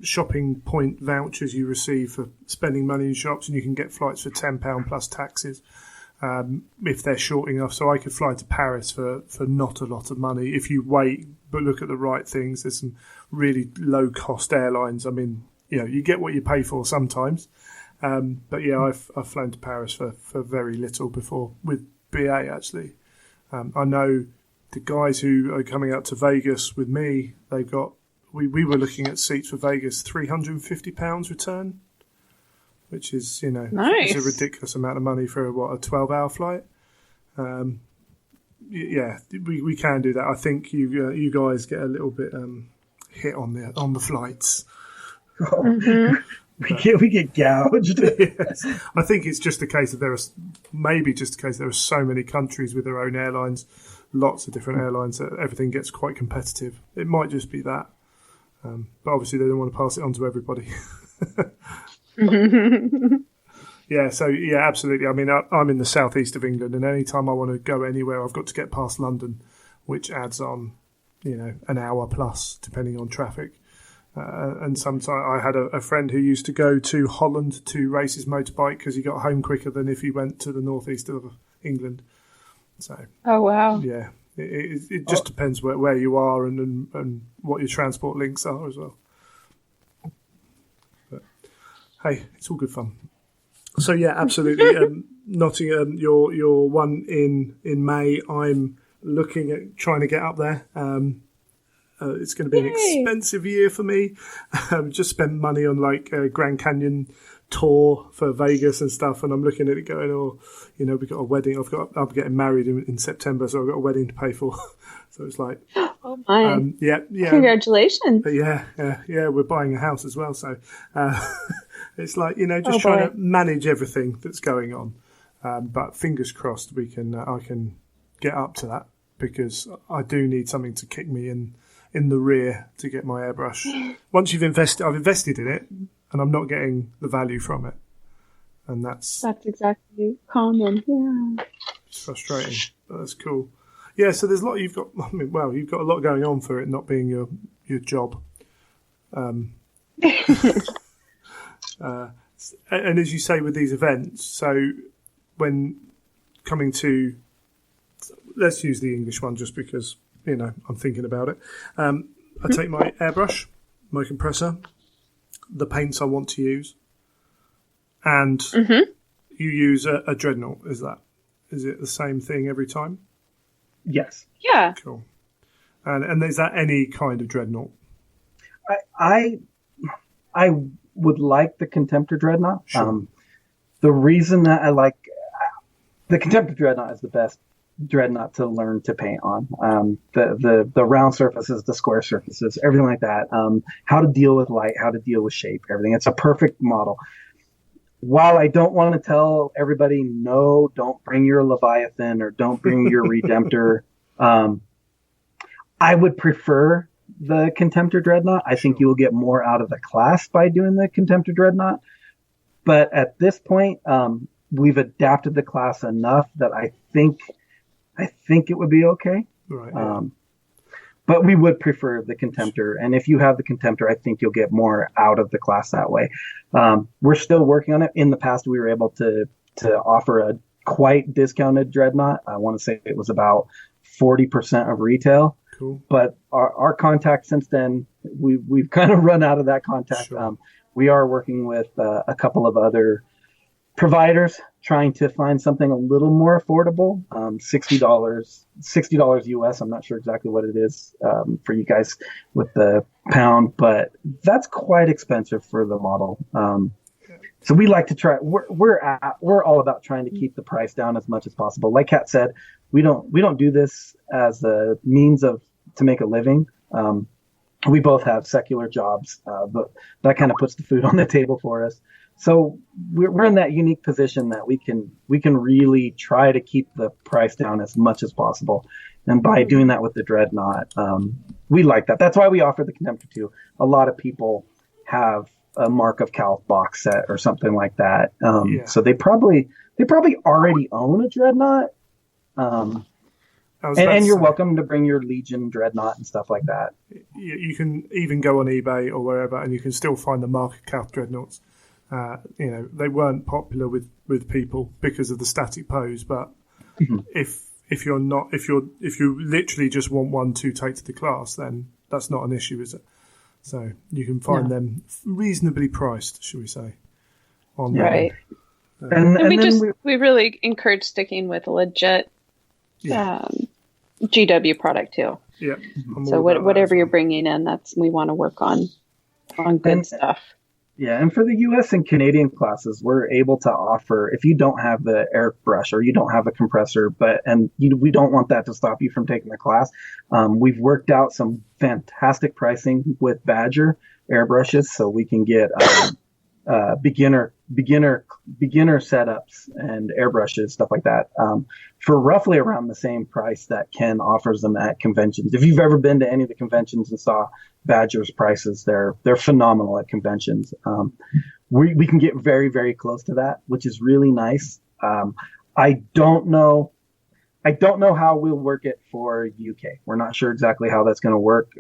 shopping point vouchers you receive for spending money in shops, and you can get flights for £10 plus taxes if they're short enough. So I could fly to Paris for not a lot of money if you wait, but look at the right things. There's some really low cost airlines. I mean, you get what you pay for sometimes. But yeah, I've flown to Paris for very little before with BA actually. I know the guys who are coming out to Vegas with me, they've got, we were looking at seats for Vegas, £350 return, which is, nice. It's a ridiculous amount of money for a 12-hour flight. Yeah, we can do that. I think you guys get a little bit hit on the flights. We get gouged. Yes. I think it's just a case of there are so many countries with their own airlines, lots of different airlines, that everything gets quite competitive. It might just be that. But obviously they don't want to pass it on to everybody. Yeah, so yeah, absolutely. I mean, I'm in the southeast of England, and any time I want to go anywhere, I've got to get past London, which adds on, an hour plus, depending on traffic. And sometimes I had a friend who used to go to Holland to race his motorbike because he got home quicker than if he went to the northeast of England. So, oh wow, yeah, it just depends where you are and what your transport links are as well. But hey, it's all good fun. So yeah, absolutely. Nottingham, your one in May. I'm looking at trying to get up there. It's going to be an expensive year for me. Just spent money on like a Grand Canyon tour for Vegas and stuff, and I'm looking at it going, we've got a wedding. I'm getting married in September, so I've got a wedding to pay for. So it's like, oh my, yeah, congratulations. But yeah, we're buying a house as well, so it's like just trying to manage everything that's going on. But fingers crossed, I can get up to that, because I do need something to kick me in the rear to get my airbrush. Once I've invested in it, and I'm not getting the value from it, and that's exactly common. Yeah, it's frustrating, but that's cool. Yeah, so there's a lot you've got. I mean, well, you've got a lot going on for it not being your job. And as you say with these events, so when coming to, let's use the English one just because I'm thinking about it. I take my airbrush, my compressor, the paints I want to use, and you use a dreadnought. Is it the same thing every time? Yes. Yeah. Cool. And is that any kind of dreadnought? I would like the Contemptor dreadnought. Sure. The reason that I like the Contemptor dreadnought is the best Dreadnought to learn to paint on. The round surfaces, the square surfaces, everything like that. How to deal with light, how to deal with shape, everything. It's a perfect model. While I don't want to tell everybody, no, don't bring your Leviathan or don't bring your Redemptor, I would prefer the Contemptor Dreadnought. I think you will get more out of the class by doing the Contemptor Dreadnought. But at this point, we've adapted the class enough that I think it would be okay. Right. Yeah. But we would prefer the Contemptor. And if you have the Contemptor, I think you'll get more out of the class that way. We're still working on it. In the past, we were able to offer a quite discounted Dreadnought. I want to say it was about 40% of retail. Cool. But our contact since then, we've kind of run out of that contact. Sure. We are working with a couple of other providers trying to find something a little more affordable. $60 US. I'm not sure exactly what it is for you guys with the pound, but that's quite expensive for the model. So we like to try. We're all about trying to keep the price down as much as possible. Like Kat said, we don't do this as a means to make a living. We both have secular jobs, but that kind of puts the food on the table for us. So we're in that unique position that we can really try to keep the price down as much as possible. And by doing that with the Dreadnought, we like that. That's why we offer the Contemptor too. A lot of people have a Mark of Calth box set or something like that. So they probably already own a Dreadnought. And you're welcome to bring your Legion Dreadnought and stuff like that. You can even go on eBay or wherever, and you can still find the Mark of Calth Dreadnoughts. They weren't popular with people because of the static pose, but if you literally just want one to take to the class, then that's not an issue, is it? So you can find them reasonably priced, shall we say? Right. And we really encourage sticking with a legit GW product too. Yeah. So whatever you're bringing in, we want to work on good stuff. Yeah, and for the U.S. and Canadian classes, we're able to offer, if you don't have the airbrush or you don't have a compressor, we don't want that to stop you from taking the class. We've worked out some fantastic pricing with Badger airbrushes, so we can get beginner setups and airbrushes, stuff like that, for roughly around the same price that Ken offers them at conventions. If you've ever been to any of the conventions and saw Badger's prices, they're phenomenal at conventions. We can get very, very close to that, which is really nice. I don't know how we'll work it for UK. We're not sure exactly how that's going to work,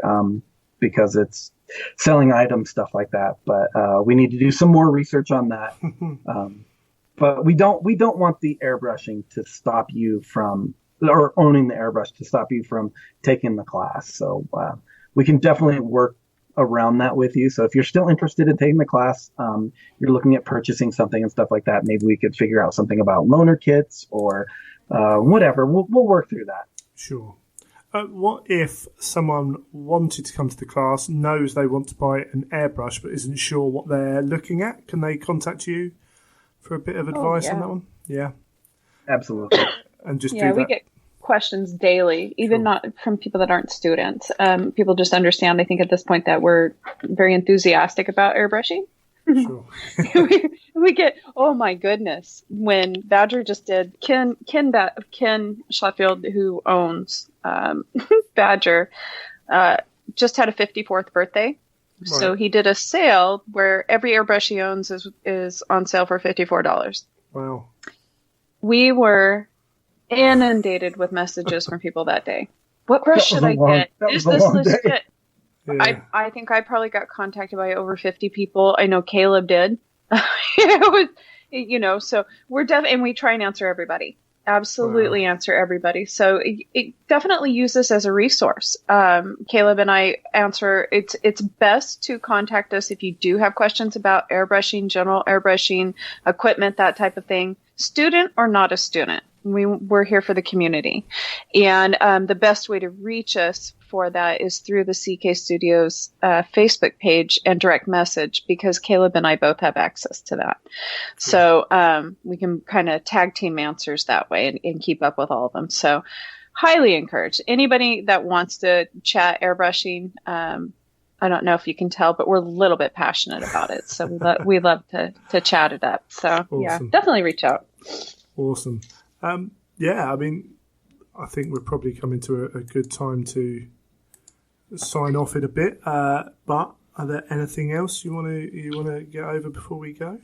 because it's selling items, stuff like that. But we need to do some more research on that. But we don't want the airbrushing to stop you from, or owning the airbrush to stop you from taking the class. So we can definitely work around that with you. So if you're still interested in taking the class, you're looking at purchasing something and stuff like that, maybe we could figure out something about loaner kits or whatever. We'll work through that. Sure. What if someone wanted to come to the class, knows they want to buy an airbrush but isn't sure what they're looking at? Can they contact you for a bit of advice on that one? Yeah. Absolutely. And just do that. We get questions daily, even not from people that aren't students. People just understand, I think, at this point that we're very enthusiastic about airbrushing. Sure. we get, oh my goodness, when Badger just did, Ken Sheffield, who owns Badger, just had a 54th birthday. Right. So he did a sale where every airbrush he owns is on sale for $54. Wow. We were inundated with messages from people that day. What brush should I get? Is this legit? Yeah. I think I probably got contacted by over 50 people. I know Caleb did. So we're and we try and answer everybody. Absolutely answer everybody. So it definitely use this as a resource. Caleb and I answer. It's best to contact us if you do have questions about airbrushing, general airbrushing, equipment, that type of thing. Student or not a student. We're here for the community. And the best way to reach us for that is through the CK Studios Facebook page and direct message, because Caleb and I both have access to that. Cool. So we can kind of tag team answers that way and keep up with all of them. So highly encouraged. Anybody that wants to chat airbrushing, I don't know if you can tell, but we're a little bit passionate about it. So we love to chat it up. So awesome. Yeah, definitely reach out. Awesome. Yeah, I mean, I think we're probably coming to a good time to sign off in a bit. But are there anything else you want to get over before we go?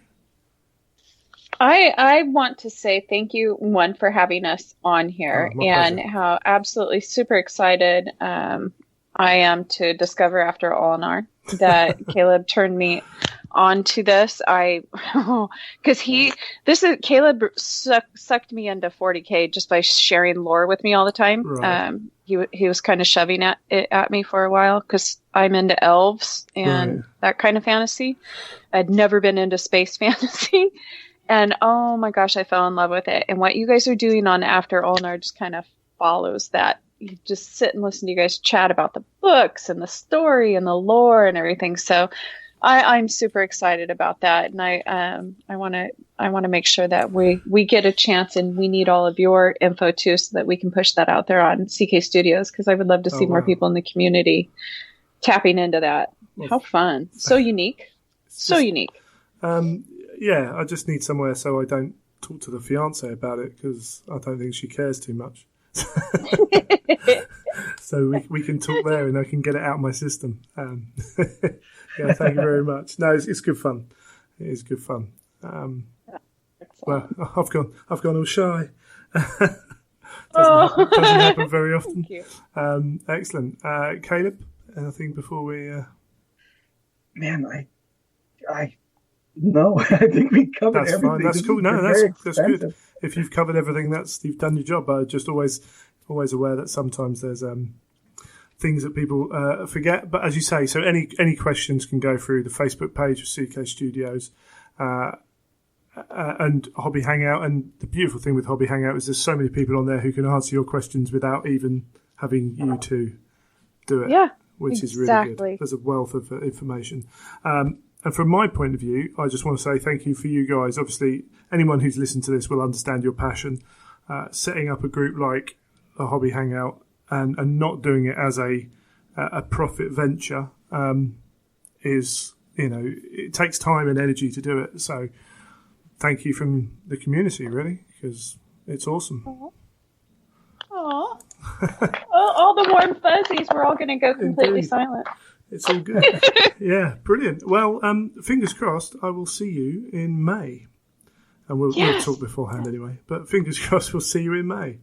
I want to say thank you, one, for having us on here, and pleasure. How absolutely super excited I am to discover after Olinar that Caleb turned me on to this. Because Caleb sucked me into 40K just by sharing lore with me all the time. Right. He was kind of shoving it at me for a while because I'm into elves and that kind of fantasy. I'd never been into space fantasy. And oh my gosh, I fell in love with it. And what you guys are doing on After Olinar just kind of follows that. You just sit and listen to you guys chat about the books and the story and the lore and everything. So I'm super excited about that. And I want to make sure that we get a chance, and we need all of your info too, so that we can push that out there on CK Studios, because I would love to see more people in the community tapping into that. How fun. So unique. So unique. Yeah, I just need somewhere so I don't talk to the fiance about it, because I don't think she cares too much. So we can talk there and I can get it out of my system. Yeah, thank you very much. No, it's good fun. It is good fun. Well, I've gone all shy. doesn't happen very often. Thank you. Excellent. Caleb, anything before we... Man, no, I think we covered everything. Fine. That's cool. No, that's good. If you've covered everything, you've done your job. Just always aware that sometimes there's things that people forget. But as you say, so any questions can go through the Facebook page of CK Studios and Hobby Hangout. And the beautiful thing with Hobby Hangout is there's so many people on there who can answer your questions without even having you to do it. Yeah, which is really good. There's a wealth of information. And from my point of view, I just want to say thank you for you guys. Obviously, anyone who's listened to this will understand your passion. Setting up a group like a Hobby Hangout and not doing it as a profit venture is, it takes time and energy to do it. So thank you from the community, really, because it's awesome. Aww. All the warm fuzzies. We're all going to go completely silent. It's all good. Yeah, brilliant. Well, fingers crossed, I will see you in May. And we'll talk beforehand anyway. But fingers crossed, we'll see you in May.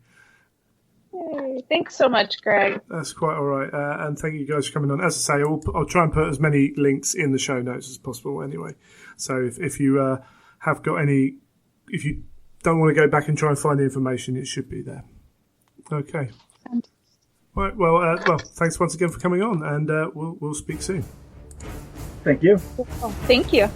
Yay. Thanks so much, Greg. That's quite all right. And thank you guys for coming on. As I say, I'll try and put as many links in the show notes as possible anyway. So if you have got any... If you don't want to go back and try and find the information, it should be there. Okay. Right, well, thanks once again for coming on, and we'll speak soon. Thank you. Thank you.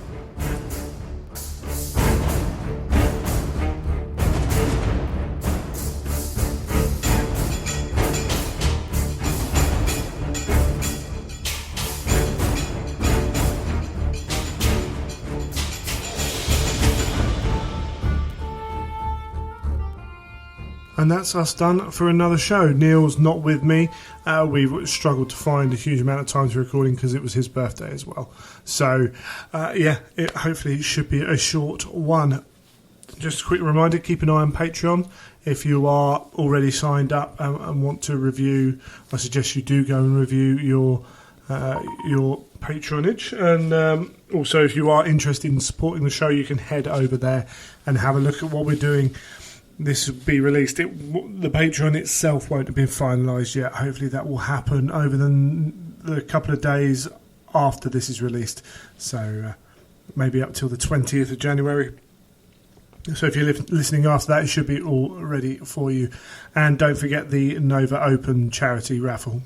And that's us done for another show. Neil's not with me. We've struggled to find a huge amount of time to recording because it was his birthday as well. So, hopefully it should be a short one. Just a quick reminder, keep an eye on Patreon. If you are already signed up and want to review, I suggest you do go and review your patronage. And also, if you are interested in supporting the show, you can head over there and have a look at what we're doing. This will be released. The Patreon itself won't have been finalised yet. Hopefully that will happen over the couple of days after this is released. So maybe up till the 20th of January. So if you're listening after that, it should be all ready for you. And don't forget the Nova Open Charity Raffle.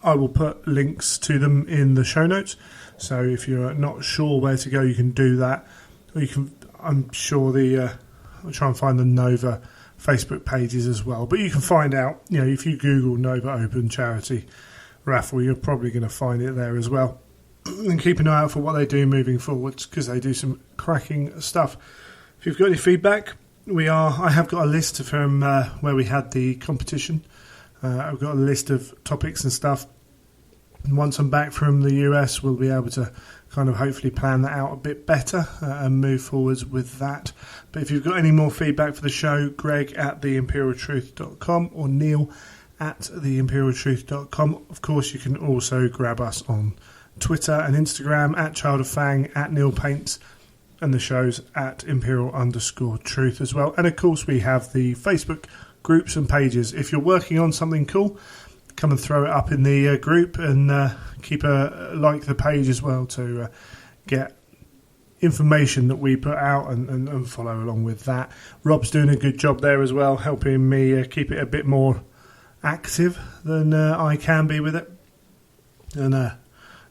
I will put links to them in the show notes. So if you're not sure where to go, you can do that. Or you can, I'm sure I'll try and find the Nova Facebook pages as well. But you can find out, if you Google Nova Open Charity Raffle, you're probably going to find it there as well. And keep an eye out for what they do moving forwards, because they do some cracking stuff. If you've got any feedback, I have got a list from where we had the competition. I've got a list of topics and stuff. And once I'm back from the US, we'll be able to kind of hopefully plan that out a bit better and move forwards with that. But if you've got any more feedback for the show, Greg at theimperialtruth.com or Neil at theimperialtruth.com. Of course, you can also grab us on Twitter and Instagram at Child of Fang, at Neil Paints, and the show's at Imperial_Truth as well. And of course, we have the Facebook groups and pages. If you're working on something cool, come and throw it up in the group, and keep like the page as well to get information that we put out and follow along with that. Rob's doing a good job there as well, helping me keep it a bit more active than I can be with it, and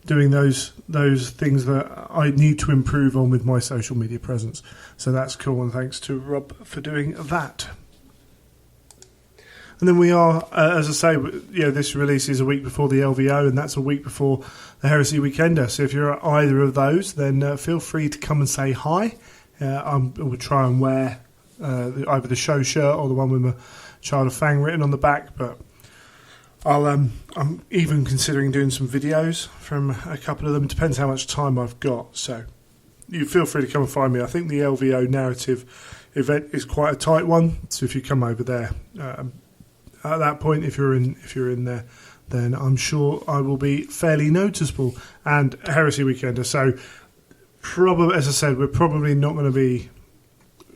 doing those things that I need to improve on with my social media presence. So that's cool, and thanks to Rob for doing that. And then we are, as I say, this release is a week before the LVO, and that's a week before the Heresy Weekender. So if you're at either of those, then feel free to come and say hi. I will try and wear either the show shirt or the one with my Child of Fang written on the back, but I'm even considering doing some videos from a couple of them. It depends how much time I've got. So you feel free to come and find me. I think the LVO narrative event is quite a tight one. So if you come over there at that point, if you're in there, then I'm sure I will be fairly noticeable. And Heresy Weekender. So probably, as I said, we're probably not going to be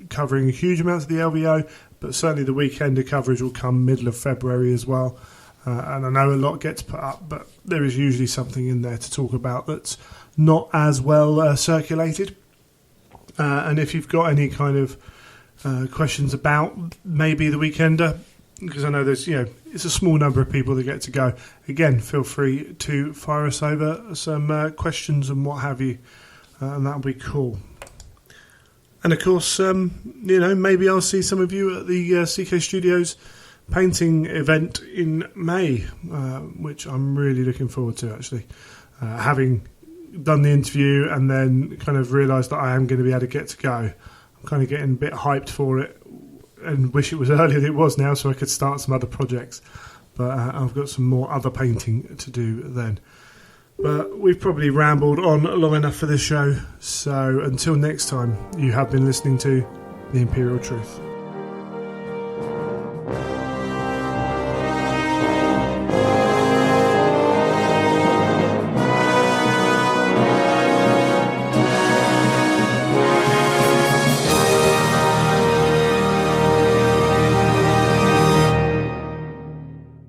covering a huge amount of the LVO, but certainly the Weekender coverage will come middle of February as well. And I know a lot gets put up, but there is usually something in there to talk about that's not as well circulated. And if you've got any kind of questions about maybe the Weekender, because I know there's, it's a small number of people that get to go, again, feel free to fire us over some questions and what have you, and that'll be cool. And of course, maybe I'll see some of you at the CK Studios painting event in May, which I'm really looking forward to, actually. Having done the interview and then kind of realised that I am going to be able to get to go, I'm kind of getting a bit hyped for it and wish it was earlier than it was now so I could start some other projects. But I've got some more other painting to do then. But we've probably rambled on long enough for this show, so until next time, you have been listening to The Imperial Truth.